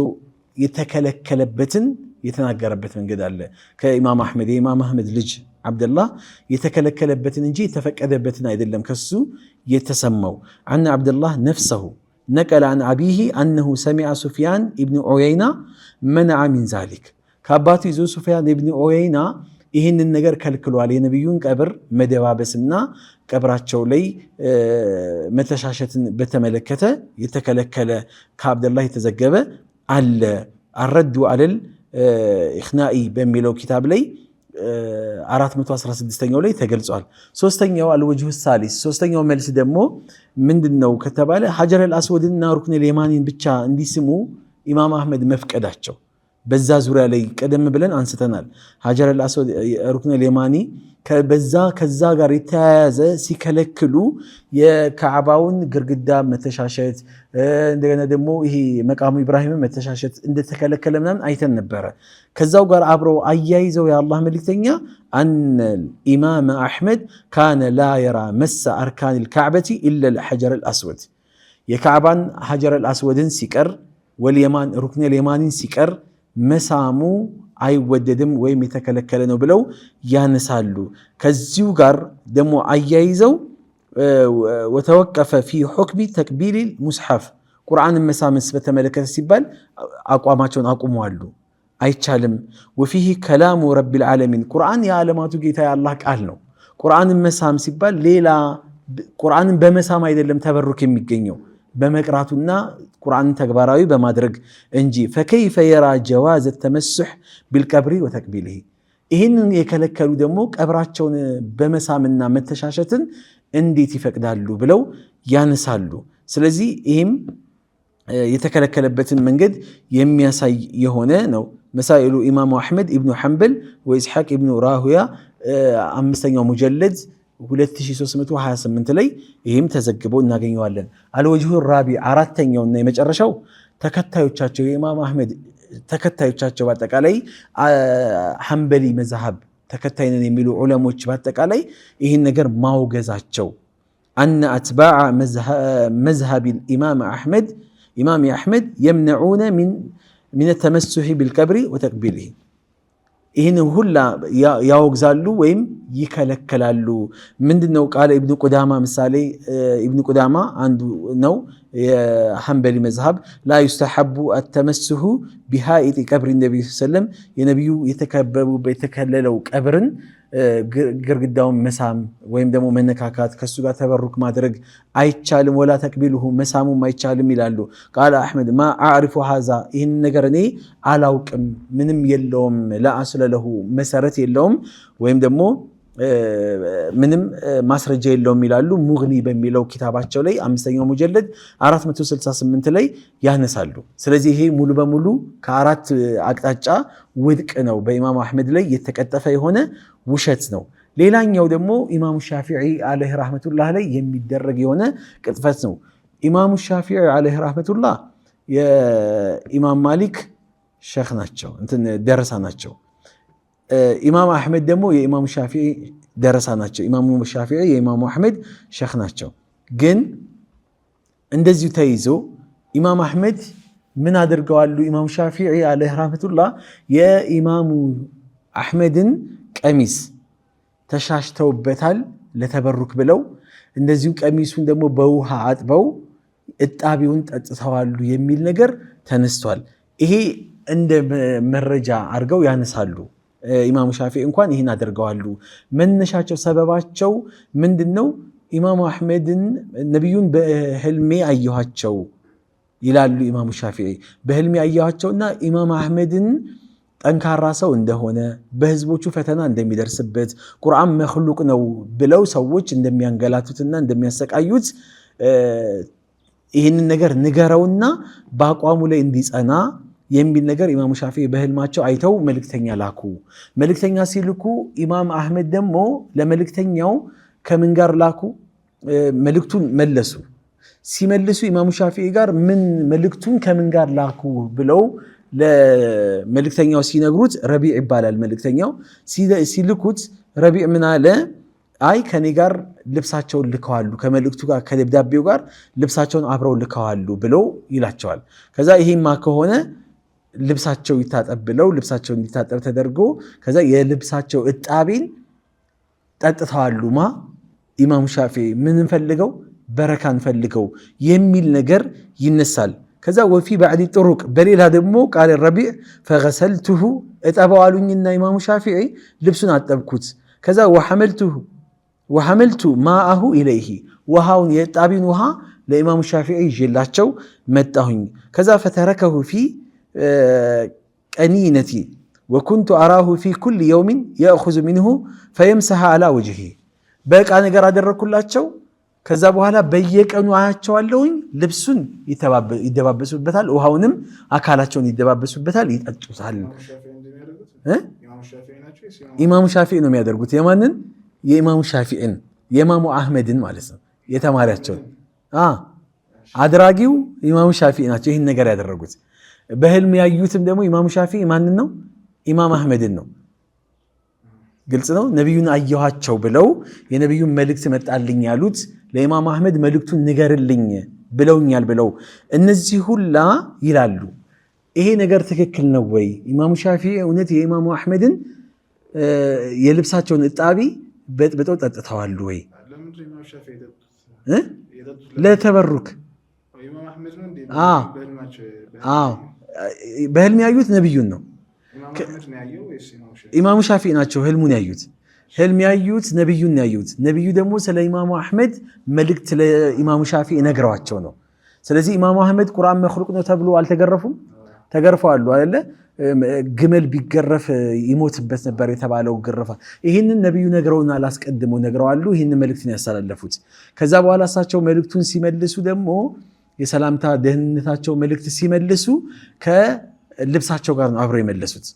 የተከለከለበትን የተናገረበት መንገድ አለ። ከኢማም አሕመድ የኢማም አሕመድ ልጅ ዓብደላህ የተከለከለበትን እንጂ የተፈቀደበትን አይደለም ከሱ የተሰማው። አነ ዓብደላህ ነፍሰሁ ነቀለ አን አቢሂ አነሁ ሰሚዐ ሱፊያን ኢብኑ ዑየይና መነዐ ሚን ዛሊክ። ከአባቱ ይዞ ሱፊያን ኢብኑ ዑየይና ይህንን ነገር ከልክሏል። የነቢዩን ቀብር መደባበስና ቀብራቸው ላይ መተሻሸትን በተመለከተ የተከለከለ ከዓብደላህ የተዘገበ አለ። አረዱ አለል ኢኽናኢ በሚለው ኪታብ ላይ 416ኛው ላይ ተገልጿል። ሶስተኛው አልወጅሁ ሳሊስ ሶስተኛው መልስ ደግሞ ምንድነው ከተባለ ሐጀረል አስወድና ሩክነል የማኒን ብቻ እንዲስሙ ኢማም አሕመድ መፍቀዳቸው። በዛ ዙሪያ ላይ ቀደም ብለን አንስተናል። ሐጀረል አስወድ ሩክነል የማኒ ከዛ ጋር የተያያዘ ሲከለክሉ የካዕባውን ግርግዳ መተሻሸት እንደገና ደግሞ ይሄ መቃሙ ኢብራሂም መተሻሸት እንደተከለከለ ምናምን አይተን ነበረ። ከዛው ጋር አብረው አያይዘው የአላህ መልእክተኛ አነል ኢማም አሕመድ ካነ ላ የራ መሳ አርካኒል ካዕበቲ ኢለል ሐጀረል አስወድ የካዕባን ሐጀረል አስወድን ሲቀር ወልየማን ሩክነል የማኒን ሲቀር መሳሙ አይወደድም ወይም የተከለከለ ነው ብለው ያነሳሉ። ከዚሁ ጋር ደግሞ አያይዘው ወተወቀፈ ፊ ሁክሚ ተቅቢል ሙስሐፍ ቁርአንን መሳምስ በተመለከተ ሲባል አቋማቸውን አቁመዋሉ። አይቻልም። ወፊህ ከላሙ ረቢል ዓለሚን ቁርአን የዓለማቱ ጌታ የአላህ ቃል ነው። ቁርአንን መሳም ሲባል ሌላ ቁርአንን በመሳም አይደለም ተበሩክ የሚገኘው በመቅራቱና ቁርአንን ተግባራዊ በማድረግ እንጂ። ፈከይፈ የራ ጀዋዝ ተመስሕ ቢልቀብሪ ወተቅቢልህ ይህንን የከለከሉ ደግሞ ቀብራቸውን በመሳምና መተሻሸትን እንዴት ይፈቅዳሉ ብለው ያነሳሉ። ስለዚህ ይህም የተከለከለበትን መንገድ የሚያሳይ የሆነ ነው። መሳኢሉ ኢማሙ አሕመድ ኢብኑ ሐንበል ወኢስሐቅ ኢብኑ ራሁያ 5ኛው ሙጀለድ 2328 ላይ ይህም ተዘግቦ እናገኘዋለን። አልወጅሁ ራቢ አራተኛውና የመጨረሻው ተከታዮቻቸው የኢማም አሕመድ ተከታዮቻቸው በአጠቃላይ ሐንበሊ መዝሐብ ተከታይነን የሚሉ ዑለሞች በአጠቃላይ ይህን ነገር ማውገዛቸው አነ አትባዕ መዝሐብ ኢማም አሕመድ የምነዑነ ሚን ተመስሒ ቢልቀብሪ ወተቅቢልህ ይህን ሁላ ያወግዛሉ ወይም ይከለከላሉ። ምንድነው? ቃለ ኢብኑ ቁዳማ ምሳሌ ኢብኑ ቁዳማ አንዱ ነው የሐንበሊ መዝሐብ ላ ዩስተሐቡ አተመስሑ ቢሃኢጢ ቀብሪ ነቢይ ሰለም የነቢዩ የተከለለው ቀብርን ግርግዳውን መሳም ወይም ደግሞ መነካካት ከሱ ጋር ተበሩክ ማድረግ አይቻልም። ወላ ተቅቢሉሁ መሳሙም አይቻልም ይላሉ። ቃለ አሕመድ ማ አዕሪፉ ሃዛ ይህን ነገር እኔ አላውቅም፣ ምንም የለውም፣ ለአስለ ለሁ መሰረት የለውም ወይም ደግሞ ምንም ማስረጃ የለውም ይላሉ። ሙግኒ በሚለው ኪታባቸው ላይ 5ኛው ሙጀለድ 468 ላይ ያነሳሉ። ስለዚህ ይሄ ሙሉ በሙሉ ከአራት አቅጣጫ ውድቅ ነው፣ በኢማም አሕመድ ላይ የተቀጠፈ የሆነ ውሸት ነው። ሌላኛው ደግሞ ኢማሙ ሻፊዒ አለይሂ ረሕመቱላህ ላይ የሚደረግ የሆነ ቅጥፈት ነው። ኢማሙ ሻፊዒ አለይሂ ረሕመቱላህ የኢማም ማሊክ ሸኽ ናቸው፣ ደረሳ ናቸው። ኢማም አሕመድ ደግሞ የኢማሙ ሻፊዒ ደረሳ ናቸው። ኢማሙ ሻፊዒ የኢማሙ አሕመድ ሸኽ ናቸው። ግን እንደዚሁ ተይዞ ኢማም አሕመድ ምን አድርገዋሉ? ኢማሙ ሻፊዒ አለይሂ ረህመቱላህ የኢማሙ አሕመድን ቀሚስ ተሻሽተውበታል ለተበሩክ ብለው፣ እንደዚሁ ቀሚሱን ደግሞ በውሃ አጥበው እጣቢውን ጠጥተዋሉ የሚል ነገር ተነስቷል። ይሄ እንደ መረጃ አድርገው ያነሳሉ። ኢማሙ ሻፊዒ እንኳን ይህን አድርገዋሉ። መነሻቸው ሰበባቸው ምንድነው? ኢማሙ አሕመድን ነቢዩን በህልሜ አየኋቸው ይላሉ ኢማሙ ሻፊዒ። በህልሜ አየኋቸውና ኢማም አሕመድን ጠንካራ ሰው እንደሆነ፣ በህዝቦቹ ፈተና እንደሚደርስበት፣ ቁርአን መክሉቅ ነው ብለው ሰዎች እንደሚያንገላቱትና እንደሚያሰቃዩት ይህንን ነገር ንገረውና በአቋሙ ላይ እንዲጸና የሚል ነገር ኢማሙ ሻፊዒ በህልማቸው አይተው መልእክተኛ ላኩ። መልእክተኛ ሲልኩ ኢማም አሕመድ ደግሞ ለመልእክተኛው ከምን ጋር ላኩ? መልእክቱን መለሱ። ሲመልሱ ኢማሙ ሻፊዒ ጋር ምን መልእክቱን ከምን ጋር ላኩ ብለው ለመልእክተኛው ሲነግሩት፣ ረቢዕ ይባላል መልእክተኛው። ሲልኩት ረቢዕ ምን አለ? አይ ከኔ ጋር ልብሳቸውን ልከዋሉ፣ ከመልእክቱ ጋር ከደብዳቤው ጋር ልብሳቸውን አብረው ልከዋሉ ብለው ይላቸዋል። ከዛ ይሄማ ከሆነ ልብሳቸው ይታጠብ ብለው ልብሳቸው እንዲታጠብ ተደርጎ ከዛ የልብሳቸው እጣቢን ጠጥተዋሉማ ኢማሙ ሻፊዒ ምንን ፈልገው? በረካን ፈልገው የሚል ነገር ይነሳል። ከዛ ወፊ ባዕዲ ጥሩቅ በሌላ ደግሞ ቃል ረቢዕ ፈገሰልቱሁ እጠበዋሉኝና ኢማሙ ሻፊዒ ልብሱን አጠብኩት። ከዛ ወሐመልቱ ማአሁ ኢለይሂ ውሃውን የእጣቢን ውሃ ለኢማሙ ሻፊዒ ይዤላቸው መጣሁኝ። ከዛ ፈተረከሁ ፊ ቀኒነቲ ወኩንቱ አራሁ ፊ ኩል የውሚን የእኹዙ ሚንሁ ፈየምሰሐ አላ ወጅሂ በቃ ነገር አደረግኩላቸው። ከዛ በኋላ በየቀኑ አያቸዋለሁኝ። ልብሱን ይደባበሱበታል፣ ውሃውንም አካላቸውን ይደባበሱበታል፣ ይጠጡታል። ኢማሙ ሻፊዒ ነው የሚያደርጉት። የማንን? የኢማሙ ሻፊዒን፣ የኢማሙ አሕመድን ማለት ነው። የተማሪያቸውን አድራጊው ኢማሙ ሻፊዒ ናቸው ይህን ነገር ያደረጉት። በህልም ያዩትም ደግሞ ኢማሙ ሻፊዒ ማንን ነው? ኢማም አሕመድን ነው። ግልጽ ነው። ነቢዩን አየኋቸው ብለው የነቢዩን መልእክት መጣልኝ ያሉት ለኢማም አሕመድ መልእክቱን ንገርልኝ ብለውኛል ብለው እነዚህ ሁላ ይላሉ። ይሄ ነገር ትክክል ነው ወይ? ኢማሙ ሻፊዒ እውነት የኢማሙ አሕመድን የልብሳቸውን እጣቢ በጥብጠው ጠጥተዋል ወይ? ለተበሩክ በህልም ያዩት ነቢዩን ነው። ኢማሙ ሻፊዒ ናቸው ህልሙን ያዩት። ህልም ያዩት ነቢዩን ያዩት። ነቢዩ ደግሞ ስለ ኢማሙ አሕመድ መልእክት ለኢማሙ ሻፊዒ ነግረዋቸው ነው። ስለዚህ ኢማሙ አሕመድ ቁርአን መክሉቅ ነው ተብሎ አልተገረፉም? ተገርፈዋል አይደለ? ግመል ቢገረፍ ይሞትበት ነበር የተባለው ግረፋ። ይህንን ነቢዩ ነግረውና አላስቀድመው ነግረዋሉ። ይህንን መልእክትን ያስተላለፉት። ከዛ በኋላ እሳቸው መልእክቱን ሲመልሱ ደግሞ የሰላምታ ደህንነታቸው መልእክት ሲመልሱ ከልብሳቸው ጋር ነው አብረው የመለሱት።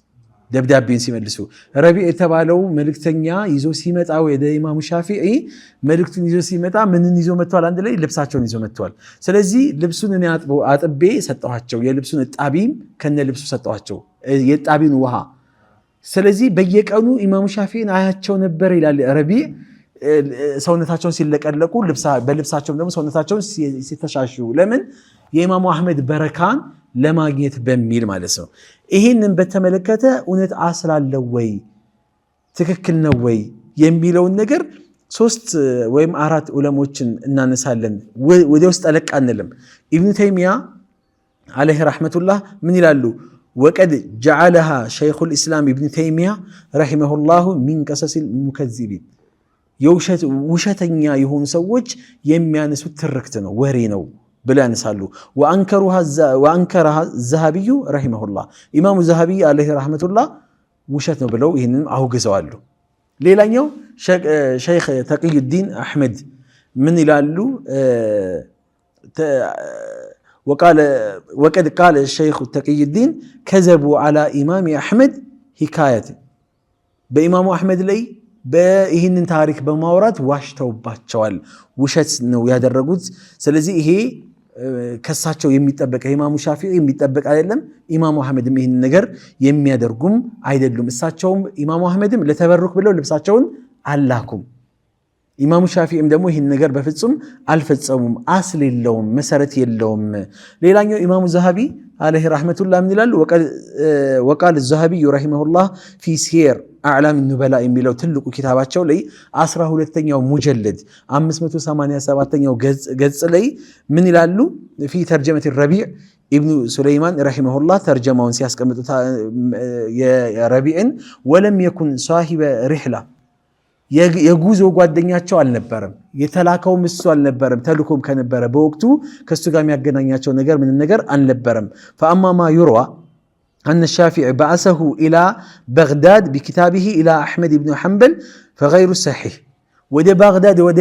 ደብዳቤን ሲመልሱ ረቢዕ የተባለው መልእክተኛ ይዞ ሲመጣ ወደ ኢማሙ ሻፊዒ መልእክቱን ይዞ ሲመጣ ምንን ይዞ መጥቷል? አንድ ላይ ልብሳቸውን ይዞ መጥቷል። ስለዚህ ልብሱን እኔ አጥቤ ሰጠኋቸው፣ የልብሱን እጣቢም ከነ ልብሱ ሰጠኋቸው፣ የእጣቢን ውሃ። ስለዚህ በየቀኑ ኢማሙ ሻፊዒን አያቸው ነበር ይላል ረቢዕ። ሰውነታቸውን ሲለቀለቁ በልብሳቸውም ደግሞ ሰውነታቸውን ሲተሻሹ፣ ለምን? የኢማሙ አሕመድ በረካን ለማግኘት በሚል ማለት ነው። ይህንን በተመለከተ እውነት አስላለው ወይ ትክክል ነው ወይ የሚለውን ነገር 3 ወይም 4 ዑለሞችን እናነሳለን። ወደ ውስጥ ጠለቅ አንልም። ኢብኑ ተይሚያ አለይሂ ረሕመቱላህ ምን ይላሉ? ወቀድ ጀዓለሃ ሸይኹል ኢስላም ኢብኑ ተይሚያ ረሒመሁላሁ ሚን ቀሰሲል ሙከዚቢን ውሸተኛ የሆኑ ሰዎች የሚያነሱት ትርክት ነው፣ ወሬ ነው ብለው ያነሳሉ። ወአንከረሃ ዘሃቢዩ ረሒመሁላህ ኢማሙ ዘሃቢ አለይሂ ረሕመቱላህ ውሸት ነው ብለው ይህንን አውግዘዋሉ። ሌላኛው ሸይኽ ተቂዩዲን አሕመድ ምን ይላሉ? ወቀድ ቃለ ሸይኹ ተቂዩዲን ከዘቡ ዐላ ኢማሚ አሕመድ ሂካየት በኢማሙ አሕመድ ላይ ይህንን ታሪክ በማውራት ዋሽተውባቸዋል። ውሸት ነው ያደረጉት። ስለዚህ ይሄ ከሳቸው የሚጠበቅ ኢማሙ ሻፊዒ የሚጠበቅ አይደለም። ኢማሙ አሕመድም ይህንን ነገር የሚያደርጉም አይደሉም። እሳቸውም ኢማሙ አሕመድም ለተበሩክ ብለው ልብሳቸውን አላኩም። ኢማሙ ሻፊዒም ደግሞ ይህን ነገር በፍጹም አልፈጸሙም፣ አስል የለውም፣ መሰረት የለውም። ሌላኛው ኢማሙ ዘሃቢ አለይሂ ረሕመቱላህ ምን ይላሉ? ወቃል ዘሃቢዩ ረሒመሁላህ ፊ ሲየር አዕላም ኑበላ የሚለው ትልቁ ኪታባቸው ላይ 12ኛው ሙጀለድ 587ኛው ገጽ ላይ ምን ይላሉ? ፊ ተርጀመት ረቢዕ ኢብኑ ሱለይማን ረሒመሁላህ ተርጀማውን ሲያስቀምጡት የረቢዕን ወለም የኩን ሳሂበ ሪሕላ የጉዞ ጓደኛቸው አልነበረም፣ የተላከውም እሱ አልነበረም። ተልኮም ከነበረ በወቅቱ ከሱ ጋር የሚያገናኛቸው ነገር ምን ነገር አልነበረም። ፈአማ ማ ዩርዋ አነ ሻፊዒ በዐሰሁ ኢላ በግዳድ ቢኪታቢሂ ኢላ አሕመድ ብን ሐንበል ፈገይሩ ሰሒሕ። ወደ ባግዳድ ወደ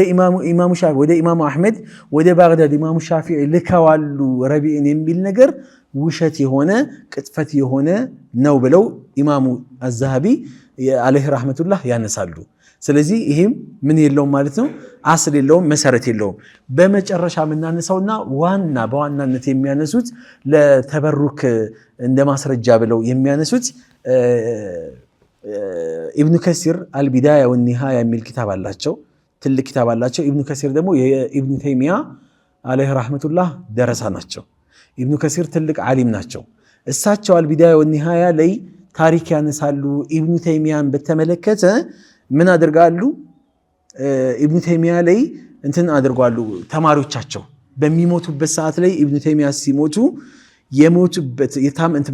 ኢማሙ አሕመድ ወደ ባግዳድ ኢማሙ ሻፊዒ ልከዋሉ ረቢዕን የሚል ነገር ውሸት የሆነ ቅጥፈት የሆነ ነው ብለው ኢማሙ አዘሃቢ አለይሂ ረሕመቱላህ ያነሳሉ። ስለዚህ ይህም ምን የለውም ማለት ነው፣ አስል የለውም፣ መሰረት የለውም። በመጨረሻ የምናነሳውና በዋናነት የሚያነሱት ለተበሩክ እንደ ማስረጃ ብለው የሚያነሱት ኢብኑ ከሲር አልቢዳያ ወኒሃያ የሚል ኪታብ አላቸው፣ ትልቅ ኪታብ አላቸው። ኢብኑ ከሲር ደግሞ የኢብኑ ተይሚያ አለይሂ ረሕመቱላህ ደረሳ ናቸው። ኢብኑ ከሲር ትልቅ ዓሊም ናቸው። እሳቸው አልቢዳያ ወኒሃያ ላይ ታሪክ ያነሳሉ። ኢብኑ ተይሚያን በተመለከተ ምን አድርጋሉ? ኢብኑ ተይሚያ ላይ እንትን አድርጓሉ። ተማሪዎቻቸው በሚሞቱበት ሰዓት ላይ ኢብኑ ተይሚያ ሲሞቱ የሞቱበት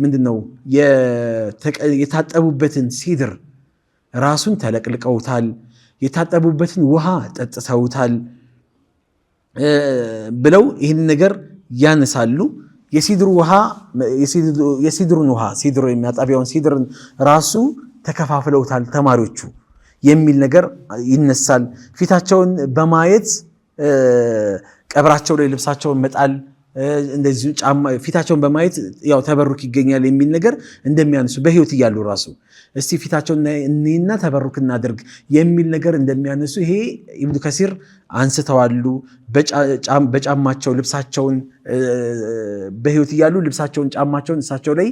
ምንድነው የታጠቡበትን ሲድር ራሱን ተለቅልቀውታል። የታጠቡበትን ውሃ ጠጥተውታል ብለው ይህን ነገር ያነሳሉ። የሲድሩን ውሃ ሲድሩ የሚያጣቢያውን ሲድርን ራሱ ተከፋፍለውታል ተማሪዎቹ የሚል ነገር ይነሳል። ፊታቸውን በማየት ቀብራቸው ላይ ልብሳቸውን መጣል እንደዚህ ፊታቸውን በማየት ያው ተበሩክ ይገኛል የሚል ነገር እንደሚያነሱ በህይወት እያሉ ራሱ እስቲ ፊታቸውን እኔና ተበሩክ እናድርግ የሚል ነገር እንደሚያነሱ ይሄ ኢብኑ ከሲር አንስተዋሉ። በጫማቸው ልብሳቸውን በህይወት እያሉ ልብሳቸውን ጫማቸውን እሳቸው ላይ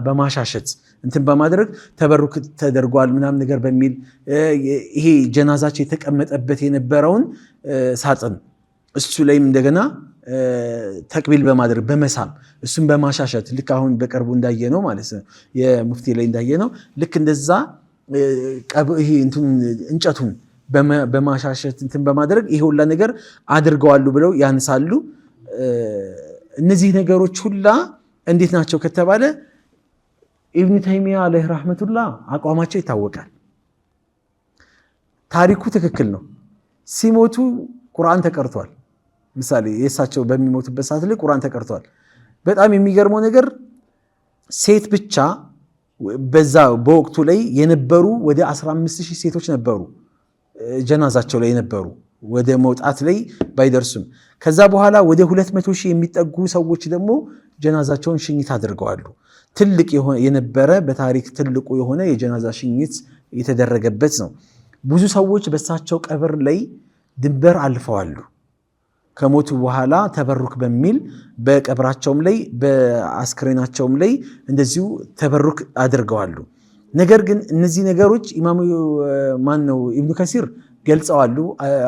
በማሻሸት እንትን በማድረግ ተበሩክ ተደርጓል ምናምን ነገር በሚል ይሄ ጀናዛቸው የተቀመጠበት የነበረውን ሳጥን እሱ ላይም እንደገና ተቅቢል በማድረግ በመሳም እሱም በማሻሸት ልክ አሁን በቅርቡ እንዳየነው ማለት ነው የሙፍቲ ላይ እንዳየነው ልክ እንደዛ ይሄ እንጨቱን በማሻሸት እንትን በማድረግ ይሄ ሁላ ነገር አድርገዋሉ ብለው ያንሳሉ። እነዚህ ነገሮች ሁላ እንዴት ናቸው ከተባለ ኢብኑ ተይሚያ አለይሂ ረሕመቱላህ አቋማቸው ይታወቃል። ታሪኩ ትክክል ነው። ሲሞቱ ቁርአን ተቀርቷል። ምሳሌ የእሳቸው በሚሞቱበት ሰዓት ላይ ቁርአን ተቀርቷል። በጣም የሚገርመው ነገር ሴት ብቻ በዛ በወቅቱ ላይ የነበሩ ወደ 15000 ሴቶች ነበሩ ጀናዛቸው ላይ የነበሩ ወደ መውጣት ላይ ባይደርሱም ከዛ በኋላ ወደ 200,000 የሚጠጉ ሰዎች ደግሞ ጀናዛቸውን ሽኝት አድርገዋሉ። ትልቅ የነበረ በታሪክ ትልቁ የሆነ የጀናዛ ሽኝት የተደረገበት ነው። ብዙ ሰዎች በሳቸው ቀብር ላይ ድንበር አልፈዋሉ። ከሞቱ በኋላ ተበሩክ በሚል በቀብራቸውም ላይ በአስክሬናቸውም ላይ እንደዚሁ ተበሩክ አድርገዋሉ። ነገር ግን እነዚህ ነገሮች ኢማሙ ኢብኑ ከሲር ገልጸዋሉ።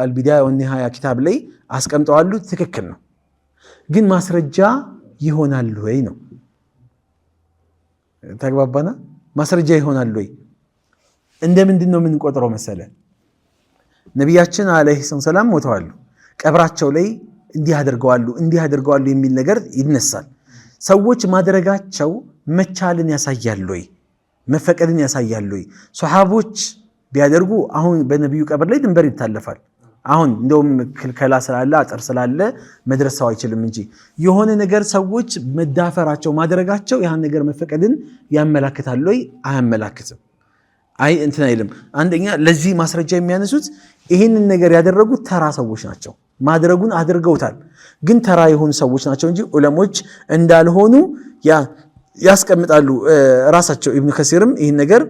አልቢዳያ ወኒሃያ ኪታብ ላይ አስቀምጠዋሉ። ትክክል ነው። ግን ማስረጃ ይሆናል ወይ ነው? ተግባባና? ማስረጃ ይሆናል ወይ? እንደምንድን ነው የምንቆጥረው መሰለ? ነቢያችን አለይሂ ሰላም ሞተዋሉ። ቀብራቸው ላይ እንዲህ አድርገዋሉ የሚል ነገር ይነሳል። ሰዎች ማድረጋቸው መቻልን ያሳያል ወይ? መፈቀድን ያሳያል ወይ? ሱሐቦች ቢያደርጉ አሁን በነቢዩ ቀብር ላይ ድንበር ይታለፋል። አሁን እንደውም ክልከላ ስላለ አጥር ስላለ መድረሳው አይችልም እንጂ የሆነ ነገር ሰዎች መዳፈራቸው ማድረጋቸው ያን ነገር መፈቀድን ያመላክታል ወይ? አያመላክትም። አይ እንትን አይልም። አንደኛ ለዚህ ማስረጃ የሚያነሱት ይህንን ነገር ያደረጉት ተራ ሰዎች ናቸው። ማድረጉን አድርገውታል፣ ግን ተራ የሆኑ ሰዎች ናቸው እንጂ ዑለሞች እንዳልሆኑ ያስቀምጣሉ። ራሳቸው ኢብኑ ከሲርም ይህን ነገር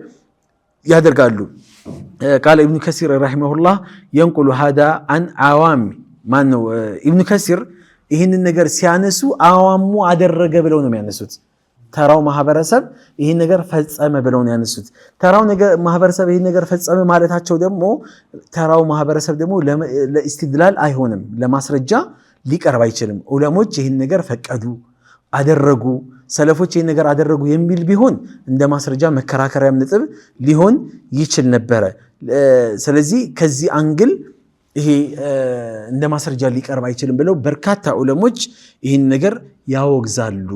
ያደርጋሉ። ቃለ ኢብኑ ከሲር ረሒመሁላህ የንቁሉ ሃዳ አን አዋሚ ማነው ኢብኑ ከሲር ይህንን ነገር ሲያነሱ አዋሙ አደረገ ብለው ነው የሚያነሱት። ተራው ማህበረሰብ ይሄን ነገር ፈጸመ ብለው ነው ያነሱት። ተራው ማህበረሰብ ይሄን ነገር ፈጸመ ማለታቸው ደግሞ ተራው ማህበረሰብ ደግሞ ለኢስቲድላል አይሆንም፣ ለማስረጃ ሊቀርብ አይችልም። ዑለሞች ይሄን ነገር ፈቀዱ፣ አደረጉ፣ ሰለፎች ይሄን ነገር አደረጉ የሚል ቢሆን እንደ ማስረጃ መከራከሪያም ነጥብ ሊሆን ይችል ነበረ። ስለዚህ ከዚህ አንግል ይሄ እንደ ማስረጃ ሊቀርብ አይችልም ብለው በርካታ ዑለሞች ይህን ነገር ያወግዛሉ።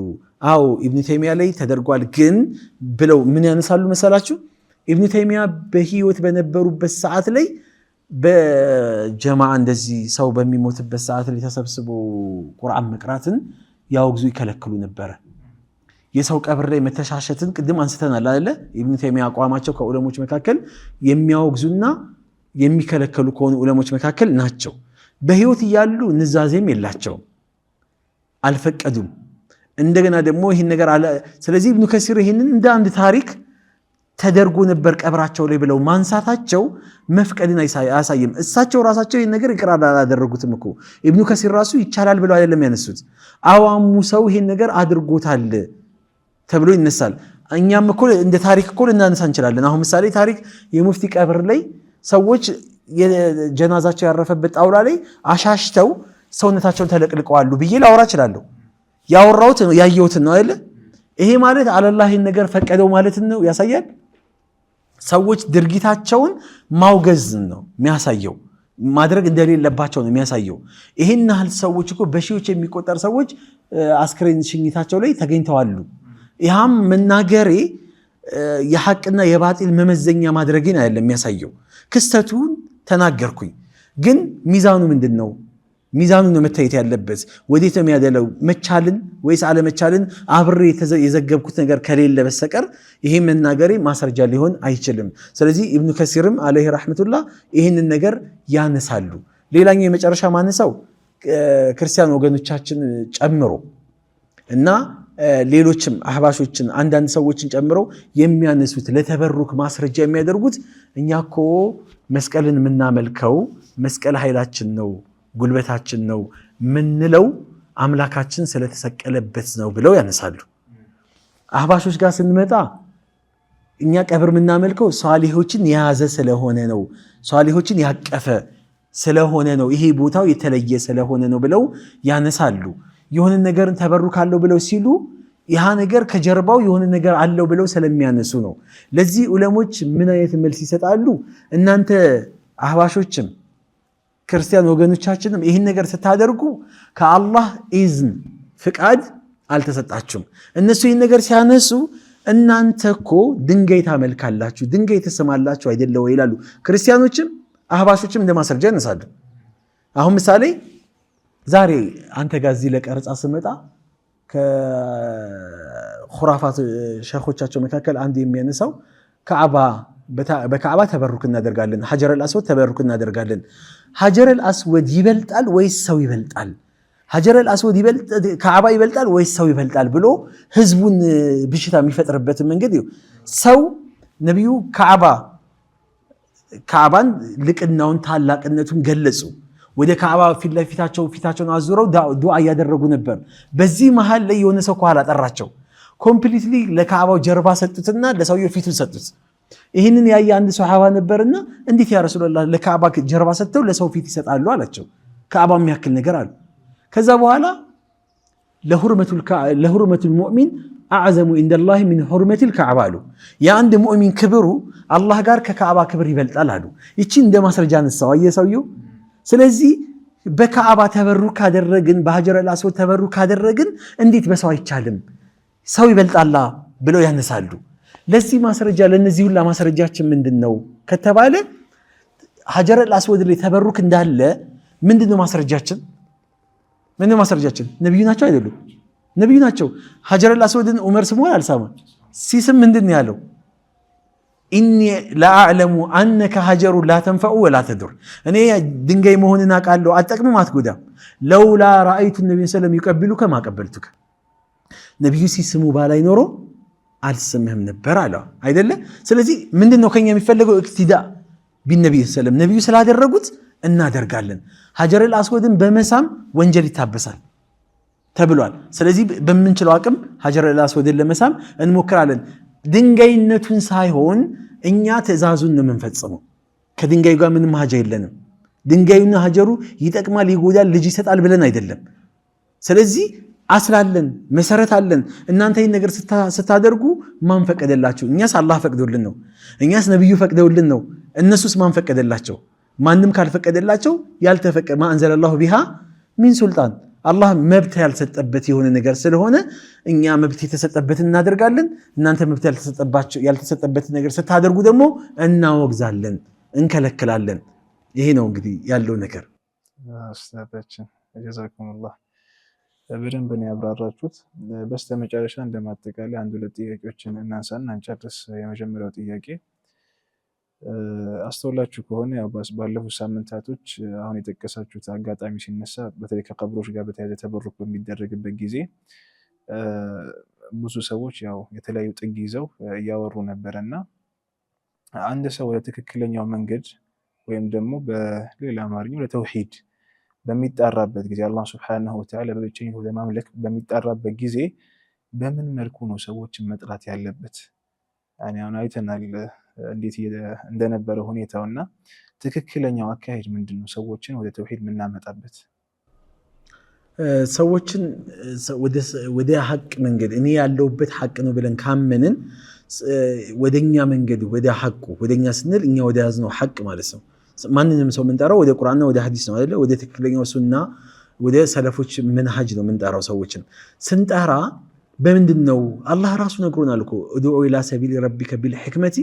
አዎ ኢብኑ ተይሚያ ላይ ተደርጓል ግን ብለው ምን ያነሳሉ መሰላችሁ? ኢብኑ ተይሚያ በህይወት በነበሩበት ሰዓት ላይ በጀማዓ እንደዚህ ሰው በሚሞትበት ሰዓት ላይ ተሰብስቦ ቁርአን መቅራትን ያወግዙ ይከለክሉ ነበረ። የሰው ቀብር ላይ መተሻሸትን ቅድም አንስተናል አይደለ? ኢብኑ ተይሚያ አቋማቸው ከዑለሞች መካከል የሚያወግዙና የሚከለከሉ ከሆኑ ዑለሞች መካከል ናቸው። በህይወት እያሉ ንዛዜም የላቸውም፣ አልፈቀዱም። እንደገና ደግሞ ይህን ነገር አለ። ስለዚህ ኢብኑ ከሲር ይህንን እንደ አንድ ታሪክ ተደርጎ ነበር ቀብራቸው ላይ ብለው ማንሳታቸው መፍቀድን አያሳይም። እሳቸው ራሳቸው ይህን ነገር ይቅራር አላደረጉትም እኮ። ኢብኑ ከሲር ራሱ ይቻላል ብለው አይደለም ያነሱት፣ አዋሙ ሰው ይህን ነገር አድርጎታል ተብሎ ይነሳል። እኛም እኮ እንደ ታሪክ እኮ ልናነሳ እንችላለን። አሁን ምሳሌ ታሪክ የሙፍቲ ቀብር ላይ ሰዎች የጀናዛቸው ያረፈበት ጣውላ ላይ አሻሽተው ሰውነታቸውን ተለቅልቀዋሉ ብዬ ላወራ እችላለሁ። ያወራሁት ያየሁትን ነው አይደል? ይሄ ማለት አላህ ነገር ፈቀደው ማለት ነው ያሳያል። ሰዎች ድርጊታቸውን ማውገዝ ነው የሚያሳየው፣ ማድረግ እንደሌለባቸው ነው የሚያሳየው። ይሄን ያህል ሰዎች እኮ በሺዎች የሚቆጠር ሰዎች አስክሬን ሽኝታቸው ላይ ተገኝተዋሉ። ይሃም መናገሬ የሐቅና የባጢል መመዘኛ ማድረግን አይደለም የሚያሳየው። ክስተቱን ተናገርኩኝ፣ ግን ሚዛኑ ምንድነው? ሚዛኑ ነው መታየት ያለበት። ወዴት ነው የሚያደለው? መቻልን ወይስ አለመቻልን አብሬ የዘገብኩት ነገር ከሌለ በስተቀር ይሄ መናገሬ ማስረጃ ሊሆን አይችልም። ስለዚህ ኢብኑ ከሲርም አለይሂ ረሕመቱላህ ይህንን ነገር ያነሳሉ። ሌላኛው የመጨረሻ ማነሳው ክርስቲያን ወገኖቻችን ጨምሮ እና ሌሎችም አህባሾችን አንዳንድ ሰዎችን ጨምሮ የሚያነሱት ለተበሩክ ማስረጃ የሚያደርጉት እኛ እኮ መስቀልን የምናመልከው መስቀል ኃይላችን ነው ጉልበታችን ነው ምንለው አምላካችን ስለተሰቀለበት ነው ብለው ያነሳሉ። አህባሾች ጋር ስንመጣ እኛ ቀብር የምናመልከው ሷሊሆችን የያዘ ስለሆነ ነው፣ ሷሊሆችን ያቀፈ ስለሆነ ነው፣ ይሄ ቦታው የተለየ ስለሆነ ነው ብለው ያነሳሉ። የሆነ ነገርን ተበሩክ አለው ብለው ሲሉ ያ ነገር ከጀርባው የሆነ ነገር አለው ብለው ስለሚያነሱ ነው። ለዚህ ዑለሞች ምን አይነት መልስ ይሰጣሉ? እናንተ አህባሾችም ክርስቲያን ወገኖቻችንም ይህን ነገር ስታደርጉ ከአላህ ኢዝን ፍቃድ አልተሰጣችሁም። እነሱ ይህን ነገር ሲያነሱ እናንተ እኮ ድንጋይ ታመልካላችሁ፣ ድንጋይ ትስማላችሁ አይደለ ወይ ይላሉ። ክርስቲያኖችም አህባሾችም እንደ ማስረጃ ያነሳሉ። አሁን ምሳሌ ዛሬ አንተ ጋር እዚህ ለቀረጻ ስመጣ ከኹራፋት ሸኾቻቸው መካከል አንዱ የሚያነሳው በካዕባ ተበሩክ እናደርጋለን፣ ሐጀረል አስወድ ተበሩክ እናደርጋለን። ሐጀረል አስወድ ይበልጣል ወይስ ሰው ይበልጣል? ሐጀረል አስወድ ካዕባ ይበልጣል ወይስ ሰው ይበልጣል ብሎ ህዝቡን ብሽታ የሚፈጥርበትን መንገድ ሰው ነቢዩ ካዕባን ልቅናውን ታላቅነቱን ገለጹ። ወደ ካዕባ ፊት ለፊታቸው ፊታቸውን አዙረው ዱዓ እያደረጉ ነበር። በዚህ መሃል ላይ የሆነ ሰው ከኋላ ጠራቸው። ኮምፕሊትሊ ለካዕባው ጀርባ ሰጡትና ለሰውየው ፊቱን ሰጡት። ይህንን ያየ አንድ ሶሐባ ነበርና እንዴት ያ ረሱላህ ለካዕባ ጀርባ ሰጥተው ለሰው ፊት ይሰጣሉ አላቸው። ካዕባ የሚያክል ነገር አሉ። ከዛ በኋላ ለሁርመቱል ሙእሚን አዕዘሙ ኢንደላሂ ሚን ሁርመቲል ካዕባ አሉ። የአንድ ሙእሚን ክብሩ አላህ ጋር ከካዕባ ክብር ይበልጣል አሉ። ይቺ እንደ ማስረጃ ነሳው አየሰውየው። ስለዚህ በካዕባ ተበሩክ ካደረግን በሐጀረል አስወድ ተበሩክ ካደረግን እንዴት በሰው አይቻልም? ሰው ይበልጣላ ብለው ያነሳሉ። ለዚህ ማስረጃ ለነዚህ ሁላ ማስረጃችን ምንድነው ከተባለ ሐጀረል አስወድ ላይ ተበሩክ እንዳለ ምንድነው ማስረጃችን? ምንድነው ማስረጃችን? ነብዩ ናቸው አይደሉም? ነብዩ ናቸው። ሐጀረል አስወድን ዑመር ስሞን አልሳማ ሲስም ምንድነው ያለው? ኢኒ ለአዕለሙ አነከ ሐጀሩ ላ ተንፈዑ ወላ ተዱር፣ እኔ ድንጋይ መሆንን አውቃለሁ አትጠቅምም አትጎዳም። ለውላ ረአይቱ ነብዩ ሰለላሁ ዐለይሂ ወሰለም ይቀብሉከ ማቀበልቱከ፣ ነብዩ ሲስሙ ባላይ ኖሮ አልስምህም ነበር አለ አይደለ? ስለዚህ ምንድነው ከኛ የሚፈልገው? እክትዳ ቢነብዩ ሰለላሁ ዐለይሂ ወሰለም ነብዩ ስላደረጉት እናደርጋለን። ሐጀረል አስወድን በመሳም ወንጀል ይታበሳል ተብሏል። ስለዚህ በምንችለው አቅም ሀጀረል አስወድን ለመሳም እንሞክራለን። ድንጋይነቱን ሳይሆን እኛ ትእዛዙን ነው የምንፈጽመው። ከድንጋዩ ጋር ምንም ሀጃ የለንም። ድንጋዩና ሀጀሩ ይጠቅማል፣ ይጎዳል፣ ልጅ ይሰጣል ብለን አይደለም። ስለዚህ አስላለን፣ መሰረት አለን። እናንተ ይህን ነገር ስታደርጉ ማን ፈቀደላቸው? እኛስ አላህ ፈቅዶልን ነው። እኛስ ነብዩ ፈቅደውልን ነው። እነሱስ ማን ፈቀደላቸው? ማንም ካልፈቀደላቸው ያልተፈቀደ ማአንዘለላሁ ቢሃ ሚን ሱልጣን አላህ መብት ያልሰጠበት የሆነ ነገር ስለሆነ እኛ መብት የተሰጠበትን እናደርጋለን። እናንተ መብት ያልተሰጠበትን ነገር ስታደርጉ ደግሞ እናወግዛለን፣ እንከለክላለን። ይሄ ነው እንግዲህ ያለው ነገር። አስተያየታችን ጀዛኩሙላህ በደንብ ነው ያብራራችሁት። በስተመጨረሻ እንደማጠቃለያ አንድ ሁለት ጥያቄዎችን እናንሳና እንጨርስ። የመጀመሪያው ጥያቄ አስተውላችሁ ከሆነ ያው ባለፉት ሳምንታቶች አሁን የጠቀሳችሁት አጋጣሚ ሲነሳ በተለይ ከቀብሮች ጋር በተያያዘ ተበሩክ በሚደረግበት ጊዜ ብዙ ሰዎች ያው የተለያዩ ጥግ ይዘው እያወሩ ነበረና አንድ ሰው ወደ ትክክለኛው መንገድ ወይም ደግሞ በሌላ አማርኛ ወደ ተውሂድ በሚጣራበት ጊዜ አላህ ሱብሓነሁ ወተዓላ በብቸኝነቱ ለማምለክ በሚጣራበት ጊዜ በምን መልኩ ነው ሰዎችን መጥራት ያለበት? አሁን አይተናል እንዴት እንደነበረ ሁኔታውና ትክክለኛው አካሄድ ምንድነው? ሰዎችን ወደ ተውሂድ የምናመጣበት ሰዎችን ወደ ሐቅ መንገድ እኔ ያለውበት ሐቅ ነው ብለን ካመንን ወደኛ መንገድ ወደ ሐቁ ወደኛ ስንል እኛ ወደ ያዝነው ሐቅ ማለት ነው። ማንንም ሰው የምንጠራው ወደ ቁርአንና ወደ ሐዲስ ነው አይደል? ወደ ትክክለኛው ሱና ወደ ሰለፎች መንሃጅ ነው የምንጠራው። ሰዎችን ስንጠራ በምንድን ነው? አላህ ራሱ ነግሮናል እኮ ኡድዑ ኢላ ሰቢሊ ረቢከ ቢልሕክመቲ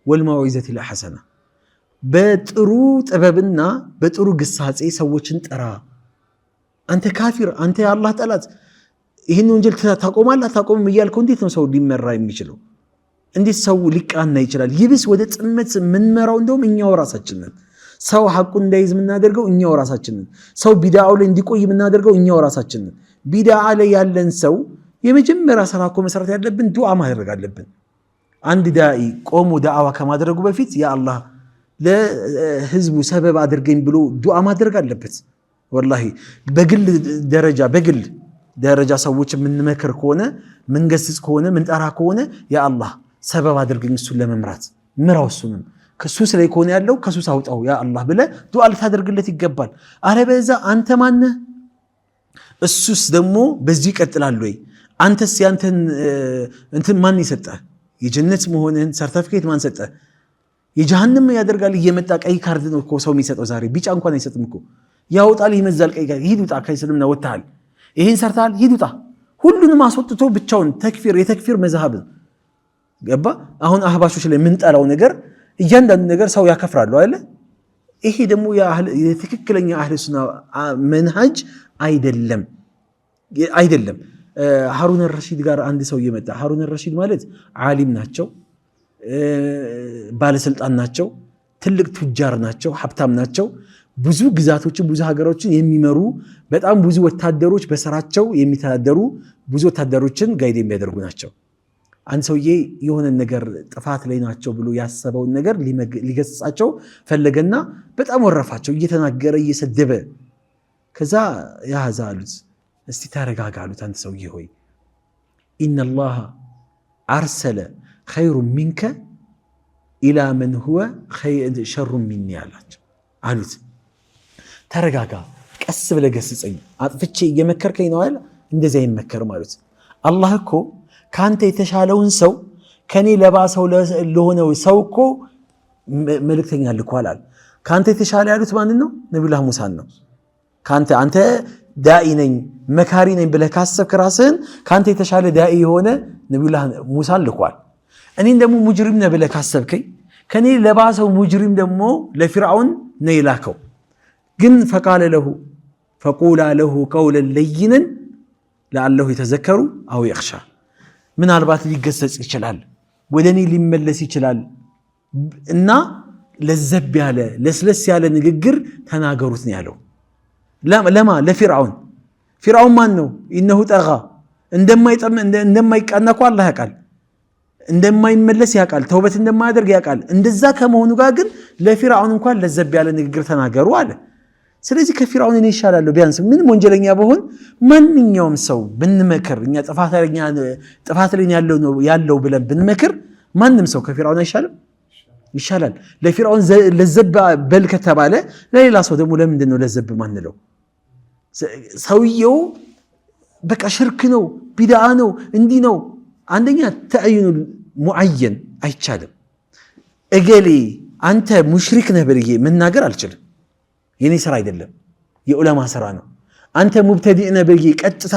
ወልመውዒዘቲ ልሐሰና፣ በጥሩ ጥበብና በጥሩ ግሳጼ ሰዎችን ጥራ። አንተ ካፊር፣ አንተ የአላህ ጠላት ይህን ወንጀል ታቆማለህ አታቆምም እያልከው እንዴት ነው ሰው ሊመራ የሚችለው? እንዴት ሰው ሊቃና ይችላል? ይብስ ወደ ጥመት የምንመራው እንደውም እኛው ራሳችንን። ሰው ሐቁን እንዳይዝ የምናደርገው እኛው ራሳችንን። ሰው ቢድዓው ላይ እንዲቆይ የምናደርገው እኛው ራሳችንን። ቢድዓ ላይ ያለን ሰው የመጀመሪያ ስራ እኮ መስራት ያለብን ዱዓ ማድረግ አለብን። አንድ ዳኢ ቆሞ ዳዕዋ ከማድረጉ በፊት ያ አላህ ለህዝቡ ሰበብ አድርገኝ ብሎ ዱዓ ማድረግ አለበት። ወላሂ በግል ደረጃ ሰዎች የምንመክር ከሆነ ምንገስጽ ከሆነ ምንጠራ ከሆነ ያ አላህ ሰበብ አድርገኝ እሱን ለመምራት ምራው፣ እሱንም ከሱስ ላይ ከሆነ ያለው ከሱስ አውጣው ያ አላህ ብለህ ዱዓ ልታደርግለት ይገባል። አለበለዚያ አንተ ማነህ? እሱስ ደግሞ በዚህ ይቀጥላል ወይ? አንተስ ያንተን እንትን ማን ይሰጠህ? የጀነት መሆንህን ሰርተፊኬት ማን ሰጠህ? የጀሃነም ያደርጋል እየመጣ ቀይ ካርድ ነው እኮ ሰው የሚሰጠው ዛሬ። ቢጫ እንኳን አይሰጥም እኮ ያውጣል፣ ይመዛል። ቀይ ካርድ ሂድ ውጣ፣ ከእስልምና ወጥተሃል፣ ይሄን ሰርተሃል፣ ሂድ ውጣ። ሁሉንም አስወጥቶ ብቻውን የተክፊር መዝሃብ ገባ። አሁን አህባሾች ላይ የምንጠላው ነገር እያንዳንዱ ነገር ሰው ያከፍራሉ አይደለ? ይሄ ደግሞ የትክክለኛ አህለ ሱና መንሃጅ አይደለም። ሃሩን ረሺድ ጋር አንድ ሰው እየመጣ ሃሩን ረሺድ ማለት ዓሊም ናቸው፣ ባለስልጣን ናቸው፣ ትልቅ ቱጃር ናቸው፣ ሀብታም ናቸው፣ ብዙ ግዛቶችን ብዙ ሀገሮችን የሚመሩ በጣም ብዙ ወታደሮች በስራቸው የሚተዳደሩ ብዙ ወታደሮችን ጋይድ የሚያደርጉ ናቸው። አንድ ሰውዬ የሆነ ነገር ጥፋት ላይ ናቸው ብሎ ያሰበውን ነገር ሊገስጻቸው ፈለገና በጣም ወረፋቸው፣ እየተናገረ እየሰደበ። ከዛ ያዛ አሉት፣ እስቲ ተረጋጋ አሉት። አንተ ሰውዬ ሆይ ኢነላህ አርሰለ ኸይሩን ሚንከ ኢላ መን ሁወ ሸሩን ሚኒ አሉት። ተረጋጋ፣ ቀስ ብለህ ገስጸኝ፣ አጥፍቼ እየመከርከኝ ነው አይደል? እንደዚያ አይመከርም አሉት። አላህ እኮ ካንተ የተሻለውን ሰው ከኔ ለባሰው ለሆነው ሰው እኮ መልእክተኛ ልኳል አለ። ካንተ የተሻለ ያሉት ማንን ነው? ነብዩላህ ሙሳን ነው። አንተ ዳኢ ነኝ መካሪ ነኝ ብለህ ካሰብክ ራስህን ካንተ የተሻለ ዳኢ የሆነ ነብዩላህ ሙሳን ልኳል። እኔን ደግሞ ሙጅሪም ነህ ብለህ ካሰብከኝ ከኔ ለባሰው ሙጅሪም ደግሞ ለፊርዓውን ነው የላከው። ግን ፈቁላ ለሁ ቀውለን ለይነን ለዓለሁ የተዘከሩ አው የኽሻ፣ ምናልባት ሊገሰጽ ይችላል፣ ወደ እኔ ሊመለስ ይችላል እና ለዘብ ያለ ለስለስ ያለ ንግግር ተናገሩት ነው ያለው። ለማ ለፊርዓውን። ፊርዓውን ማን ነው? ኢነሁ ጠጋ፣ እንደማይቃና እኮ አላህ ያውቃል፣ እንደማይመለስ ያውቃል፣ ተውበት እንደማያደርግ ያውቃል። እንደዛ ከመሆኑ ጋር ግን ለፊርዓውን እንኳን ለዘብ ያለ ንግግር ተናገሩ አለ። ስለዚህ ከፊርዓውን እኔ ይሻላለሁ ቢያንስ ምንም ወንጀለኛ በሆን ማንኛውም ሰው ብንመክር እኛ ጥፋት ላይ ያለው ብለን ብንመክር ማንም ሰው ከፊርዓውን አይሻልም? ይሻላል። ለፊርዓውን ለዘብ በል ከተባለ ለሌላ ሰው ደግሞ ለምንድን ነው ለዘብ ማንለው? ሰውየው በቃ ሽርክ ነው ቢድዓ ነው እንዲህ ነው። አንደኛ ተዕይኑ ሙዐየን አይቻልም። እገሌ አንተ ሙሽሪክ ነህ ብዬ መናገር አልችልም። የኔ ስራ አይደለም፣ የዑለማ ስራ ነው። አንተ ሙብተዲዕ ነህ ብዬ ቀጥታ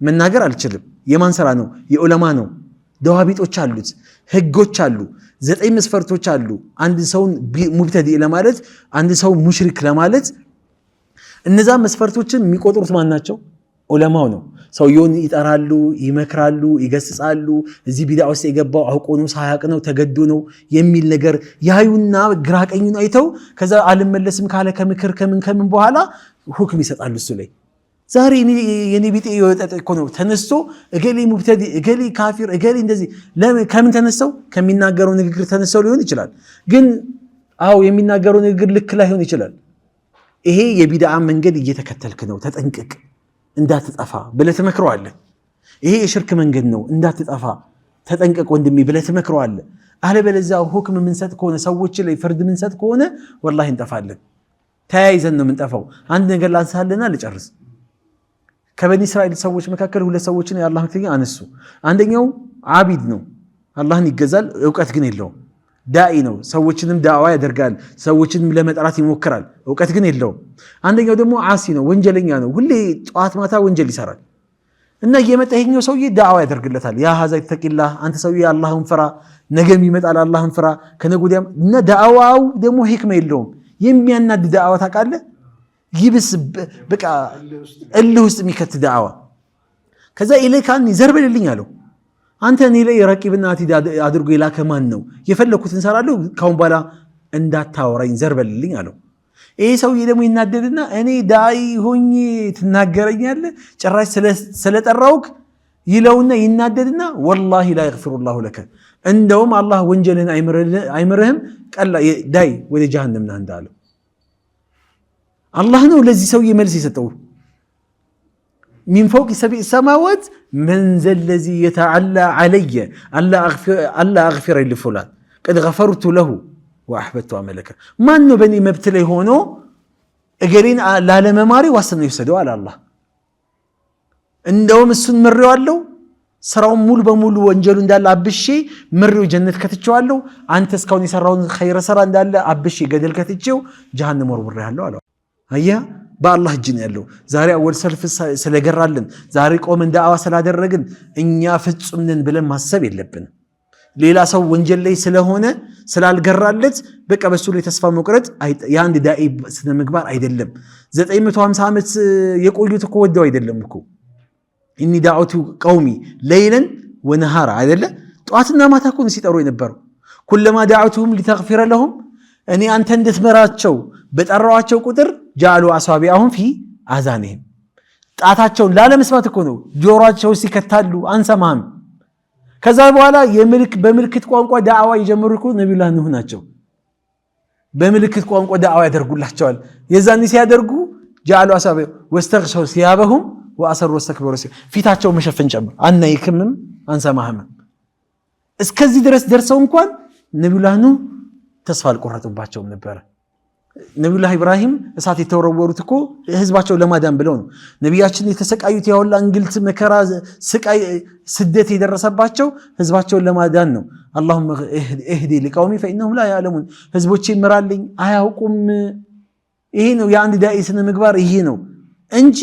መናገር አልችልም። የማን ስራ ነው? የዑለማ ነው። ደዋቢጦች አሉት፣ ህጎች አሉ፣ 9 መስፈርቶች አሉ። አንድ ሰውን ሙብተዲዕ ለማለት አንድ ሰው ሙሽሪክ ለማለት እነዛ መስፈርቶችን የሚቆጥሩት ማን ናቸው? ዑለማው ነው። ሰውየውን ይጠራሉ፣ ይመክራሉ፣ ይገስጻሉ። እዚህ ቢድዓ ውስጥ የገባው አውቆ ነው ሳያቅ ነው ተገዶ ነው የሚል ነገር ያዩና ግራቀኙን አይተው ከዛ አልመለስም ካለ ከምክር ከምን በኋላ ሁክም ይሰጣሉ እሱ ላይ። ዛሬ የኔ ቢጤ የወጠጠ እኮ ነው ተነስቶ እገሌ ሙብተዲ እገሌ ካፊር እገሌ እንደዚህ ከምን ተነስተው ከሚናገረው ንግግር ተነስተው ሊሆን ይችላል። ግን አው የሚናገረው ንግግር ልክ ላይሆን ይችላል። ይሄ የቢድዓ መንገድ እየተከተልክ ነው ተጠንቅቅ እንዳትጠፋ ብለህ ትመክረዋለህ። ይሄ የሽርክ መንገድ ነው እንዳትጠፋ ተጠንቀቅ ወንድሜ ብለህ ትመክረዋለህ። አለበለዚያ ሁክም ምንሰጥ ከሆነ ሰዎች ላይ ፍርድ ምንሰጥ ከሆነ ወላሂ እንጠፋለን። ተያይዘን ነው የምንጠፋው። አንድ ነገር ላንሳልና ልጨርስ። ከበኒ እስራኤል ሰዎች መካከል 2 ሰዎችን የአላህ መልእክተኛ አነሱ። አንደኛው ዓቢድ ነው፣ አላህን ይገዛል፣ እውቀት ግን የለውም። ዳኢ ነው፣ ሰዎችንም ዳዕዋ ያደርጋል፣ ሰዎችንም ለመጥራት ይሞክራል፣ እውቀት ግን የለውም። አንደኛው ደግሞ ዓሲ ነው፣ ወንጀለኛ ነው፣ ሁሌ ጠዋት ማታ ወንጀል ይሰራል። እና እየመጣ ይሄኛው ሰውዬ ዳዕዋ ያደርግለታል። ያ ሀዛ ተቂላህ፣ አንተ ሰውዬ አላህን ፍራ፣ ነገም ይመጣል አላህን ፍራ፣ ከነገ ወዲያም እና ዳዕዋው ደግሞ ሂክማ የለውም። የሚያናድ ዳዕዋ ታውቃለህ? ይብስ በቃ እልህ ውስጥ የሚከት ዳዕዋ። ከዛ ኢለይካን ዘርበልልኝ አለው። አንተ እኔ ላይ ረቂብና አቲድ አድርጎ የላከ ማን ነው? የፈለኩትን እንሰራለሁ፣ ካሁን በኋላ እንዳታወራኝ ዘርበልልኝ አለው። ይሄ ሰውዬ ደግሞ ይናደድና እኔ ዳኢ ሆኜ ትናገረኛለህ ጭራሽ ስለጠራውክ ይለውና ይናደድና ወላሂ ላ የግፊሩላሁ ለከ፣ እንደውም አላህ ወንጀልን አይምርህም፣ ቀላ ዳይ ወደ ጀሃነም ነህ እንዳለው አላህ ነው ለዚህ ሰውዬ መልስ የሰጠው። ሚን ፈውቅ ሰብዕ ሰማዋት መን ዘለዚ የተዓላ ዓለየ አላ አግፊረ ልፉላን ቀድ ገፈርቱ ለሁ ወአሕበቱ አመለከ። ማን ነው በእኔ መብት ላይ ሆኖ እገሌን ላለመማሪ ዋስትና ይወሰደው አለ አላህ። እንደውም እሱን ምሬዋለሁ፣ ስራውን ሙሉ በሙሉ ወንጀሉ እንዳለ አብሼ ምሬው ጀነት ከትቼዋለሁ። አንተ እስካሁን የሰራውን ኸይረ ስራ እንዳለ አብሼ ገደል ከትቼው ጀሃነም ወርውሬሃለሁ አለ። አየህ በአላህ እጅ ነው ያለው። ዛሬ አወል ሰልፍ ስለገራልን ዛሬ ቆመን ዳዕዋ ስላደረግን እኛ ፍጹም ነን ብለን ማሰብ የለብንም። ሌላ ሰው ወንጀል ላይ ስለሆነ ስላልገራለት በቃ በሱ ላይ ተስፋ መቁረጥ የአንድ ዳኢ ስነ ምግባር አይደለም። 950 ዓመት የቆዩት እኮ ወደው አይደለም እኮ ኢኒ ዳዕወቱ ቀውሚ ለይለን ወነሃራ አይደለ? ጠዋትና ማታ እኮ ሲጠሩ የነበረው ኩለማ ዳዕወቱሁም ሊተግፊረ ለሁም፣ እኔ አንተ እንድትመራቸው በጠራዋቸው ቁጥር ጃሉ አሳቢዐሁም ፊ አዛኒሂም፣ ጣታቸውን ላለመስማት እኮ ነው ጆሮአቸው ሲከታሉ አንሰማም። ከዛ በኋላ በምልክት ቋንቋ ዳዕዋ የጀመሩ እኮ ነቢዩላህ ኑህ ናቸው። በምልክት ቋንቋ ዳዕዋ ያደርጉላቸዋል። የዛኔ ሲያደርጉ ጃሉ አሳቢዐ ወስተግሸው ሲያበሁም ወአሰሩ ወስተክበሩ፣ ፊታቸው መሸፈን ጨምር፣ አናይክምም አንሰማህም። እስከዚህ ድረስ ደርሰው እንኳን ነቢዩላህ ኑህ ተስፋ አልቆረጡባቸውም ነበረ። ነቢዩላህ ኢብራሂም እሳት የተወረወሩት እኮ ህዝባቸው ለማዳን ብለው ነው። ነቢያችን የተሰቃዩት ያውላ እንግልት፣ መከራ፣ ስቃይ፣ ስደት የደረሰባቸው ህዝባቸውን ለማዳን ነው። አላሁመ እህዲ ሊቀውሚ ፈኢነሁም ላ ያዕለሙን፣ ህዝቦቼ ምራልኝ አያውቁም። ይሄ ነው የአንድ ዳኢ ስነ ምግባር ይሄ ነው እንጂ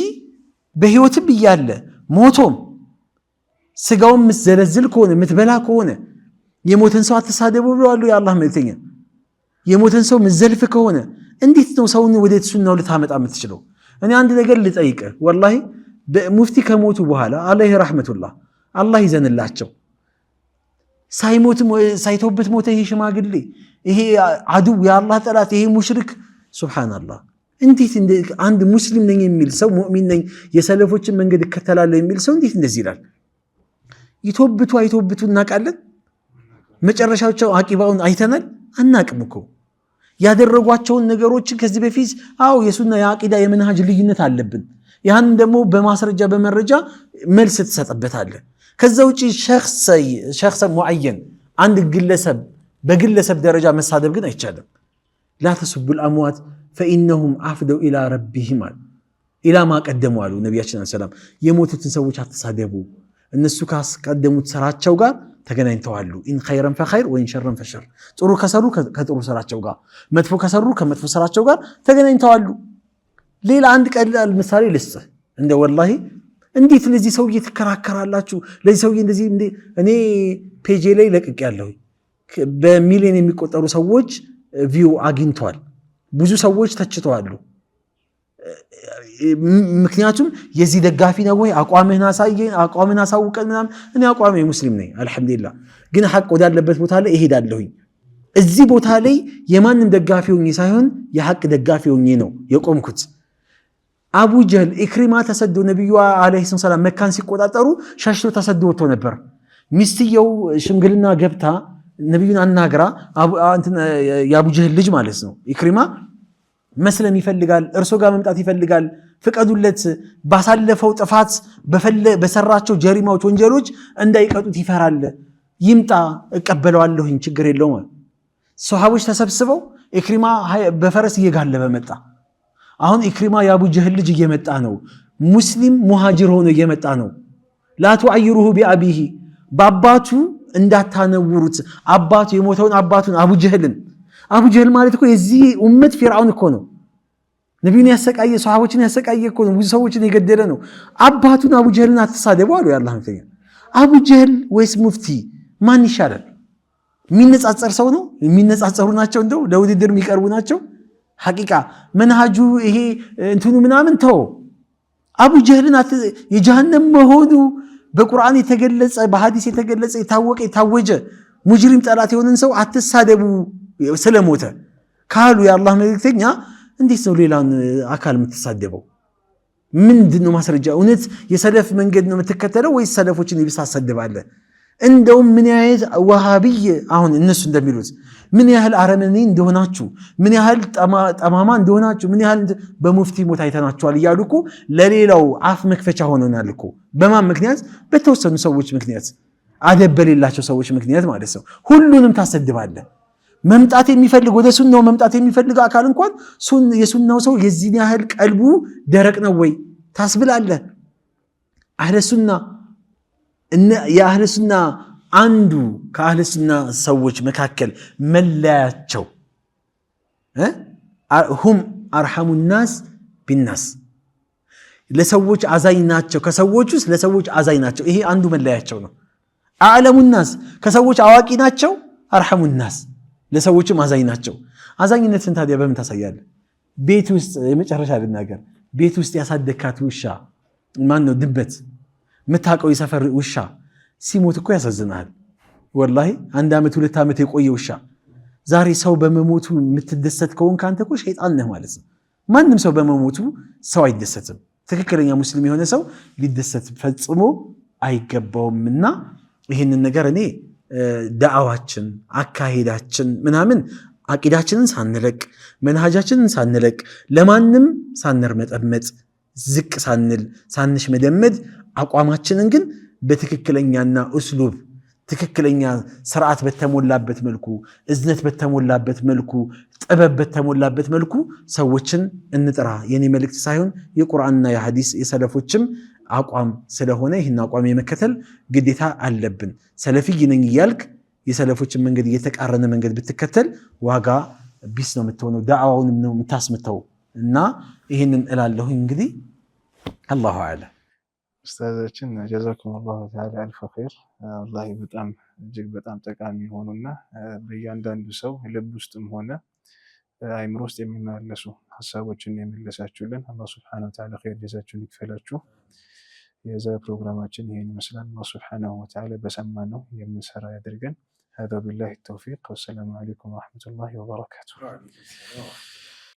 በህይወትም እያለ ሞቶም ስጋውን ምትዘለዝል ከሆነ ምትበላ ከሆነ የሞተን ሰው አትሳደቡ ብለዋል የአላህ መልእክተኛ። የሞተን ሰው ምዘልፍ ከሆነ እንዴት ነው ሰውን ወደ ሱናው ልታመጣ የምትችለው? እኔ አንድ ነገር ልጠይቅ፣ ወላሂ ሙፍቲ ከሞቱ በኋላ አለይሂ ረሕመቱላህ አላህ ይዘንላቸው፣ ሳይቶበት ሞተ ይሄ ሽማግሌ፣ ይሄ አድው የአላህ ጠላት፣ ይሄ ሙሽሪክ። ሱብሃንአላህ እንዴት አንድ ሙስሊም ነኝ የሚል ሰው ሙእሚን ነኝ የሰለፎችን መንገድ እከተላለሁ የሚል ሰው እንዴት እንደዚህ ይላል? ይቶብቱ አይቶብቱ እናውቃለን። መጨረሻቸው አቂባውን አይተናል? አናቅም እኮ ያደረጓቸውን ነገሮች ከዚህ በፊት የሱና የአቂዳ የመንሃጅ ልዩነት አለብን። ያን ደግሞ በማስረጃ በመረጃ መልስ ትሰጥበታለህ። ከዛ ውጪ ሸخص ሙዐየን አንድ ግለሰብ በግለሰብ ደረጃ መሳደብ ግን አይቻልም። ላ ተሱቡል አምዋት ፈኢነሁም አፍደው ኢላ ረቢሂም ኢላ ማ ቀደሙ አሉ ነቢያችን ሰላም። የሞቱትን ሰዎች አትሳደቡ፣ እነሱ ካስቀደሙት ስራቸው ጋር ተገናኝተዋሉ። ኢን ኸይረን ፈኸይር ወኢን ሸረን ፈሸር፣ ጥሩ ከሰሩ ከጥሩ ስራቸው ጋር፣ መጥፎ ከሰሩ ከመጥፎ ስራቸው ጋር ተገናኝተዋሉ። ሌላ አንድ ቀላል ምሳሌ ልስጥህ። እንደ ወላሂ እንዴት ለዚህ ሰውዬ ትከራከራላችሁ? ለዚህ ሰውዬ እንደዚህ እኔ ፔጄ ላይ ለቅቄያለሁ። በሚሊዮን የሚቆጠሩ ሰዎች ቪው አግኝተዋል። ብዙ ሰዎች ተችተዋሉ። ምክንያቱም የዚህ ደጋፊ ነው ወይ አቋምህን አሳየን፣ አቋምህን አሳውቀን ምናምን። እኔ አቋሜ ሙስሊም ነኝ አልሐምዱሊላህ፣ ግን ሐቅ ወዳለበት ቦታ ላይ እሄዳለሁኝ። እዚህ ቦታ ላይ የማንም ደጋፊ ሆኜ ሳይሆን የሐቅ ደጋፊ ሆኜ ነው የቆምኩት። አቡ ጀህል ኢክሪማ ተሰዶ ነብዩ አለይሂ ሰላም መካን ሲቆጣጠሩ ሸሽቶ ተሰዶ ወጥቶ ነበር። ሚስትየው ሽምግልና ገብታ ነብዩን አናግራ የአቡ ጀህል ልጅ ማለት ነው ኢክሪማ መስለም ይፈልጋል፣ እርሶ ጋር መምጣት ይፈልጋል፣ ፍቀዱለት፣ ባሳለፈው ጥፋት በሰራቸው ጀሪማዎች ወንጀሎች እንዳይቀጡት ይፈራል፣ ይምጣ እቀበለዋለሁኝ ችግር የለውም። ሷሃቦች ተሰብስበው ኢክሪማ በፈረስ እየጋለበ መጣ። አሁን ኢክሪማ የአቡ ጀህል ልጅ እየመጣ ነው፣ ሙስሊም ሙሃጅር ሆኖ እየመጣ ነው። ላ ቱዐይሩሁ ቢአቢሂ፣ በአባቱ እንዳታነውሩት፣ አባቱ የሞተውን አባቱን አቡ ጀህልን። አቡ ጀህል ማለት እኮ የዚህ ኡመት ፊርዓውን እኮ ነው። ነቢዩን ያሰቃየ ሷሃቦችን ያሰቃየ እኮ ነው። ብዙ ሰዎችን የገደለ ነው። አባቱን አቡ ጀህልን አትሳደቡ አሉ የአላህ መልእክተኛ። አቡ ጀህል ወይስ ሙፍቲ ማን ይሻላል? የሚነጻጸር ሰው ነው? የሚነጻጸሩ ናቸው? እንደው ለውድድር የሚቀርቡ ናቸው? ሐቂቃ መንሃጁ ይሄ እንትኑ ምናምን ተው። አቡ ጀህልን የጀሃነም መሆኑ በቁርአን የተገለጸ በሐዲስ የተገለጸ የታወቀ የታወጀ ሙጅሪም ጠላት የሆነን ሰው አትሳደቡ ስለሞተ ካሉ የአላህ መልእክተኛ፣ እንዴት ነው ሌላን አካል የምትሳደበው? ምንድነው ማስረጃ? እውነት የሰለፍ መንገድ ነው የምትከተለው ወይስ ሰለፎችን ይብስ አሰድባለህ? እንደውም ምን ያህል ወሃቢይ አሁን እነሱ እንደሚሉት ምን ያህል አረመኔ እንደሆናችሁ፣ ምን ያህል ጠማማ እንደሆናችሁ፣ ምን ያህል በሙፍቲ ሞት አይተናችኋል እያሉ እኮ ለሌላው አፍ መክፈቻ ሆነናል እኮ። በማን ምክንያት? በተወሰኑ ሰዎች ምክንያት፣ አደብ በሌላቸው ሰዎች ምክንያት ማለት ነው። ሁሉንም ታሰድባለህ። መምጣት የሚፈልግ ወደ ሱናው መምጣት የሚፈልግ አካል እንኳን የሱናው ሰው የዚህን ያህል ቀልቡ ደረቅ ነው ወይ ታስብላለህ። አህለ ሱና የአህለ ሱና አንዱ ከአህለ ሱና ሰዎች መካከል መለያቸው ሁም አርሐሙ ናስ ቢናስ፣ ለሰዎች አዛኝ ናቸው። ከሰዎች ውስጥ ለሰዎች አዛኝ ናቸው። ይሄ አንዱ መለያቸው ነው። አዕለሙ ናስ፣ ከሰዎች አዋቂ ናቸው። አርሐሙ ናስ፣ ለሰዎችም አዛኝ ናቸው። አዛኝነትን ታዲያ በምን ታሳያለህ? ቤት ውስጥ የመጨረሻ ልናገር፣ ቤት ውስጥ ያሳደካት ውሻ ማን ነው? ድመት የምታውቀው የሰፈር ውሻ ሲሞት እኮ ያሳዝናል። ወላሂ 1 ዓመት 2 ዓመት የቆየ ውሻ ዛሬ ሰው በመሞቱ የምትደሰት ከሆንክ አንተ እኮ ሸይጣን ነህ ማለት ነው። ማንም ሰው በመሞቱ ሰው አይደሰትም። ትክክለኛ ሙስሊም የሆነ ሰው ሊደሰት ፈጽሞ አይገባውምና ይህንን ነገር እኔ ዳዕዋችን አካሄዳችን ምናምን አቂዳችንን ሳንለቅ መንሃጃችንን ሳንለቅ ለማንም ሳንርመጠመጥ ዝቅ ሳንል ሳንሽ መደመድ አቋማችንን ግን በትክክለኛና እስሉብ ትክክለኛ ስርዓት በተሞላበት መልኩ እዝነት በተሞላበት መልኩ ጥበብ በተሞላበት መልኩ ሰዎችን እንጥራ። የኔ መልእክት ሳይሆን የቁርአንና የሐዲስ የሰለፎችም አቋም ስለሆነ ይህን አቋም የመከተል ግዴታ አለብን። ሰለፊይ ነኝ እያልክ የሰለፎችን መንገድ እየተቃረነ መንገድ ብትከተል ዋጋ ቢስ ነው የምትሆነው፣ ዳዕዋውንም ነው የምታስምተው። እና ይህንን እላለሁ። እንግዲህ አላሁ አዕለም። ኡስታዛችን ጀዛኩም አላሁ ተዓላ አልፈ ኸይር። ወላሂ በጣም እጅግ በጣም ጠቃሚ የሆኑና በእያንዳንዱ ሰው ልብ ውስጥም ሆነ አይምሮ ውስጥ የሚመለሱ ሀሳቦችን የመለሳችሁልን አላህ ሱብሓነሁ ወተዓላ ኸይር ጀዛችሁን ይክፈላችሁ። የዛ ፕሮግራማችን ይሄን ይመስላል። አላህ ሱብሓነሁ ወተዓላ በሰማነው የምንሰራ ያድርገን። هذا بالله التوفيق والسلام عليكم ورحمة الله وبركاته.